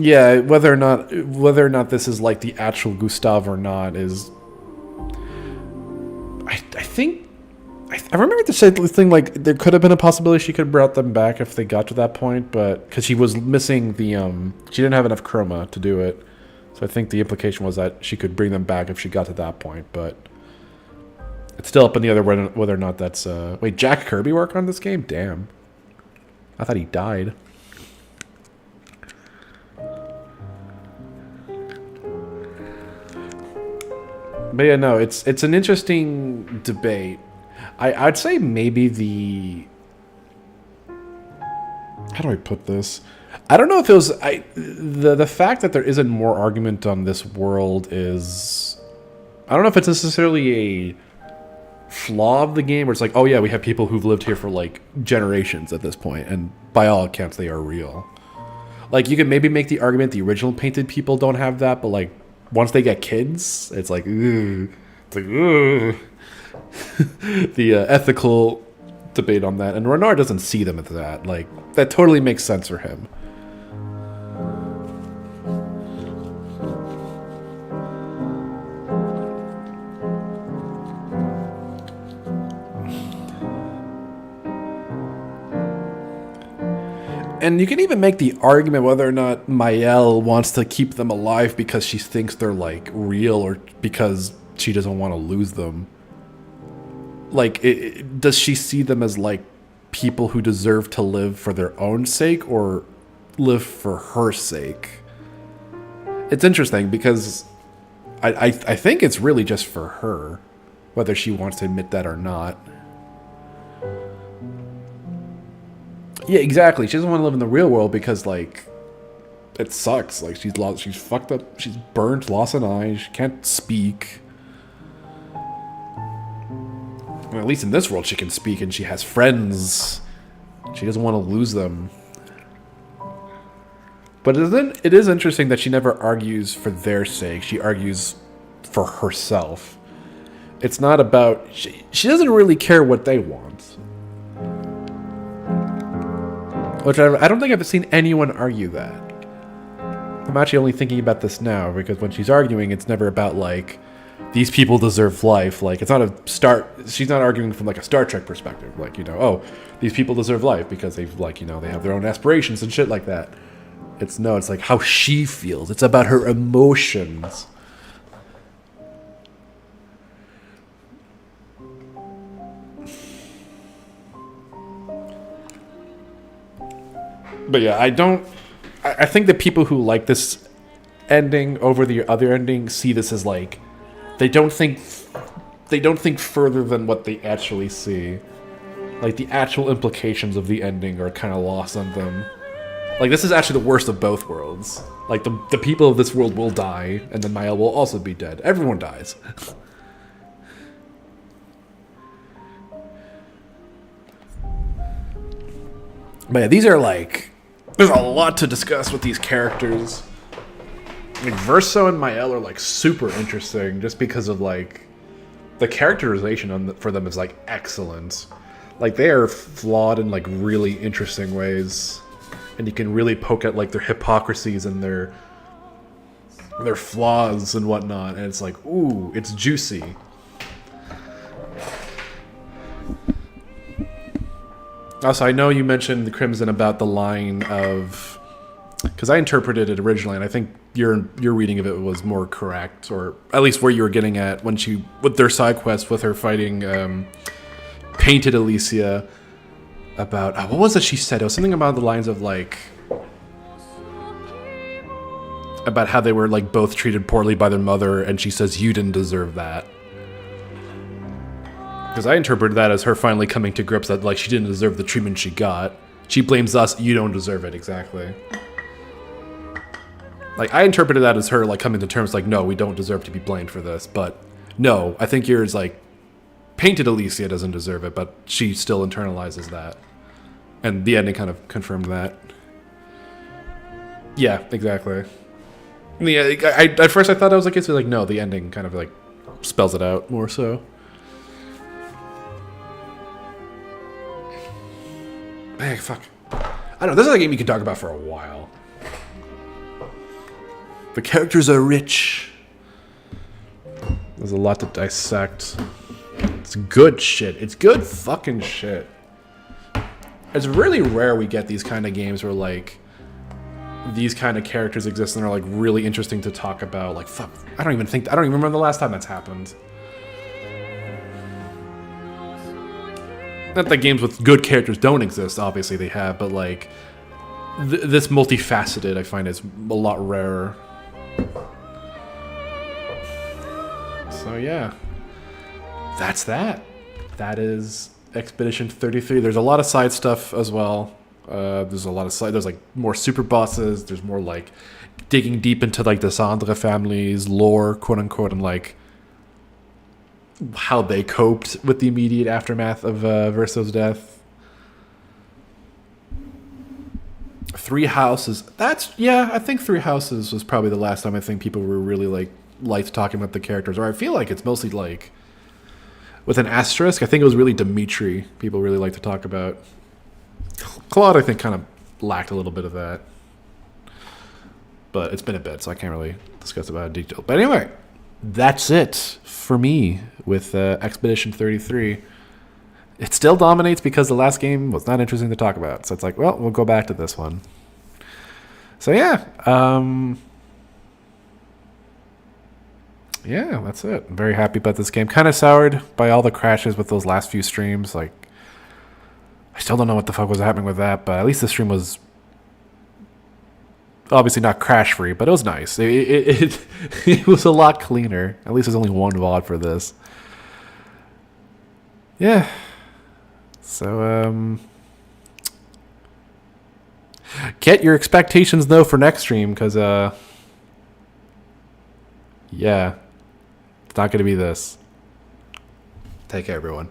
Yeah, whether or not this is like the actual Gustave or not is, I remember to say the thing like there could have been a possibility she could have brought them back if they got to that point, but because she was missing the she didn't have enough chroma to do it, so I think the implication was that she could bring them back if she got to that point, but it's still up in the other whether or not that's wait, Jack Kirby worked on this game? Damn, I thought he died. But yeah, no, it's an interesting debate. I'd say maybe how do I put this? I don't know if it was the fact that there isn't more argument on this world is, I don't know if it's necessarily a flaw of the game where it's like, oh yeah, we have people who've lived here for like generations at this point, and by all accounts they are real. Like you can maybe make the argument the original painted people don't have that, but like once they get kids, it's like, ooh. It's like, ooh. The ethical debate on that. And Renard doesn't see them as that. Like, that totally makes sense for him. And you can even make the argument whether or not Mael wants to keep them alive because she thinks they're, like, real or because she doesn't want to lose them. Like, does she see them as, like, people who deserve to live for their own sake or live for her sake? It's interesting because I think it's really just for her, whether she wants to admit that or not. Yeah, exactly. She doesn't want to live in the real world because, like, it sucks. Like, she's fucked up. She's burnt, lost an eye. She can't speak. Well, at least in this world she can speak and she has friends. She doesn't want to lose them. But it is interesting that she never argues for their sake. She argues for herself. It's not about... She doesn't really care what they want. Which I don't think I've seen anyone argue that. I'm actually only thinking about this now, because when she's arguing, it's never about, like, these people deserve life. Like, it's not she's not arguing from, like, a Star Trek perspective. Like, you know, oh, these people deserve life because they've, like, you know, they have their own aspirations and shit like that. It's like how she feels. It's about her emotions. But yeah, I think that people who like this ending over the other ending see this as, like, they don't think further than what they actually see. Like, the actual implications of the ending are kind of lost on them. Like, this is actually the worst of both worlds. Like, the people of this world will die, and then Mael will also be dead. Everyone dies. But yeah, these are, like... There's a lot to discuss with these characters. Like, Verso and Mael are, like, super interesting, just because of, like... The characterization for them is, like, excellent. Like, they are flawed in, like, really interesting ways. And you can really poke at, like, their hypocrisies and their flaws and whatnot. And it's like, ooh, it's juicy. Also, I know you mentioned the Crimson about the line of... Because I interpreted it originally, and I think your reading of it was more correct. Or at least where you were getting at when with their side quest, with her fighting Painted Alicia... About what was it she said? It was something about the lines of, like, about how they were, like, both treated poorly by their mother, and she says you didn't deserve that. Because I interpreted that as her finally coming to grips that, like, she didn't deserve the treatment she got. She blames us. You don't deserve it. Exactly. Like, I interpreted that as her, like, coming to terms, like, no, we don't deserve to be blamed for this. But no, I think yours, like, Painted Alicia doesn't deserve it, but she still internalizes that. And the ending kind of confirmed that. Yeah, exactly. Yeah, at first I thought I was like, no, the ending kind of, like, spells it out more so. Hey, fuck. I don't know, this is a game you can talk about for a while. The characters are rich. There's a lot to dissect. It's good shit. It's good fucking shit. It's really rare we get these kind of games where, like, these kind of characters exist and are, like, really interesting to talk about. Like, fuck, I don't even remember the last time that's happened. Not that games with good characters don't exist, obviously they have, but, like, this multifaceted I find is a lot rarer. So yeah. That's that. That is Expedition 33. There's a lot of side stuff as well. There's like more super bosses. There's more like digging deep into like the Sandra family's lore, quote unquote, and like how they coped with the immediate aftermath of Verso's death. Three Houses. I think Three Houses was probably the last time I think people were really liked talking about the characters. Or I feel like it's mostly like with an asterisk. I think it was really Dimitri people really like to talk about. Claude, I think, kind of lacked a little bit of that. But it's been a bit, so I can't really discuss about it in detail. But anyway, that's it for me with Expedition 33. it still dominates because the last game was not interesting to talk about. So it's like, well, we'll go back to this one. So yeah, yeah, that's it. I'm very happy about this game. Kind of soured by all the crashes with those last few streams. Like, I still don't know what the fuck was happening with that, but at least the stream was obviously not crash free, but it was nice. It was a lot cleaner. At least there's only one VOD for this. Yeah. So get your expectations though for next stream, because yeah, it's not going to be this. Take care, everyone.